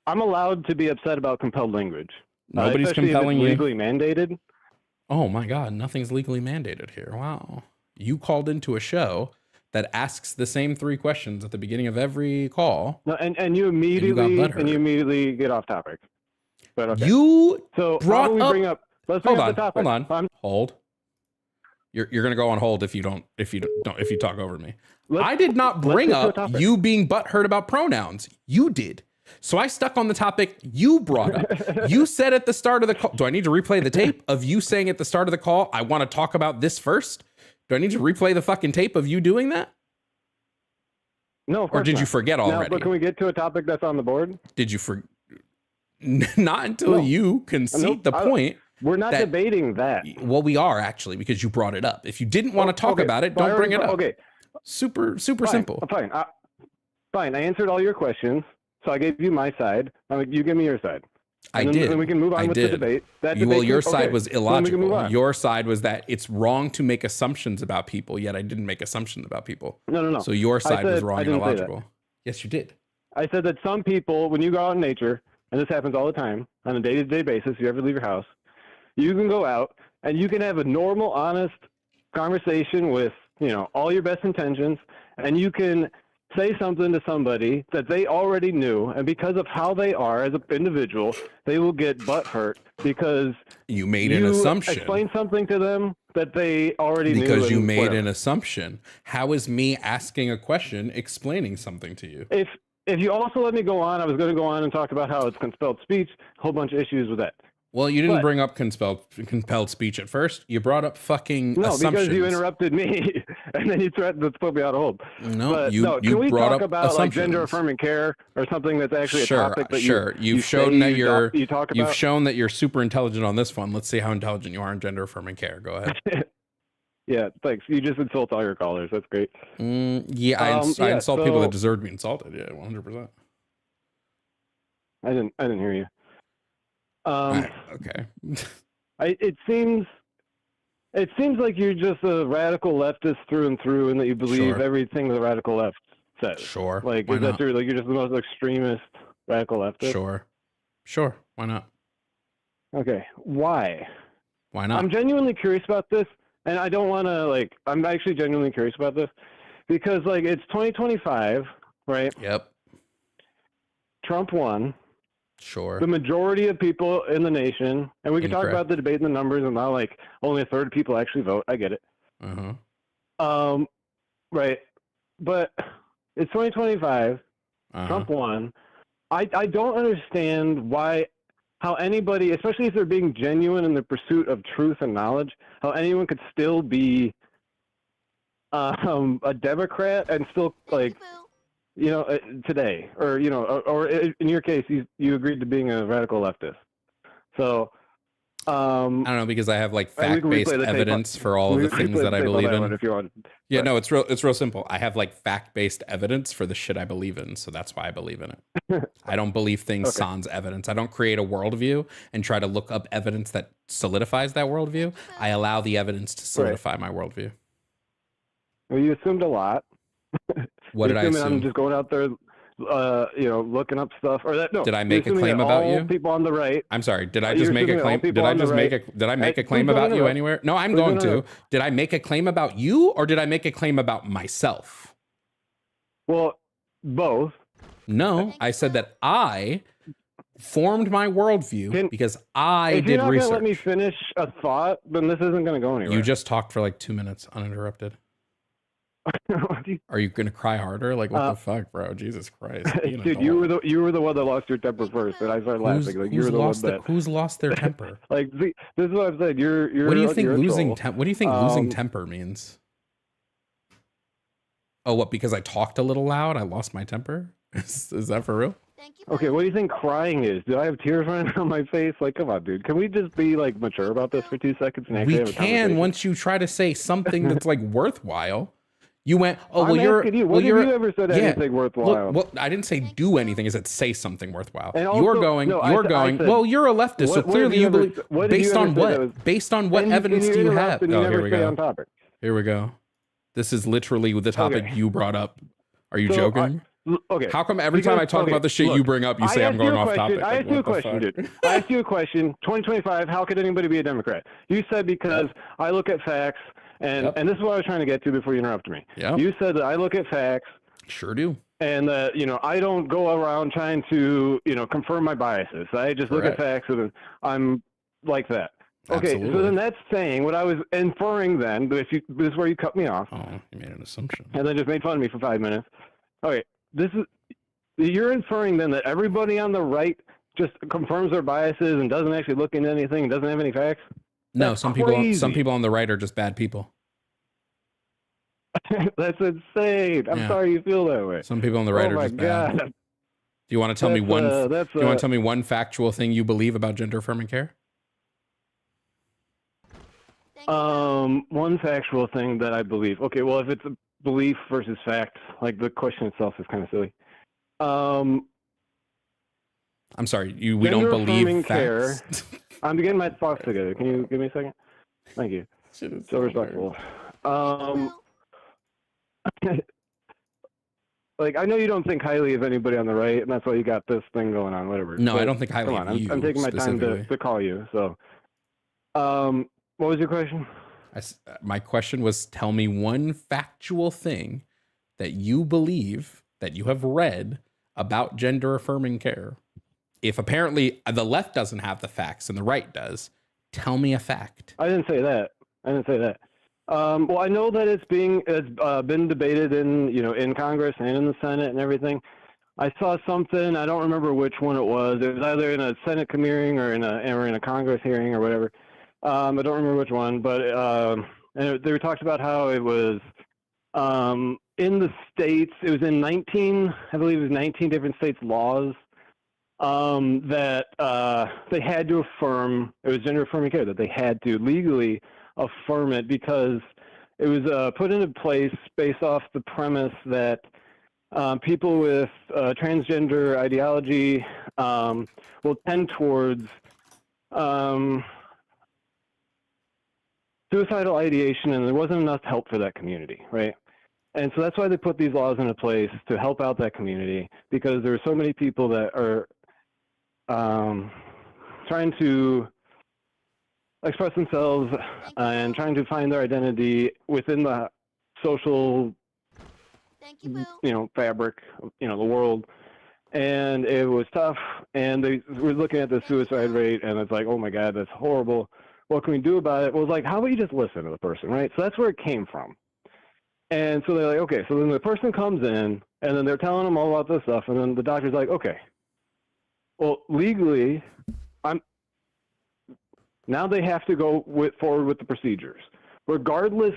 allowed to be upset about compelled language. Nobody's compelling you. Legally mandated. Oh my God, nothing's legally mandated here. Wow. You called into a show that asks the same 3 questions at the beginning of every call. No, and you immediately get off topic. But okay. So brought how do we bring up? Let's bring up the topic. Hold on. Hold. You're gonna go on hold if you talk over me. I did not bring up you being butthurt about pronouns. You did. So I stuck on the topic you brought up. You said at the start of the call. Do I need to replay the tape of you saying at the start of the call, I want to talk about this first? Do I need to replay the fucking tape of you doing that? No, or did you forget already? No, but can we get to a topic that's on the board? Did you not until you concede the point. We're not debating that. Well, we are actually, because you brought it up. If you didn't want to talk about it, don't bring it up. Okay. Super simple. Fine. Fine. I answered all your questions. So I gave you my side. You give me your side. I did. And we can move on with the debate. Your side was illogical. Your side was that it's wrong to make assumptions about people, yet I didn't make assumptions about people. No. So your side was wrong and illogical. Yes, you did. I said that some people, when you go out in nature, and this happens all the time, on a day-to-day basis, you ever leave your house, you can go out and you can have a normal, honest conversation with, all your best intentions, and you can say something to somebody that they already knew, and because of how they are as an individual, they will get butthurt because you made an assumption. Explain something to them that they already knew. Because you made an assumption. How is me asking a question explaining something to you? If you also let me go on, I was going to go on and talk about how it's compelled speech, a whole bunch of issues with that. Well, you didn't bring up compelled speech at first. You brought up fucking assumptions. No, because you interrupted me, and then you threatened to put me out of hold. No, can we brought talk up about like gender affirming care or something that's actually a topic that you've shown that you've shown that you're super intelligent on this one. Let's see how intelligent you are in gender affirming care. Go ahead. Yeah, thanks. You just insult all your callers. That's great. I insult people that deserve to be insulted. Yeah, 100%. I didn't hear you. Okay. It seems like you're just a radical leftist through and through, and that you believe everything the radical left says. Sure. Like, is that true? Like, you're just the most extremist radical leftist. Sure. Why not? Okay. Why? Why not? I'm genuinely curious about this, and I don't want to I'm actually genuinely curious about this because it's 2025, right? Yep. Trump won. Sure. The majority of people in the nation, and we can talk about the debate and the numbers, and now only a third of people actually vote. I get it. Right. But it's 2025. Trump won. I don't understand how anybody, especially if they're being genuine in the pursuit of truth and knowledge, how anyone could still be a Democrat and still today, or in your case, you agreed to being a radical leftist. So, I don't know, because I have fact-based evidence for all of the things that I believe in. If you want. Yeah, no, it's real simple. I have fact-based evidence for the shit I believe in, so that's why I believe in it. I don't believe things sans evidence. I don't create a worldview and try to look up evidence that solidifies that worldview. I allow the evidence to solidify my worldview. Well, you assumed a lot. What did I assume? I'm just going out there, looking up stuff. Did I make a claim about you? People on the right. I'm sorry. Did I just make a claim? Did I make a claim about you anywhere? No, I'm going to. Did I make a claim about you, or did I make a claim about myself? Well, both. No, I said that I formed my worldview because I if did you're not research. gonna let me finish a thought, then this isn't gonna go anywhere. You just talked for like 2 minutes uninterrupted. Are you gonna cry harder? Like what the fuck, bro? Jesus Christ, dude, you were the one that lost your temper first, and I started laughing. Like you were the one that who's lost their temper? like see, this is what I'm saying. You're what do you think you're a losing troll. what do you think losing temper means? Oh, what? Because I talked a little loud, I lost my temper? Is that for real? Okay, what do you think crying is? Do I have tears running down my face? Like, come on, dude. Can we just be like mature about this for 2 seconds and actually We have a can conversation? once you try to say something that's like worthwhile. You went, oh, I'm well, you're. asking you, well, when have you're, you ever said anything worthwhile? Well, I didn't say do anything. I said say something worthwhile. And You're also- going. no, You're I going. said- well, you're a leftist, so what have clearly you you ever- believe. what have you Based ever on said that what? was- Based on what and evidence you do you interrupt have? and you Oh, never here we stay go. on topic. Here we go. This is literally the topic Okay. you brought up. Are you So, joking? Okay. How come every time I talk about the shit you bring up, you say I'm going off topic? I asked you a question, dude. I asked you a question. 2025, how could anybody be a Democrat? You said because I look at facts, and this is what I was trying to get to before you interrupted me. Yep. You said that I look at facts. Sure do. And that, I don't go around trying to, confirm my biases. I just look at facts and I'm like that. Okay, Absolutely. so then that's saying what I was inferring then, but this is where you cut me off. Oh, you made an assumption. And then just made fun of me for 5 minutes. Okay, you're inferring then that everybody on the right just confirms their biases and doesn't actually look into anything and doesn't have any facts? No, That's some crazy. people on the right are just bad people. That's insane. I'm Yeah. sorry you feel that way. Some people on the right Oh are my just bad. God. Do you want to tell me That's, one? that's, do you want to tell me one factual thing you believe about gender affirming care? One factual thing that I believe. Okay, well, if it's a belief versus fact, like the question itself is kind of silly. I'm sorry, we don't believe care. facts. I'm getting my thoughts together. Can you give me a second? Thank you. So respectful. Like, I know you don't think highly of anybody on the right, and that's why you got this thing going on, whatever. No, I But don't think highly come on, of you I'm taking my time specifically. to call you. So, what was your question? My question was, tell me one factual thing that you believe that you have read about gender affirming care. If apparently the left doesn't have the facts and the right does, tell me a fact. I didn't say that. Well, I know that it's been debated in Congress and in the Senate and everything. I saw something. I don't remember which one it was. It was either in a Senate hearing or in a Congress hearing or whatever. I don't remember which one, but and they talked about how it was in the states. It was in 19 different states' laws that they had to affirm. It was gender affirming care that they had to legally affirm it because it was put into place based off the premise that people with transgender ideology will tend towards suicidal ideation, and there wasn't enough help for that community, right? And so that's why they put these laws into place to help out that community, because there are so many people that are trying to express themselves and trying to find their identity within the social, fabric, the world. And it was tough. And they were looking at the suicide rate, and it's like, oh my God, that's horrible. What can we do about it? Well, it's like, how about you just listen to the person, right? So that's where it came from. And so they're like, okay. So then the person comes in, and then they're telling them all about this stuff, and then the doctor's like, okay, well, legally, now they have to go forward with the procedures, regardless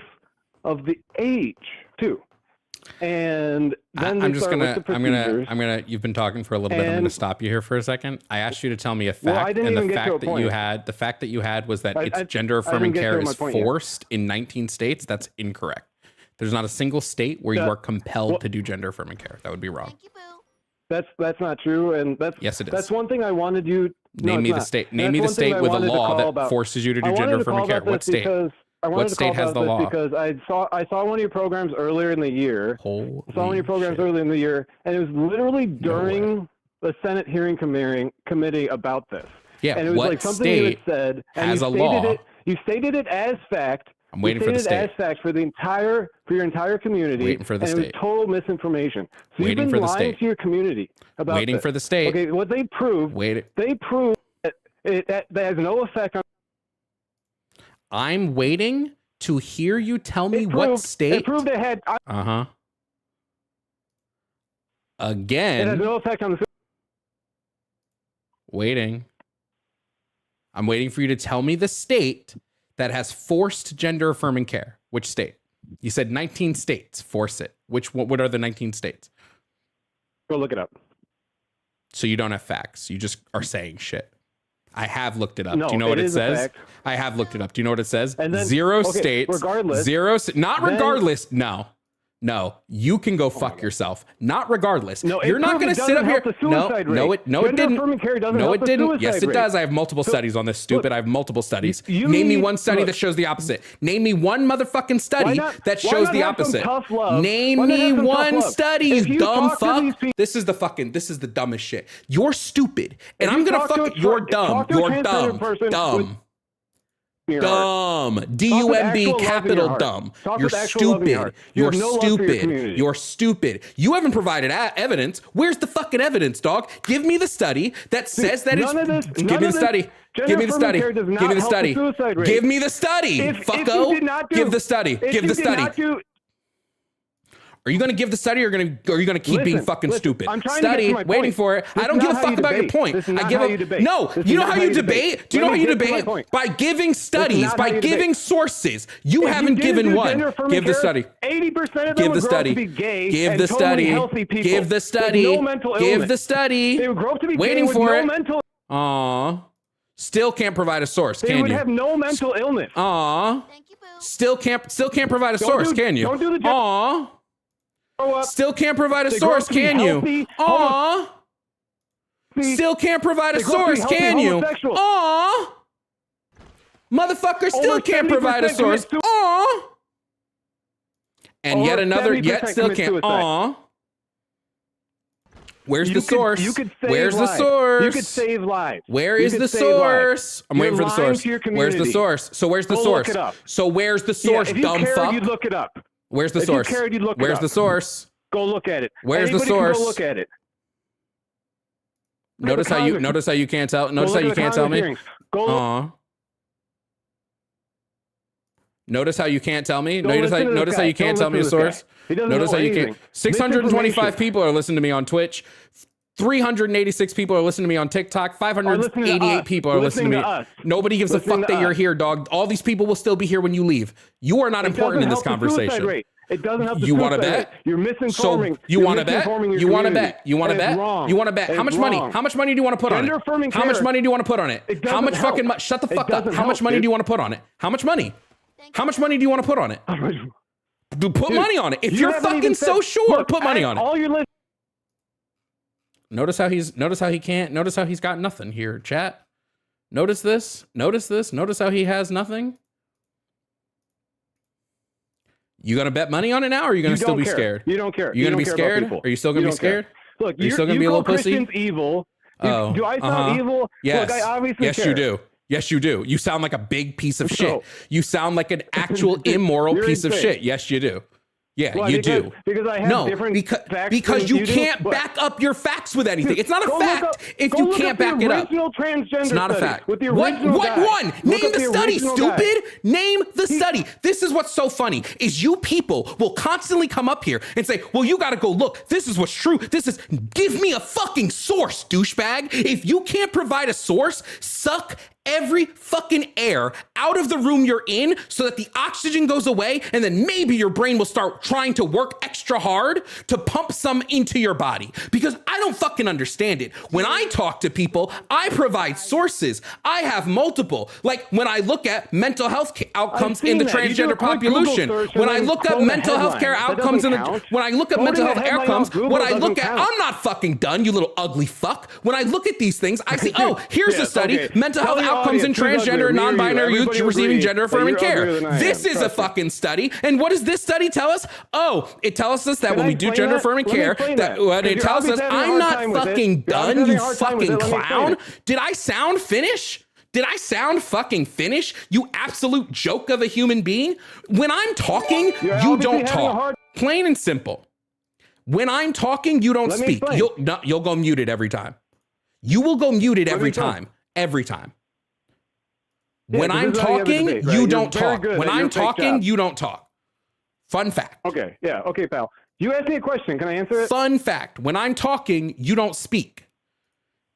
of the age, too. And then I'm gonna. You've been talking for a little bit. I'm gonna stop you here for a second. I asked you to tell me a fact, Well, I didn't and even the get to fact a that you point. had, the fact that you had was that I gender didn't affirming get care to my is point yet. forced in 19 states. That's incorrect. There's not a single state where you That- are compelled well- to do gender affirming care. That would be wrong. That's not true, and Yes, it is. That's one thing I wanted you. No, Name it's me the not. state. And Name me that's the one thing state I with a wanted to law call that about. forces you to I do wanted gender to call affirming care. about What this state? because I wanted What to state call has about the this law? because I saw one of your programs earlier in the year. Holy saw one of your programs earlier in the year, and it was literally during the Senate hearing committee about this. Yeah, and it was what like something you had state said, and has you a stated law? it. You stated it as fact, I'm waiting for the stated state. as fact for your entire community. Waiting for the and state. It was total misinformation. So Waiting you've for been the lying state. to your community about Waiting this. for the state. Okay, what they proved. They proved that has no effect on. I'm waiting to hear you tell me what state. It proved it had. Again. It has no effect on the. Waiting. I'm waiting for you to tell me the state that has forced gender affirming care. Which state? You said 19 states force it. What are the 19 states? Go look it up. So you don't have facts. You just are saying shit. I have looked it up. No, Do you know what it is a says? fact. I have looked it up. Do you know what it says? And then, Zero okay, states. regardless, Not then- regardless. No. You can go fuck yourself. Not regardless. No, it You're not proved going it to sit up doesn't here. help the suicide No, rate. it Gender didn't. affirming care doesn't No, help it the didn't. suicide Yes, it rate. does. I have multiple studies on this. Stupid. look, I have multiple studies. you Name me need- one study look. that shows the opposite. Name me one motherfucking study not- that why shows not the have some opposite. tough love? Name Why not me have some tough one love? study, If you you dumb talk to fuck. these people- This is the dumbest shit. You're stupid. And If I'm you going to talk fuck to a you're tra- dumb. talk to a You're transgender dumb. person Dumb. your Dumb. actual DUMB, love in your capital heart. dumb. Talk You're with actual love in your stupid. heart. You You're have no love for your stupid. community. You're stupid. You haven't provided evidence. Where's the fucking evidence, dog? Give me the study that says that it's. Give me the study. Give me the study. Give me the study. Give me the study. Fucko. Give the study. Give the study. Are you going to give the study or are you going to keep being fucking stupid? I'm trying to get Study, to my waiting point. for it. This I don't is give a not how fuck you about your debate. point. This is I not give how a you debate. No, This is you know not how how you you debate? debate. Do you know Let how me you get to my debate? point. By giving studies, not by how you giving debate. sources. You If haven't didn't given do one. gender affirming Give the care, study. 80% of them Give would the grow up study. to be gay Give and the totally study. healthy people Give the with study. no mental Give illness. the study. They would grow up to be Waiting gay with for no it. mental. Aw. Still can't provide a source, They can would you? have no mental illness. Aw. Still can't provide a Don't source, do- can you? don't do the Aw. Still can't provide a They grow source, up to be can you? healthy, Aw. Still can't provide a They grow up to be source, healthy can you? homosexuals. Aw. Motherfucker still Over can't 70% provide a source. commit Aw. And Over yet another, 70% yet still commit can't. suicide. Aw. Where's the source? You could save Where's the lives. source? You could save lives. Where You is could the save lives. source? I'm You're waiting for the lying source. to your Where's the community. source? So where's the Go source? look it up. So where's the source, Yeah, if dumb you cared, fuck? you'd look it up. Where's the If you source? cared, you'd look it Where's up. the source? Go look at it. Where's the Anybody can source? Go look at it. Notice how you notice how you can't tell. Notice how look you at the can't tell me. Congress hearings. Go look. Aw. Notice how you can't tell me. Don't Notice how listen to this notice how guy. you can't Don't tell me a listen to this source. guy. He doesn't Notice know how you anything. can't. 625 Misinformation. people are listening to me on Twitch. 386 people are listening to me on TikTok. 588 people are listening to me. us. Nobody gives a Listening fuck to that you're us. here, dog. All these people will still be here when you leave. You are not It important in doesn't this help the suicide conversation. rate. It doesn't help the You want to suicide bet? rate. You're misinforming. So you You're want to bet? misinforming your You want to community. bet? You want to And it's bet? wrong. You want to bet? And How much it's money? wrong. How much money do you want to put on Gender it? affirming How much care- money do you want to put on it? It How much doesn't fucking help. shut the It fuck up. doesn't How much help, money dude. do you want to put on it? How much money? How much money do you want to put on it? Dude, put money on it. If you you're haven't fucking even so said- sure, look, put money ask on it. all your listeners. Notice how he can't. Notice how he's got nothing here, chat. Notice this. Notice this. Notice how he has nothing. You gonna bet money on it now, or are you gonna You still don't be care. scared? You don't care. You gonna don't be care about scared? people. Are you still gonna You be don't care. scared? Look, Are you still gonna be a call little pussy? Christians evil. Oh, Do I sound evil? Yes. Look, I obviously yes, care. you do. Yes, you do. You sound like a big piece of No. shit. You sound like an actual immoral You're piece of insane. shit. Yes, you do. Yeah, Why? you because, do. Because I have No, different facts because than you do. can't But- back up your facts with anything. It's not a Go look fact up- if go you look can't up the back it up. original transgender It's not a study fact. with the What original guy. one? Look Name up the study, original guy. stupid. Name the study. This is what's so funny is you people will constantly come up here and say, well, you got to go look. This is what's true. Give me a fucking source, douchebag. If you can't provide a source, suck every fucking air out of the room you're in so that the oxygen goes away, and then maybe your brain will start trying to work extra hard to pump some into your body. Because I don't fucking understand it. When I talk to people, I provide sources. I have multiple. Like when I look at mental health outcomes in the that. You do a transgender quick Google population, search when and I then look up quote a mental health care headline. That outcomes in doesn't the, count. when I look up Quoting mental a health headline outcomes, off Google what I doesn't look at, count. I'm not fucking done, you little ugly fuck. When I look at these things, I see, oh, here's a Yes, study, okay. mental Tell health the outcomes in audience who's transgender and uglier, me or you. non-binary youth Everybody receiving agrees gender that affirming you're care. uglier than I This am. is a Trust me. fucking study. And what does this study tell us? Oh, it tells us that Can when I we do explain gender that? affirming Let me care, explain that that. when it You're tells us, obviously having a I'm hard not time with it. fucking You're done, obviously you having a hard time with fucking it. Let me explain clown. it. Did I sound finished? Did I sound fucking finished? You absolute joke of a human being. When I'm talking, you don't talk. Plain and simple. When I'm talking, you don't speak. You'll go muted every time. You will go muted every time. Every time. When I'm talking, you don't talk. When I'm talking, you don't talk. Fun fact. Okay. Yeah. Okay, pal. You asked me a question. Can I answer it? Fun fact. When I'm talking, you don't speak.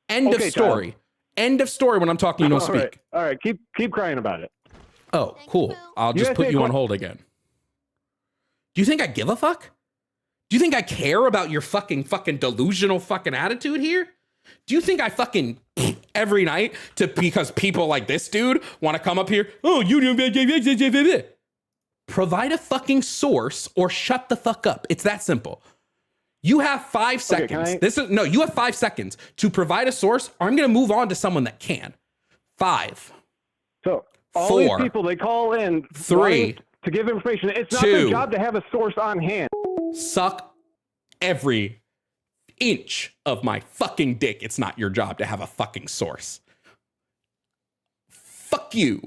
End of story. End of story. When I'm talking, you don't speak. All right. Keep crying about it. Oh, cool. I'll just put you on hold again. Do you think I give a fuck? Do you think I care about your fucking delusional fucking attitude here? Do you think I fucking every night because people like this dude want to come up here? Oh, you do. Provide a fucking source or shut the fuck up. It's that simple. You have 5 seconds. You have 5 seconds to provide a source, or I'm going to move on to someone that can. 5. So all 4, these people, they call in 3 to give information. It's not 2, their job to have a source on hand. Suck every inch of my fucking dick. It's not your job to have a fucking source. Fuck you.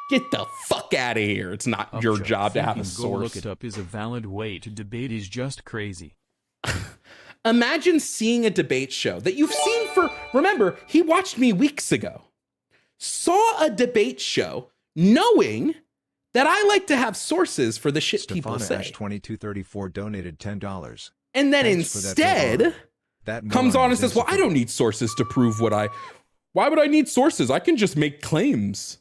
Get the fuck out of here. It's not your job to have a source. Go look it up is a valid way to debate is just crazy. Imagine seeing a debate show that you've seen for, remember, he watched me weeks ago. Saw a debate show knowing that I like to have sources for the shit people say. Stefana-2234 donated $10. And then instead comes on and says, well, I don't need sources to prove why would I need sources? I can just make claims.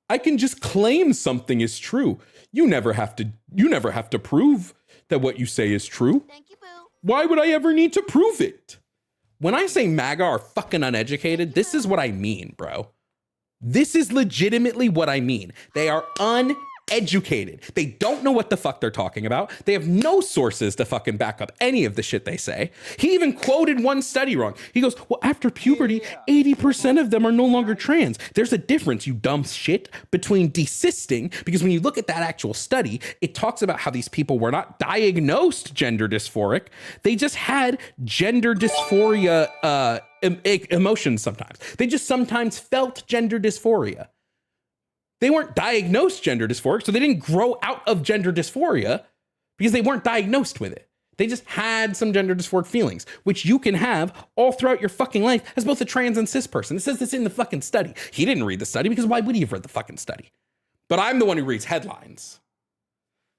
I can just claim something is true. You never have to prove that what you say is true. Thank you, Boo. Why would I ever need to prove it? When I say MAGA are fucking uneducated, this is what I mean, bro. This is legitimately what I mean. They are uneducated. They don't know what the fuck they're talking about. They have no sources to fucking back up any of the shit they say. He even quoted one study wrong. He goes, well, after puberty, 80% of them are no longer trans. There's a difference, you dumb shit, between desisting, because when you look at that actual study, it talks about how these people were not diagnosed gender dysphoric. They just had gender dysphoria emotions sometimes. They just sometimes felt gender dysphoria. They weren't diagnosed gender dysphoric, so they didn't grow out of gender dysphoria because they weren't diagnosed with it. They just had some gender dysphoric feelings, which you can have all throughout your fucking life as both a trans and cis person. It says this in the fucking study. He didn't read the study because why would he have read the fucking study? But I'm the one who reads headlines.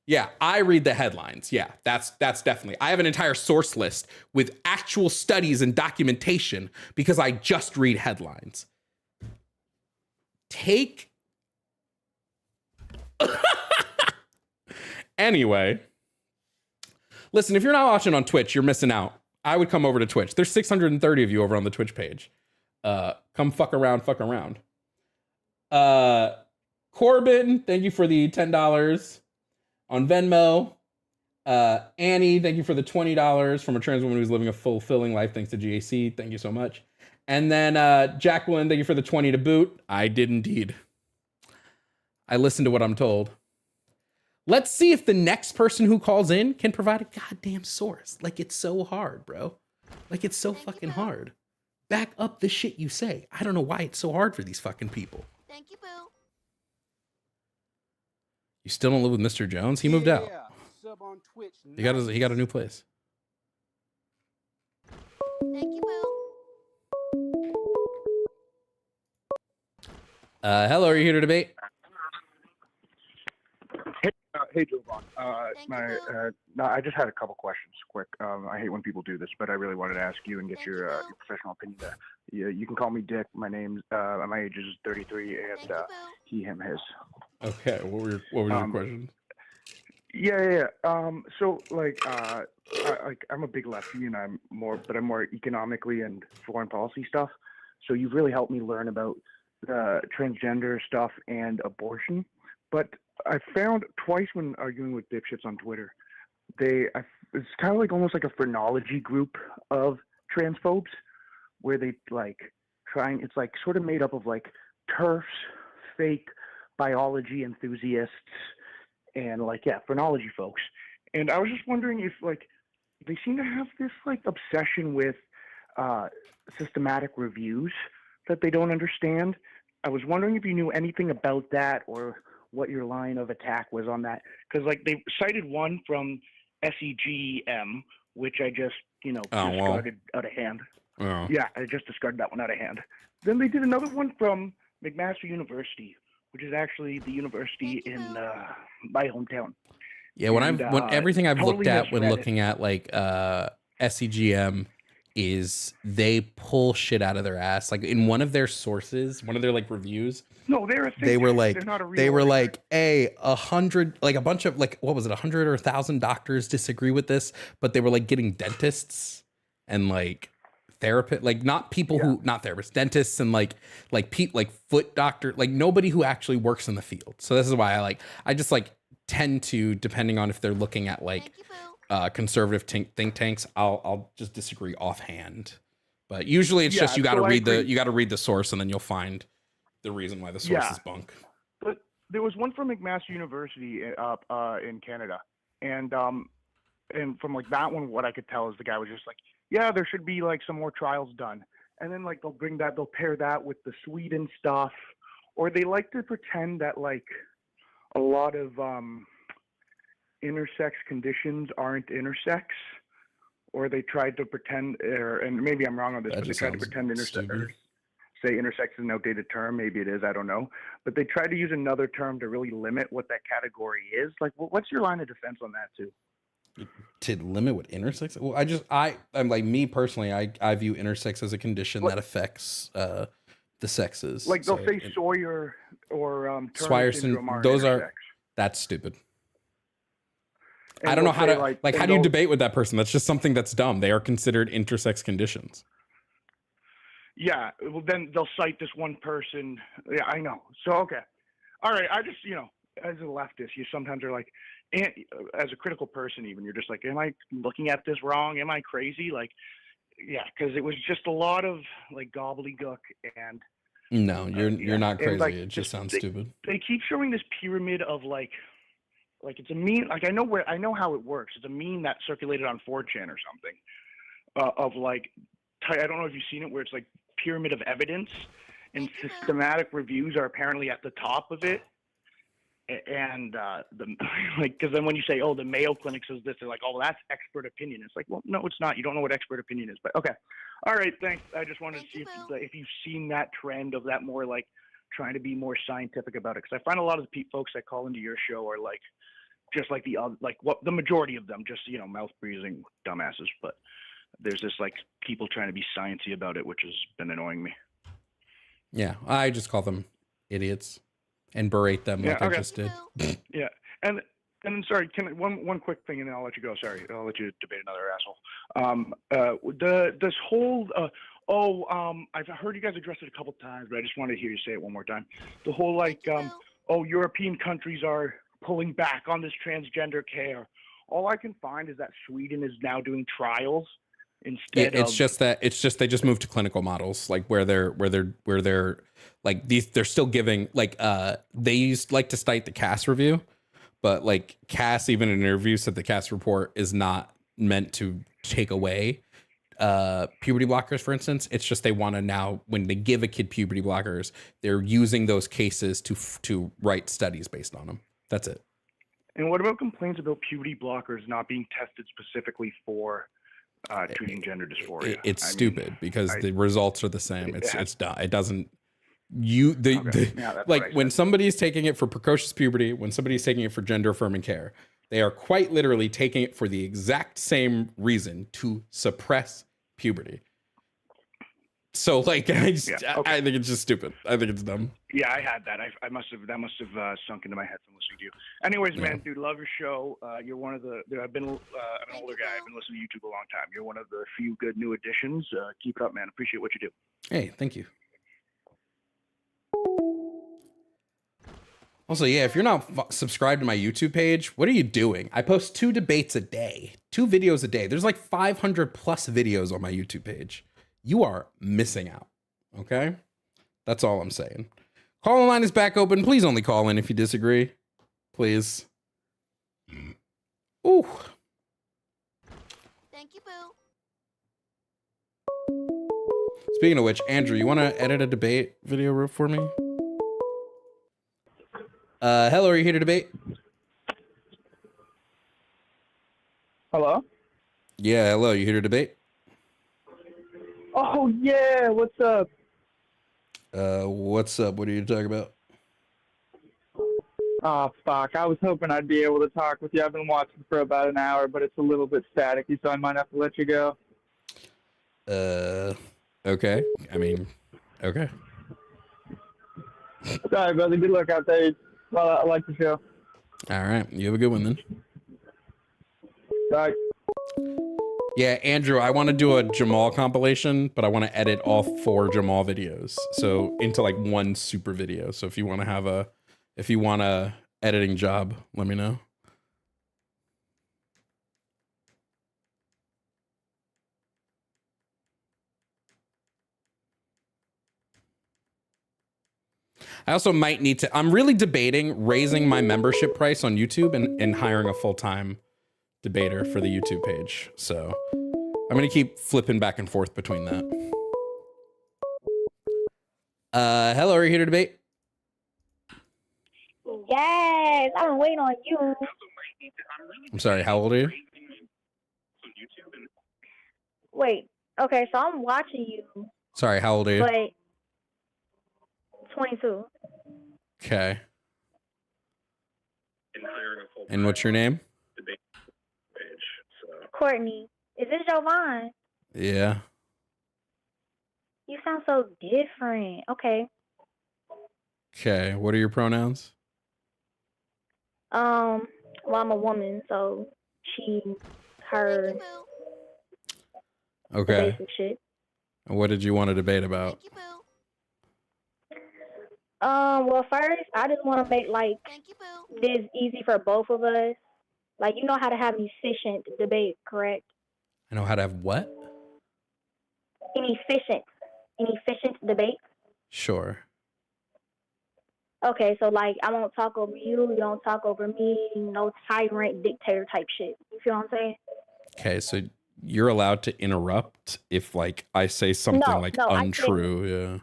Yeah, I read the headlines. Yeah, that's definitely. I have an entire source list with actual studies and documentation because I just read headlines. Anyway, listen, if you're not watching on Twitch, you're missing out. I would come over to Twitch. There's 630 of you over on the Twitch page. Come fuck around. Corbin, thank you for the $10 on Venmo. Annie, thank you for the $20 from a trans woman who's living a fulfilling life thanks to GAC. Thank you so much. And then Jacqueline, thank you for the 20 to boot. I did indeed. I listen to what I'm told. Let's see if the next person who calls in can provide a goddamn source. Like, it's so hard, bro. Like, it's so fucking hard. Back up the shit you say. I don't know why it's so hard for these fucking people. Thank you, Boo. You still don't live with Mr. Jones? He moved out. Sub on Twitch. He got a new place. Thank you, Boo. Hello, are you here to debate? Hey, Joe Vaughn. I just had a couple questions, quick. I hate when people do this, but I really wanted to ask you and get your professional opinion. You can call me Dick. My age is 33, and he, him, his. Okay, what were your questions? Yeah. So, I'm a big lefty, and I'm more economically and foreign policy stuff. So you've really helped me learn about transgender stuff and abortion. But I found twice when arguing with dipshits on Twitter, it's kind of like almost like a phrenology group of transphobes, where they it's like sort of made up of like TERFs, fake biology enthusiasts, and phrenology folks. And I was just wondering if they seem to have this obsession with systematic reviews that they don't understand. I was wondering if you knew anything about that or what your line of attack was on that. Because, like, they cited one from SEGM, which I just, discarded out of hand. Oh. Yeah, I just discarded that one out of hand. Then they did another one from McMaster University, which is actually the university in my hometown. Yeah, when everything I've totally looked at when misread it. looking at like SEGM is they pull shit out of their ass. Like in one of their sources, one of their like reviews, No, they're a think they were tank. like They're not a real they were organization. like, hey, 100, like a bunch of like, what was it, 100 or 1,000 doctors disagree with this, but they were like getting dentists and like therapist, like not people who not therapists, dentists and like foot doctor, like nobody who actually works in the field. So this is why I just like tend to, depending on if they're looking at like conservative think tanks, I'll just disagree offhand. But usually it's just you got to read the source and then you'll find the reason why the source is bunk. But there was one from McMaster University up in Canada, and from like that one, what I could tell is the guy was just like, yeah, there should be like some more trials done, and then like they'll pair that with the Sweden stuff, or they like to pretend that like a lot of intersex conditions aren't intersex, or they tried to pretend, and maybe I'm wrong on this, but they tried to pretend say intersex is an outdated term. Maybe it is, I don't know. But they tried to use another term to really limit what that category is. Like, what's your line of defense on that too? To limit what intersex? Well, I'm like, me personally, I view intersex as a condition that affects the sexes. Like they'll say Sawyer or Turner Swyer syndrome are those intersex. are, that's stupid. And I don't know they'll how say, to and how do you they'll- debate with that person? That's just something that's dumb. They are considered intersex conditions. Yeah, well, then they'll cite this one person. Yeah, I know. So, okay. All right, I just, as a leftist, you sometimes are like, and as a critical person even, you're just like, am I looking at this wrong? Am I crazy? Like, yeah, because it was just a lot of, like, gobbledygook and... No, you're not crazy. and, like, it just sounds they, stupid. They keep showing this pyramid of, like it's a meme. Like, I know how it works. It's a meme that circulated on 4chan or something of, like, I don't know if you've seen it, where it's, like, pyramid of evidence, and systematic reviews are apparently at the top of it. And because then when you say, oh, the Mayo Clinic says this, they're like, oh, well, that's expert opinion. It's like, well, no, it's not. You don't know what expert opinion is. But okay, all right, thanks. I just wanted to see if you've seen that trend of that more like trying to be more scientific about it. Because I find a lot of the folks that call into your show are like just like the majority of them, just mouth breathing dumbasses. But there's this like people trying to be sciencey about it, which has been annoying me. Yeah, I just call them idiots and berate them like I just did. Yeah, and sorry, one quick thing, and then I'll let you go. Sorry, I'll let you debate another asshole. This whole I've heard you guys address it a couple times, but I just wanted to hear you say it one more time. The whole European countries are pulling back on this transgender care. All I can find is that Sweden is now doing trials instead. Yeah, it's just they just moved to clinical models, like where they're like they're still giving like they used like to cite the Cass review, but like Cass even in an interview said the Cass report is not meant to take away puberty blockers, for instance. It's just they want to now, when they give a kid puberty blockers, they're using those cases to write studies based on them. That's it. And what about complaints about puberty blockers not being tested specifically for treating gender dysphoria? It's stupid because the results are the same. It's done. It doesn't. Like when somebody is taking it for precocious puberty, when somebody is taking it for gender affirming care, they are quite literally taking it for the exact same reason, to suppress puberty. So like, I think it's just stupid. I think it's dumb. Yeah, I had that. That must have sunk into my head from listening to you. Anyways, man, dude, love your show. You're one of the. I've been I'm an older guy. I've been listening to YouTube a long time. You're one of the few good new additions. Keep it up, man. Appreciate what you do. Hey, thank you. Also, yeah, if you're not subscribed to my YouTube page, what are you doing? I post 2 debates a day, 2 videos a day. There's like 500 plus videos on my YouTube page. You are missing out. Okay? That's all I'm saying. Call line is back open. Please only call in if you disagree. Please. Ooh. Thank you, Boo. Speaking of which, Andrew, you want to edit a debate video for me? Hello, are you here to debate? Hello? Yeah, hello, you here to debate? Oh, yeah, what's up? What's up? What are you talking about? Oh, fuck, I was hoping I'd be able to talk with you. I've been watching for about an hour, but it's a little bit staticky, so I might have to let you go. Okay. I mean, okay. Sorry, brother. Good luck out there. Well, I like the show. All right. You have a good one then. Bye. Yeah, Andrew, I want to do a Jamal compilation, but I want to edit all 4 Jamal videos so into like one super video. So if you want to have a editing job, let me know. I also might need to, I'm really debating raising my membership price on YouTube and hiring a full-time debater for the YouTube page. So I'm going to keep flipping back and forth between that. Hello, are you here to debate? Yes, I'm waiting on you. I'm sorry, how old are you? Wait, okay, so I'm watching you, Sorry, how old are you? but 22. Okay. And what's your name? Courtney, is this Jovan? Yeah. You sound so different. Okay. Okay, what are your pronouns? Well, I'm a woman, so she, her, the Okay. basic shit. And what did you want to debate about? Well, first, I just want to make, like, this easy for both of us. Like, you know how to have an efficient debate, correct? I know how to have what? An efficient debate. Sure. Okay, so, like, I won't talk over you, you don't talk over me, no tyrant dictator type shit. You feel what I'm saying? Okay, so you're allowed to interrupt if, like, I say something like untrue.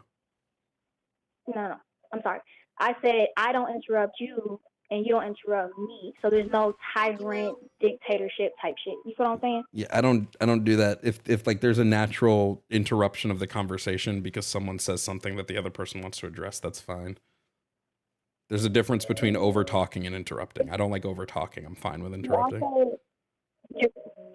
No, I'm sorry. I said I don't interrupt you and you don't interrupt me. So there's no tyrant dictatorship type shit. You feel what I'm saying? Yeah, I don't do that. If like there's a natural interruption of the conversation because someone says something that the other person wants to address, that's fine. There's a difference between over talking and interrupting. I don't like over talking. I'm fine with interrupting.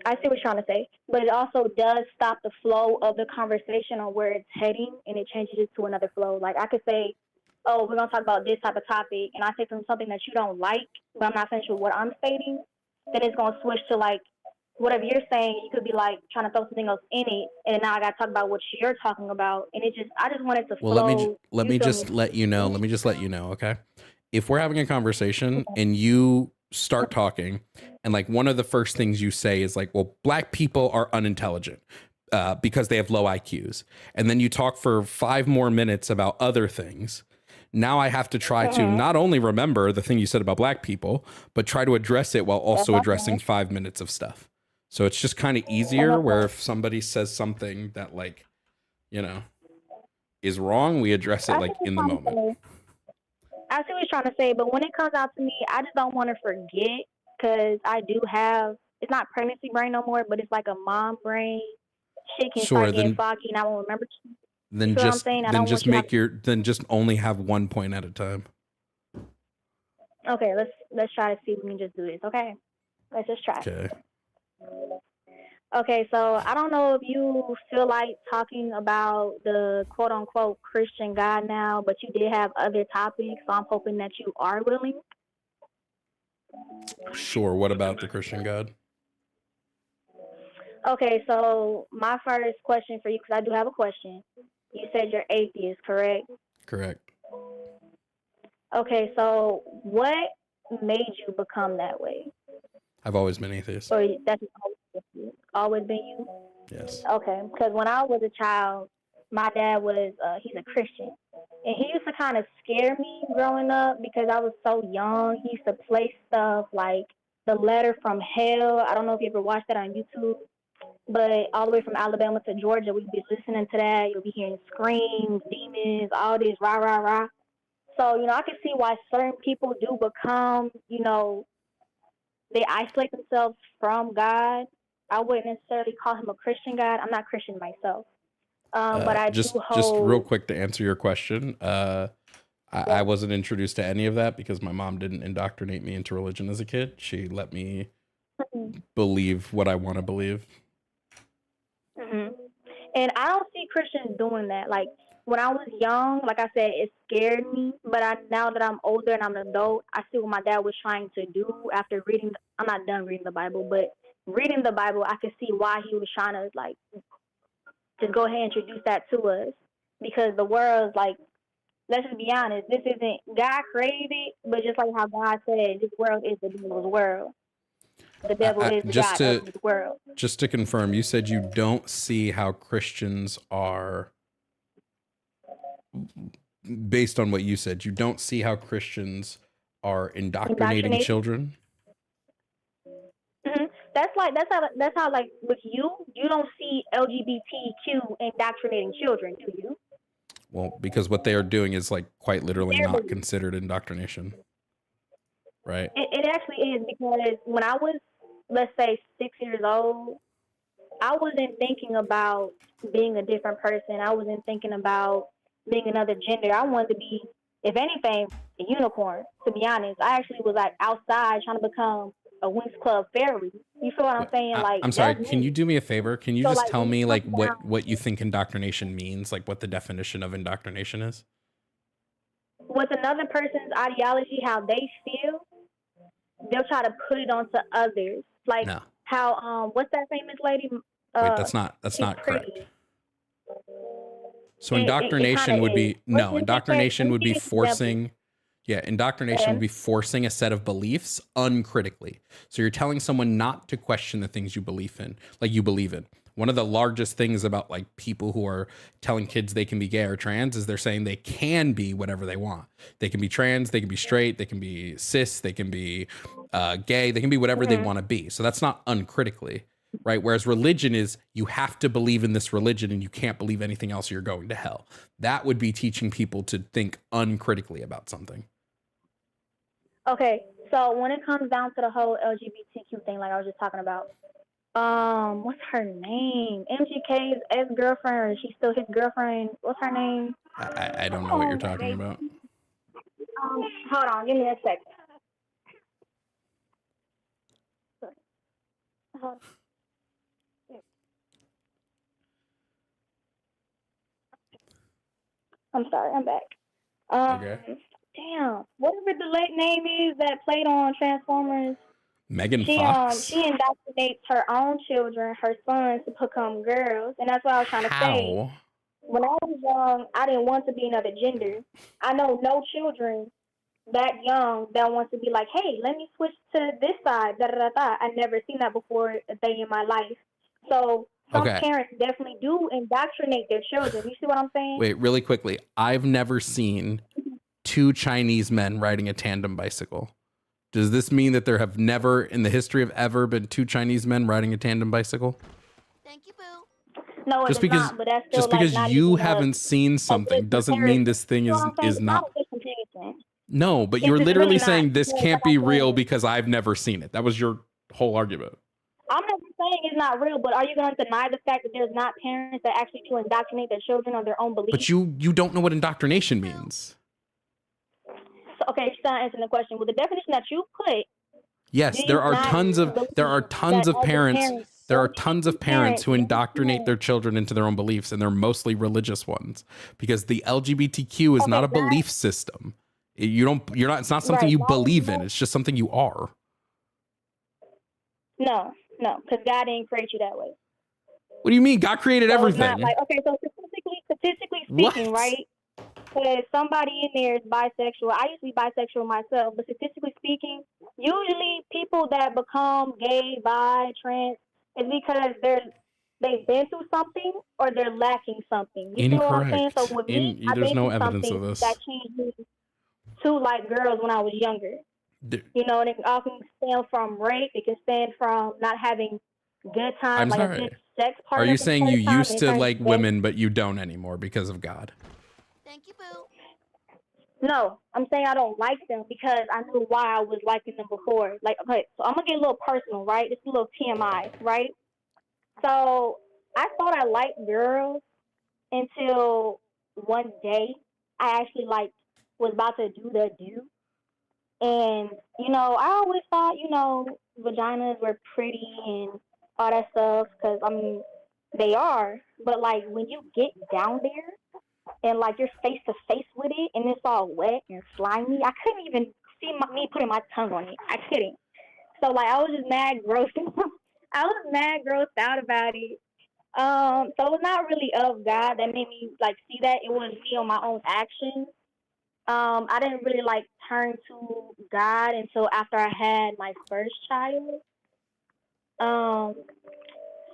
I see what you're trying to say, but it also does stop the flow of the conversation on where it's heading, and it changes it to another flow. Like I could say, "Oh, we're gonna talk about this type of topic," and I say something that you don't like, but I'm not finished with what I'm stating. Then it's gonna switch to like whatever you're saying. You could be like trying to throw something else in it, and now I gotta talk about what you're talking about, and I just want it to flow. Well, let me just let you know. Let me just let you know, okay? If we're having a conversation and you start talking and like one of the first things you say is like, well, black people are unintelligent because they have low IQs. And then you talk for 5 more minutes about other things. Now I have to try to not only remember the thing you said about black people, but try to address it while also addressing 5 minutes of stuff. So it's just kind of easier where if somebody says something that like, you know, is wrong, we address it like in the moment. I see what you're trying to say, but when it comes out to me, I just don't want to forget because I do have, it's not pregnancy brain no more, but it's like a mom brain. Shit can start getting foggy and I won't remember. Then just only have 1 point at a time. Okay, let's try to see if we can just do this. Okay, let's just try. Okay. Okay, so I don't know if you feel like talking about the quote-unquote Christian God now, but you did have other topics, so I'm hoping that you are willing. Sure, what about the Christian God? Okay, so my first question for you, because I do have a question. You said you're atheist, correct? Correct. Okay, so what made you become that way? I've always been atheist. Or that's always been you? Yes. Okay, because when I was a child, my dad was, he's a Christian. And he used to kind of scare me growing up because I was so young. He used to play stuff like The Letter from Hell. I don't know if you ever watched that on YouTube. But all the way from Alabama to Georgia, we'd be listening to that. You'll be hearing screams, demons, all this rah, rah, rah. So, you know, I can see why certain people do become, you know, they isolate themselves from God. I wouldn't necessarily call him a Christian God. I'm not Christian myself. But I just do hold... real quick to answer your question. I wasn't introduced to any of that because my mom didn't indoctrinate me into religion as a kid. She let me believe what I want to believe. Mm-hmm. And I don't see Christians doing that. Like, when I was young, like I said, it scared me. But now that I'm older and I'm an adult, I see what my dad was trying to do after reading. I'm not done reading the Bible, but reading the Bible, I can see why he was trying to, like, just go ahead and introduce that to us. Because the world's like, let's just be honest, this isn't, God created it, but just like how God said, this world is the devil's world. The devil is the God of this world. Just to confirm, you said you don't see how Christians are, based on what you said, you don't see how Christians are indoctrinating children? Mm-hmm. That's how like with you don't see LGBTQ indoctrinating children, do you? Well, because what they are doing is like quite literally not considered indoctrination, right? It actually is, because when I was, let's say, 6 years old, I wasn't thinking about being a different person. I wasn't thinking about being another gender. I wanted to be, if anything, a unicorn, to be honest. I actually was like outside trying to become a Winx Club fairy. You feel what I'm saying? Like, I'm sorry, can you do me a favor? Can you So, just like, tell when me you like come what you think indoctrination means, like what the definition of indoctrination is? with another person's ideology, how they feel, they'll try to put it onto others. Like No. how what's that famous lady? Wait, that's not she's correct. pretty. So It indoctrination kinda would is. be Let me indoctrination would be give you an example. forcing. Yeah, indoctrination would be forcing a set of beliefs uncritically. So you're telling someone not to question the things you believe in, like you believe in. One of the largest things about like people who are telling kids they can be gay or trans is they're saying they can be whatever they want. They can be trans, they can be straight, they can be cis, they can be gay, they can be whatever they want to be. So that's not uncritically, right? Whereas religion is you have to believe in this religion and you can't believe anything else or you're going to hell. That would be teaching people to think uncritically about something. Okay, so when it comes down to the whole LGBTQ thing, like I was just talking about, what's her name? MGK's ex-girlfriend, or she's still his girlfriend. What's her name? I don't know what you're talking about. Hold on, give me a second. Hold on. I'm sorry, I'm back. Okay. Damn, whatever the late name is that played on Transformers. Megan Fox. She indoctrinates her own children, her sons, to become girls, and that's what I was trying to say. When I was young, I didn't want to be another gender. I know no children that young that wants to be like, hey, let me switch to this side. Da da da da. I never seen that before a day in my life. So some parents definitely do indoctrinate their children. You see what I'm saying? Wait, really quickly. I've never seen two Chinese men riding a tandem bicycle. Does this mean that there have never in the history of ever been two Chinese men riding a tandem bicycle? Thank you, boo. No, Just it's because not, but that's still just like because not you even haven't seen something doesn't mean this thing You know what I'm is saying? not. It's not a good comparison. No, but It's you're just literally really not. saying this Yeah, can't like be I real said. because I've never seen it. That was your whole argument. I'm not saying it's not real, but are you going to deny the fact that there's not parents that actually to indoctrinate their children on their own beliefs? But you don't know what indoctrination means. So, okay, you're not answering the question. With the definition that you put, Yes, there are tons of parents. There are tons of parents who indoctrinate their children into their own beliefs, and they're mostly religious ones because the LGBTQ is not a belief system. It's not something you believe in. It's just something you are. No, because God didn't create you that way. What do you mean? God created So everything. it's not like, okay, so statistically speaking, right? Because somebody in there is bisexual. I used to be bisexual myself, but statistically speaking, usually people that become gay, bi, trans, is because they've been through something or they're lacking something. You see what I'm saying? So with me, I've There's been no through evidence something of this. that changed me to like girls when I was younger. You know, and it all can stand from rape. It can stand from not having good time, I'm like sorry. a good sex Are partner. you for the saying first you time, used it to turns like gay. women, but you don't anymore because of God? Thank you, Boo. No, I'm saying I don't like them because I knew why I was liking them before. Like, okay, so I'm gonna get a little personal, right? It's a little TMI, right? So I thought I liked girls until one day I actually like was about to do the do. And, I always thought, vaginas were pretty and all that stuff because, I mean, they are. But, like, when you get down there and, like, you're face to face with it and it's all wet and slimy, I couldn't even see me putting my tongue on it. I couldn't. So, like, I was just mad grossed I was mad grossed out about it. So it was not really of God that made me, like, see that. It was me on my own actions. I didn't really like turn to God until after I had my first child.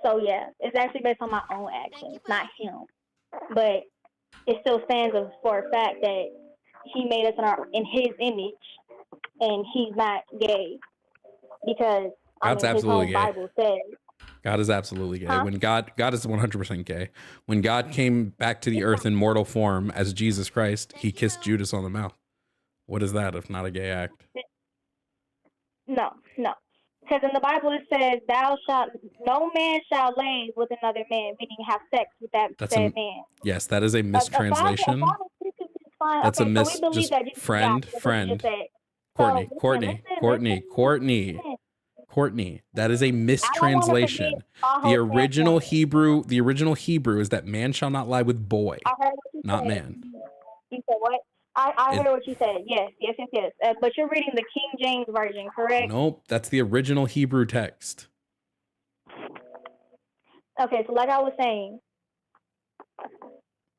So yeah, it's actually based on my own actions, not him. But it still stands for a fact that he made us in his image, and he's not gay because God's his absolutely own gay. Bible says. God is absolutely gay. Huh? When God is 100% gay. When God came back to the earth in mortal form as Jesus Christ, he kissed Judas on the mouth. What is that if not a gay act? No. Because in the Bible it says, no man shall lay with another man, meaning have sex with that said man. Yes, that is a mistranslation. That's okay, a so we believe just that Jesus friend. So, Courtney, that is a mistranslation. The original Hebrew is that man shall not lie with boy, not man. You said what? I heard what you said. Yes. But you're reading the King James Version, correct? Nope, that's the original Hebrew text. Okay, so like I was saying,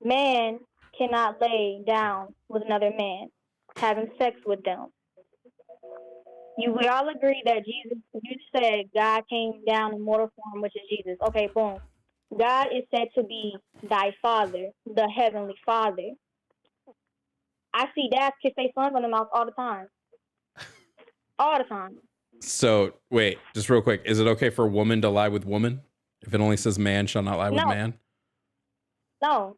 man cannot lay down with another man, having sex with them. We all agree that Jesus, you said God came down in mortal form, which is Jesus. Okay, boom. God is said to be thy Father, the Heavenly Father. I see dads kiss their sons on the mouth all the time. All the time. So wait, just real quick, is it okay for a woman to lie with woman if it only says man shall not lie with man? No.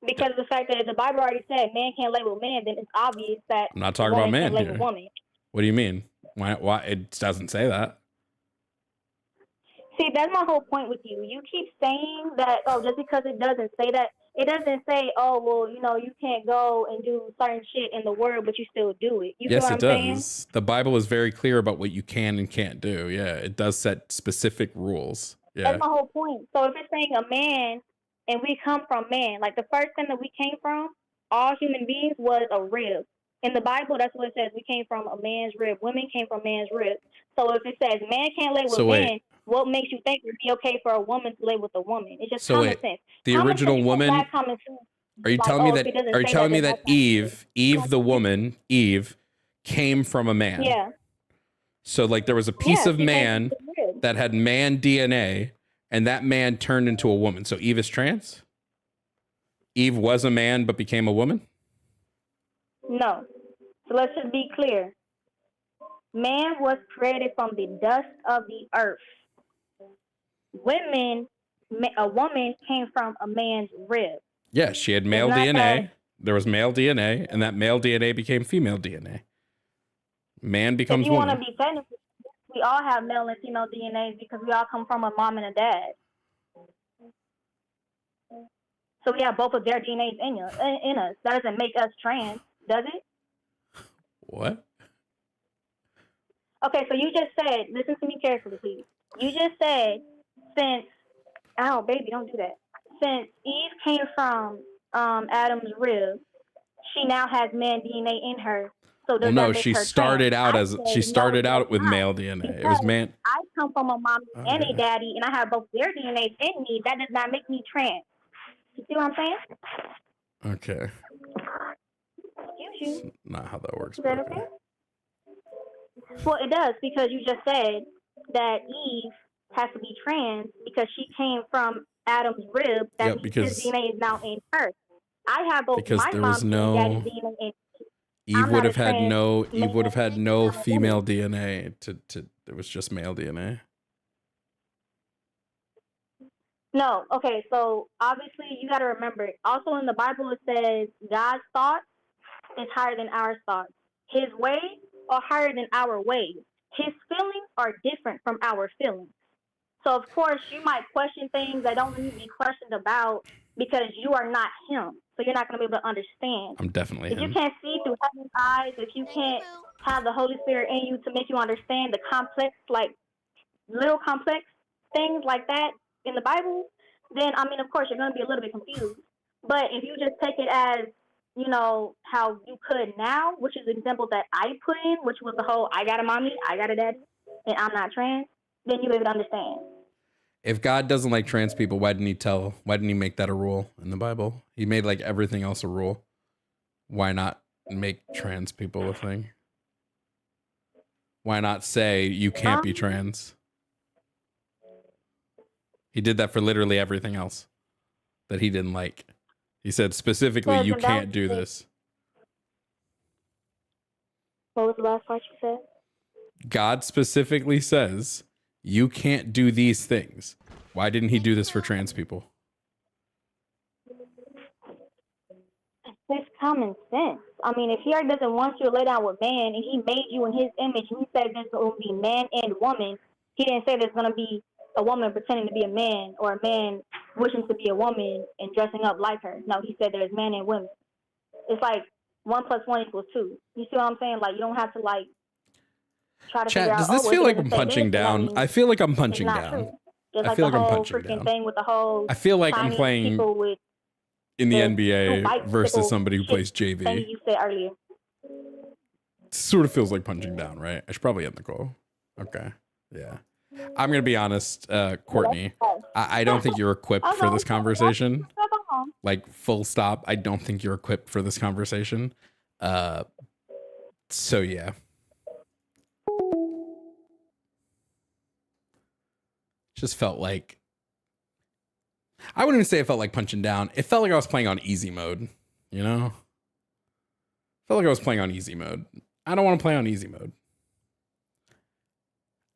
Because of the fact that the Bible already said man can't lay with man, then it's obvious that I'm not talking about man can't lay here. with woman. What do you mean? Why it doesn't say that? See, that's my whole point with you. You keep saying that, just because it doesn't say that, it doesn't say, you can't go and do certain shit in the word, but you still do it. You Yes, see what it I'm does. saying? The Bible is very clear about what you can and can't do. Yeah, it does set specific rules. Yeah. That's my whole point. So if it's saying a man and we come from man, like the first thing that we came from, all human beings, was a rib. In the Bible, that's what it says. We came from a man's rib. Women came from man's rib. So if it says man can't lay with man, what makes you think it would be okay for a woman to lay with a woman? It's just common sense. The Common original sense, woman. common sense. Are you Like, telling me if it that? doesn't Are you say telling me then that that's Eve the woman, Eve, came from a man? Yeah. So like there was a piece of man that had man DNA, and that man turned into a woman. So Eve is trans? Eve was a man but became a woman? No. So let's just be clear. Man was created from the dust of the earth. A woman came from a man's rib. Yeah, she had male DNA. There was male DNA, and that male DNA became female DNA. Man becomes if you woman. want to be technical, we all have male and female DNA because we all come from a mom and a dad. So we have both of their DNAs in us. That doesn't make us trans, does it? What? Okay, so you just said, listen to me carefully, please. You just said, baby, don't do that. Since Eve came from Adam's rib, she now has man DNA in her. So does that make she her started trans? out with male DNA. It was man. I come from a mom and a daddy, and I have both their DNAs in me. That does not make me trans. You see what I'm saying? Okay. Excuse you. That's not how that works. Is that okay? Well, it does, because you just said that Eve has to be trans because she came from Adam's rib. That means his DNA is now in her. I have both my mom and daddy's DNA in Eve would have had no female DNA to there was just male DNA. No, okay, so obviously you got to remember, also in the Bible it says God's thoughts is higher than our thoughts. His ways are higher than our ways. His feelings are different from our feelings. So, of course, you might question things that don't need to be questioned about because you are not him. So you're not going to be able to understand. I'm definitely If him. you can't see through heaven's eyes, if you can't have the Holy Spirit in you to make you understand the complex, like little complex things like that in the Bible, then, I mean, of course, you're going to be a little bit confused. But if you just take it as, you know, how you could now, which is the example that I put in, which was the whole I got a mommy, I got a daddy, and I'm not trans, then you'll be able to understand. If God doesn't like trans people, why didn't he make that a rule in the Bible? He made like everything else a rule. Why not make trans people a thing? Why not say you can't be trans? He did that for literally everything else that he didn't like. He said specifically, you can't do this. What was the last part you said? God specifically says you can't do these things. Why didn't he do this for trans people? It's common sense. I mean, if he already doesn't want you to lay down with man and he made you in his image, and he said there's going to be man and woman, he didn't say there's going to be a woman pretending to be a man or a man wishing to be a woman and dressing up like her. No, he said there's man and women. It's like 1 + 1 = 2. You see what I'm saying? Like, you don't have to like try to figure Chat, out. does this feel like I'm punching down? I feel like I'm punching down. I feel like I'm punching down. Thing with the whole I feel like I'm Chinese playing people with in the two NBA bicycle versus somebody who plays thing JV. you said earlier. Sort of feels like punching down, right? I should probably end the call. Okay. Yeah. I'm going to be honest, Courtney. I don't think you're equipped for this conversation. Like, full stop. I don't think you're equipped for this conversation. So, yeah. Just felt like, I wouldn't even say it felt like punching down. It felt like I was playing on easy mode, you know? Felt like I was playing on easy mode. I don't want to play on easy mode.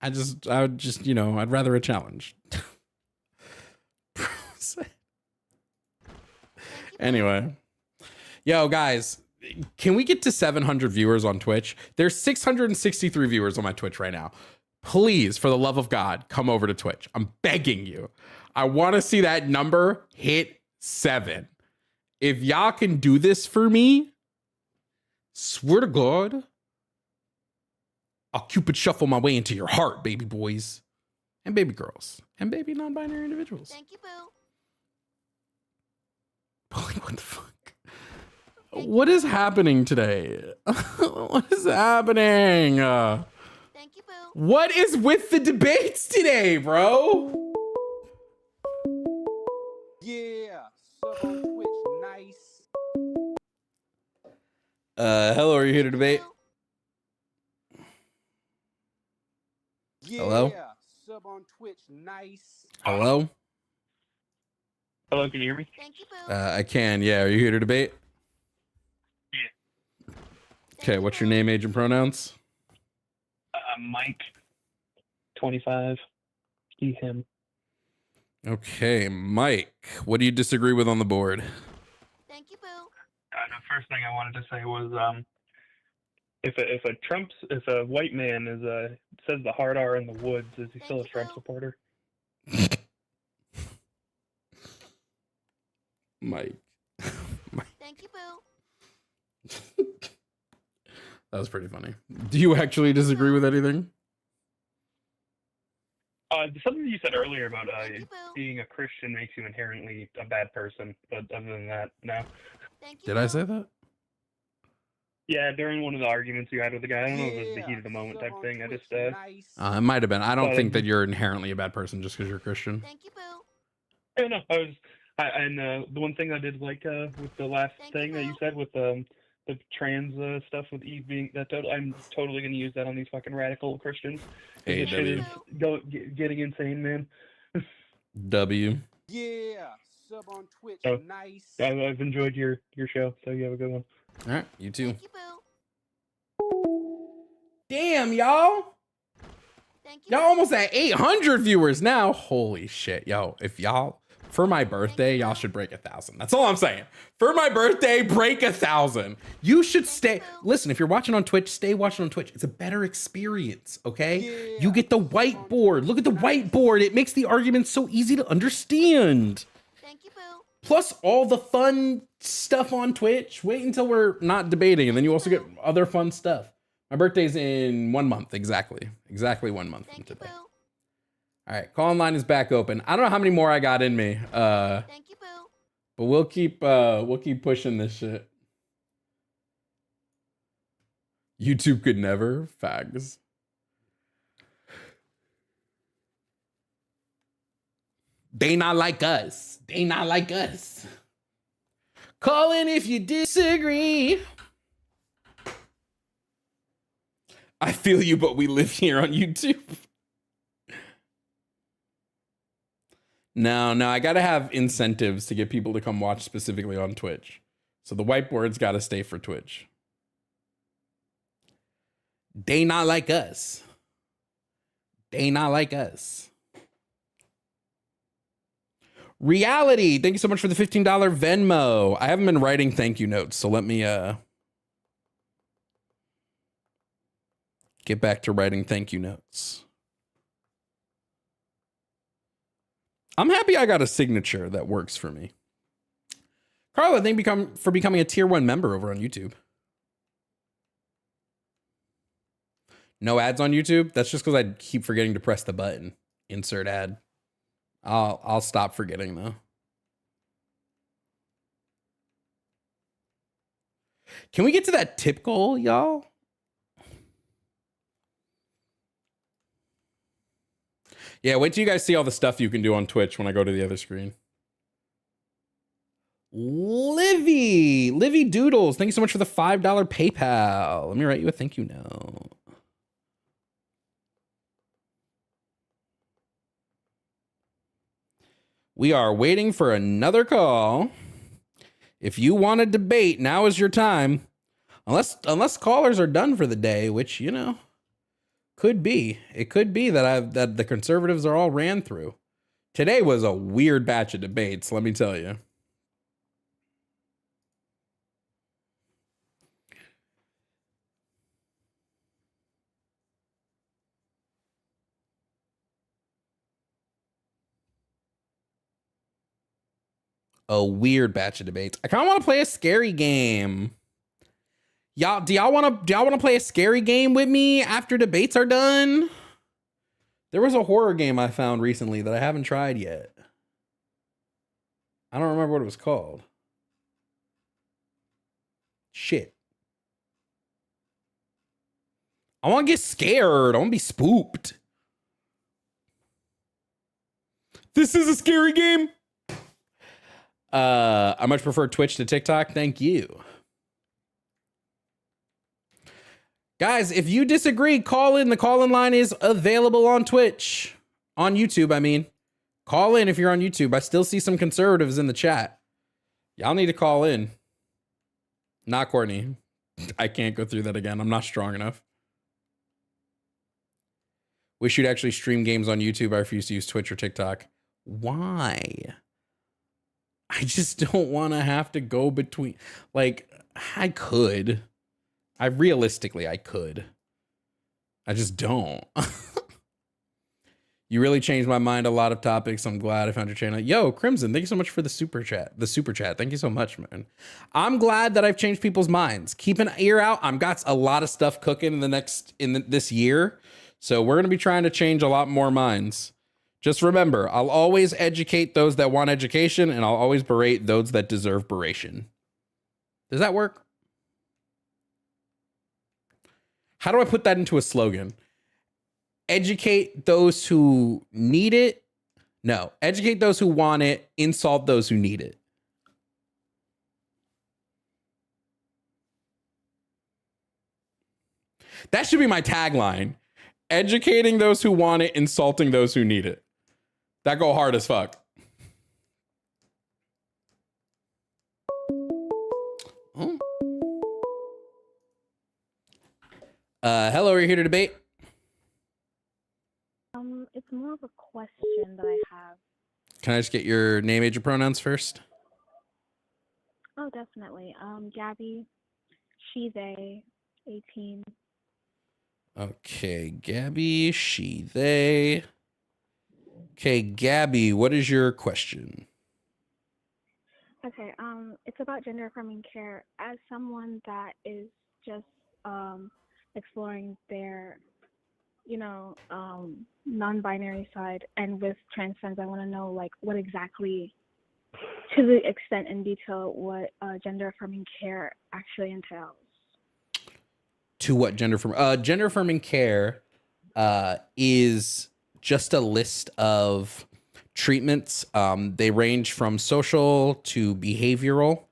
I would just, you know, I'd rather a challenge. Anyway. Yo, guys, can we get to 700 viewers on Twitch? There's 663 viewers on my Twitch right now. Please, for the love of God, come over to Twitch. I'm begging you. I want to see that number hit 7. If y'all can do this for me, swear to God, I'll Cupid shuffle my way into your heart, baby boys and baby girls and baby non-binary individuals. Thank you, Boo. What the fuck? What is happening today? What is happening? Thank you, Boo. What is with the debates today, bro? Yeah, sub on Twitch, nice. Hello, are you here to debate? Yeah, Hello? sub on Twitch, nice. Hello? Hello, can you hear me? Thank you, Boo. I can, yeah. Are you here to debate? Yeah. Okay, what's your name, age, and pronouns? Mike, 25, he, him. Okay, Mike, what do you disagree with on the board? Thank you, Boo. The first thing I wanted to say was, if a white man says the hard R in the woods, is he still a Trump supporter? Mike. Thank you, Boo. That was pretty funny. Do you actually disagree with anything? Something you said earlier about being a Christian makes you inherently a bad person, but other than that, no. Did I say that? Yeah, during one of the arguments you had with the guy, I don't know if it was the heat of the moment type thing. I just It might have been. I don't think that you're inherently a bad person just because you're Christian. Thank you, Boo. Yeah, no, the one thing I did like with the last thing that you said with the trans stuff with Eve being I'm totally gonna use that on these fucking radical Christians. This shit is getting insane, man. W. Yeah, sub on Twitch, So, nice. I've enjoyed your show, so you have a good one. All right, you too. Thank you, Boo. Damn, y'all. Y'all almost at 800 viewers now. Holy shit, yo! If y'all for my birthday, y'all should break 1,000. That's all I'm saying. For my birthday, break 1,000. You should stay. Listen, if you're watching on Twitch, stay watching on Twitch. It's a better experience, okay? Yeah. You get the whiteboard. Look at the whiteboard. It makes the arguments so easy to understand. Thank you, Boo. Plus all the fun stuff on Twitch. Wait until we're not debating, and then you also get other fun stuff. My birthday's in 1 month, exactly. Exactly 1 month from today. All right, call online is back open. I don't know how many more I got in me. Thank you, Boo. But we'll keep pushing this shit. YouTube could never, fags. They not like us. They not like us. Call in if you disagree. I feel you, but we live here on YouTube. No, I gotta have incentives to get people to come watch specifically on Twitch. So the whiteboard's gotta stay for Twitch. They not like us. They not like us. Reality, thank you so much for the $15 Venmo. I haven't been writing thank you notes, so let me get back to writing thank you notes. I'm happy I got a signature that works for me. Carla, thank you for becoming a tier 1 member over on YouTube. No ads on YouTube? That's just because I keep forgetting to press the button. Insert ad. I'll stop forgetting though. Can we get to that tip goal, y'all? Yeah, wait till you guys see all the stuff you can do on Twitch when I go to the other screen. Livy Doodles, thank you so much for the $5 PayPal. Let me write you a thank you note. We are waiting for another call. If you want to debate, now is your time. Unless callers are done for the day, which, you know, could be. It could be that the conservatives are all ran through. Today was a weird batch of debates, let me tell you. A weird batch of debates. I kind of want to play a scary game. Y'all, do y'all want to play a scary game with me after debates are done? There was a horror game I found recently that I haven't tried yet. I don't remember what it was called. Shit. I want to get scared. I want to be spooked. This is a scary game. I much prefer Twitch to TikTok. Thank you. Guys, if you disagree, call in. The call-in line is available on Twitch. On YouTube, I mean. Call in if you're on YouTube. I still see some conservatives in the chat. Y'all need to call in. Not Courtney. I can't go through that again. I'm not strong enough. Wish you'd actually stream games on YouTube. I refuse to use Twitch or TikTok. Why? I just don't want to have to go between. Like, I could. I could. I just don't. You really changed my mind a lot of topics. I'm glad I found your channel. Yo, Crimson, thank you so much for the super chat. Thank you so much, man. I'm glad that I've changed people's minds. Keep an ear out. I've got a lot of stuff cooking this year. So we're going to be trying to change a lot more minds. Just remember, I'll always educate those that want education, and I'll always berate those that deserve beration. Does that work? How do I put that into a slogan? Educate those who need it. No, educate those who want it. Insult those who need it. That should be my tagline. Educating those who want it, insulting those who need it. That go hard as fuck. Oh. Hello, are you here to debate? It's more of a question that I have. Can I just get your name, age, and pronouns first? Oh, definitely. Gabby, she, they, 18. Okay, Gabby, she, they. Okay, Gabby, what is your question? Okay, it's about gender affirming care. As someone that is just exploring their, non-binary side, and with trans friends, I want to know like what exactly, to the extent and detail, what gender affirming care actually entails. To what gender affirming? Gender affirming care is just a list of treatments. They range from social to behavioral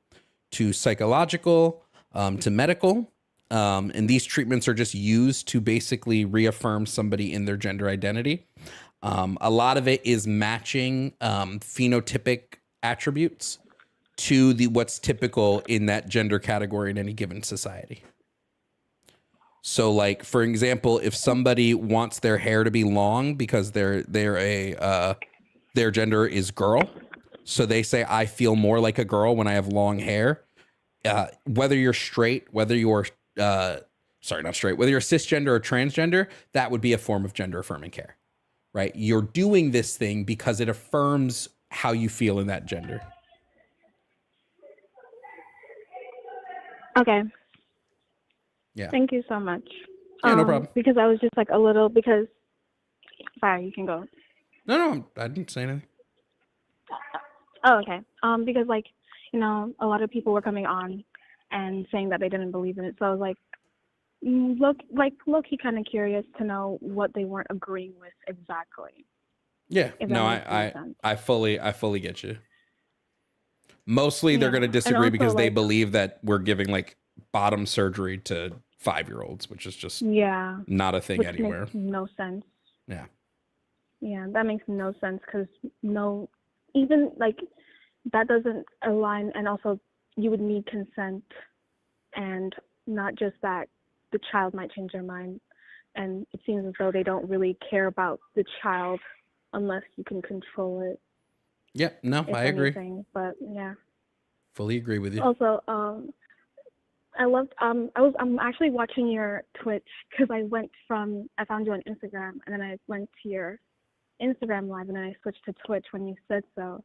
to psychological to medical. And these treatments are just used to basically reaffirm somebody in their gender identity. A lot of it is matching phenotypic attributes to what's typical in that gender category in any given society. So, like, for example, if somebody wants their hair to be long because their gender is girl, so they say, I feel more like a girl when I have long hair. Whether you're straight, whether you're not straight, whether you're cisgender or transgender, that would be a form of gender affirming care, right? You're doing this thing because it affirms how you feel in that gender. Okay. Yeah. Thank you so much. Yeah, no problem. Because I was just like a little, because, sorry, you can go. No, I didn't say anything. Oh, okay. Because like, a lot of people were coming on and saying that they didn't believe in it. So I was like, look-key kind of curious to know what they weren't agreeing with exactly. Yeah. If No, that makes any sense. I fully get you. Mostly they're going to disagree also, because they like, believe that we're giving like bottom surgery to 5-year-olds, which is just not a thing which anywhere. Makes no sense. Yeah. Yeah, that makes no sense because even like that doesn't align, and also you would need consent, and not just that the child might change their mind, and it seems as though they don't really care about the child unless you can control it. Yeah, no, if I agree. anything, but yeah. Fully agree with you. Also, I'm actually watching your Twitch because I found you on Instagram, and then I went to your Instagram live, and then I switched to Twitch when you said so.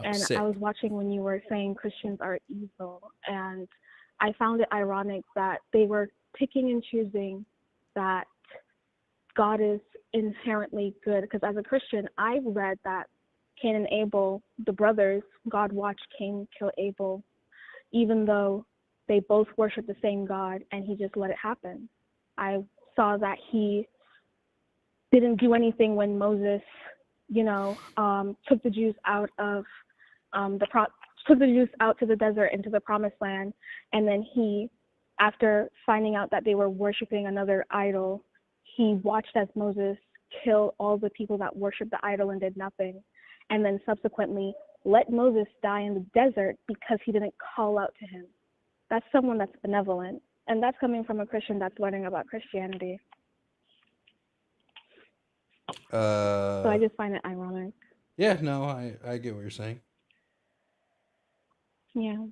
And sick. I was watching when you were saying Christians are evil, and I found it ironic that they were picking and choosing that God is inherently good. Because as a Christian, I read that Cain and Abel, the brothers, God watched Cain kill Abel, even though they both worship the same God, and he just let it happen. I saw that he didn't do anything when Moses, took the Jews out of took the Jews out to the desert into the promised land, and then he, after finding out that they were worshiping another idol, he watched as Moses kill all the people that worshiped the idol and did nothing, and then subsequently let Moses die in the desert because he didn't call out to him. That's someone that's benevolent, and that's coming from a Christian that's learning about Christianity. So I just find it ironic. Yeah, no, I get what you're saying. Yeah.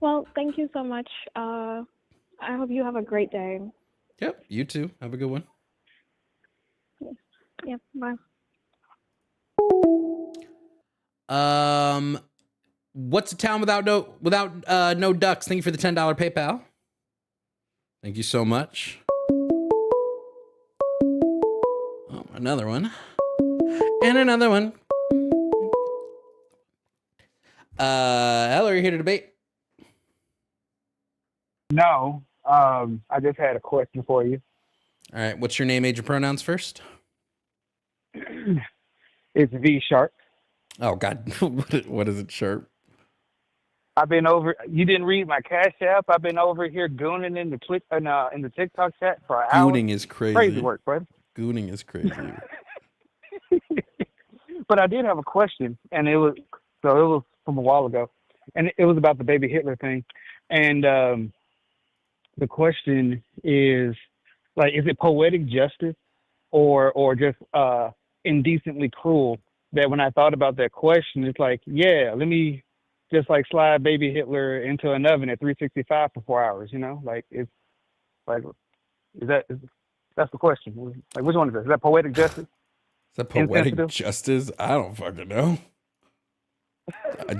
Well, thank you so much. I hope you have a great day. Yep, you too. Have a good one. Yeah, bye. What's a town without no ducks? Thank you for the $10 PayPal. Thank you so much. Oh, another one. And another one. Hello, are you here to debate? No. I just had a question for you. All right. What's your name, age, and pronouns first? It's V Sharp. Oh God, what is it, Sharp? I've been over. You didn't read my Cash App. I've been over here gooning in the TikTok chat for an hour. Gooning is crazy. Crazy work, brother. Gooning is crazy. But I did have a question, and it was from a while ago, and it was about the baby Hitler thing, and the question is, like, is it poetic justice or just indecently cruel. That when I thought about that question, it's like, yeah, let me just like slide baby Hitler into an oven at 365 for 4 hours. You know, like it's like that's the question. Like which one is that? Is that poetic justice? Is that poetic Insensitive? justice? I don't fucking know.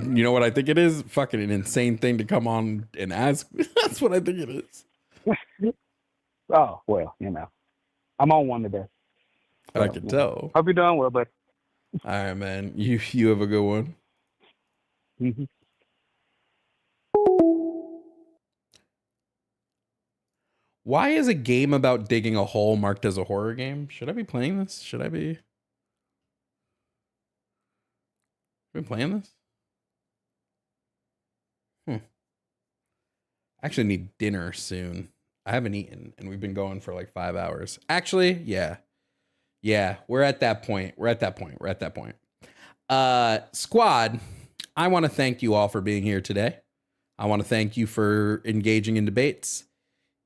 You know what I think it is? Fucking an insane thing to come on and ask. That's what I think it is. Oh, well, you know, I'm on one today. I can tell. Hope you're doing well, but all right, man. You have a good one. Mm-hmm. Why is a game about digging a hole marked as a horror game? Should I be playing this? Should I be playing this? I actually need dinner soon. I haven't eaten and we've been going for like 5 hours. Actually, yeah. Yeah, we're at that point. Squad, I want to thank you all for being here today. I want to thank you for engaging in debates.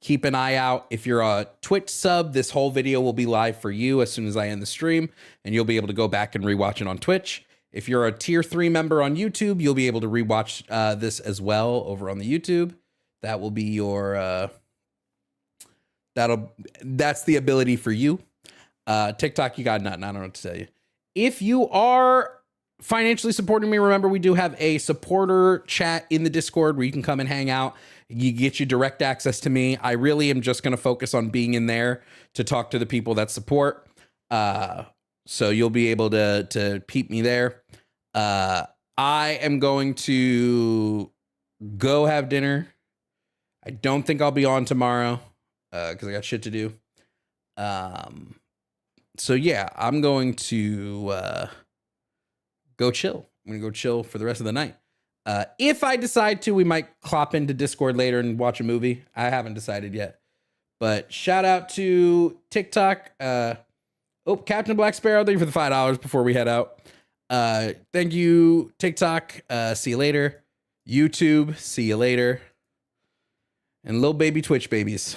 Keep an eye out. If you're a Twitch sub, this whole video will be live for you as soon as I end the stream, and you'll be able to go back and rewatch it on Twitch. If you're a tier 3 member on YouTube, you'll be able to rewatch this as well over on the YouTube. That will be your that's the ability for you. TikTok, you got nothing. I don't know what to tell you. If you are financially supporting me, remember we do have a supporter chat in the Discord where you can come and hang out. You get you direct access to me. I really am just going to focus on being in there to talk to the people that support. So you'll be able to peep me there. I am going to go have dinner. I don't think I'll be on tomorrow because I got shit to do. So yeah, I'm going to go chill. I'm going to go chill for the rest of the night. If I decide to, we might clop into Discord later and watch a movie. I haven't decided yet. But shout out to TikTok. Captain Black Sparrow, thank you for the $5 before we head out. Thank you, TikTok. See you later. YouTube, see you later. And little baby Twitch babies.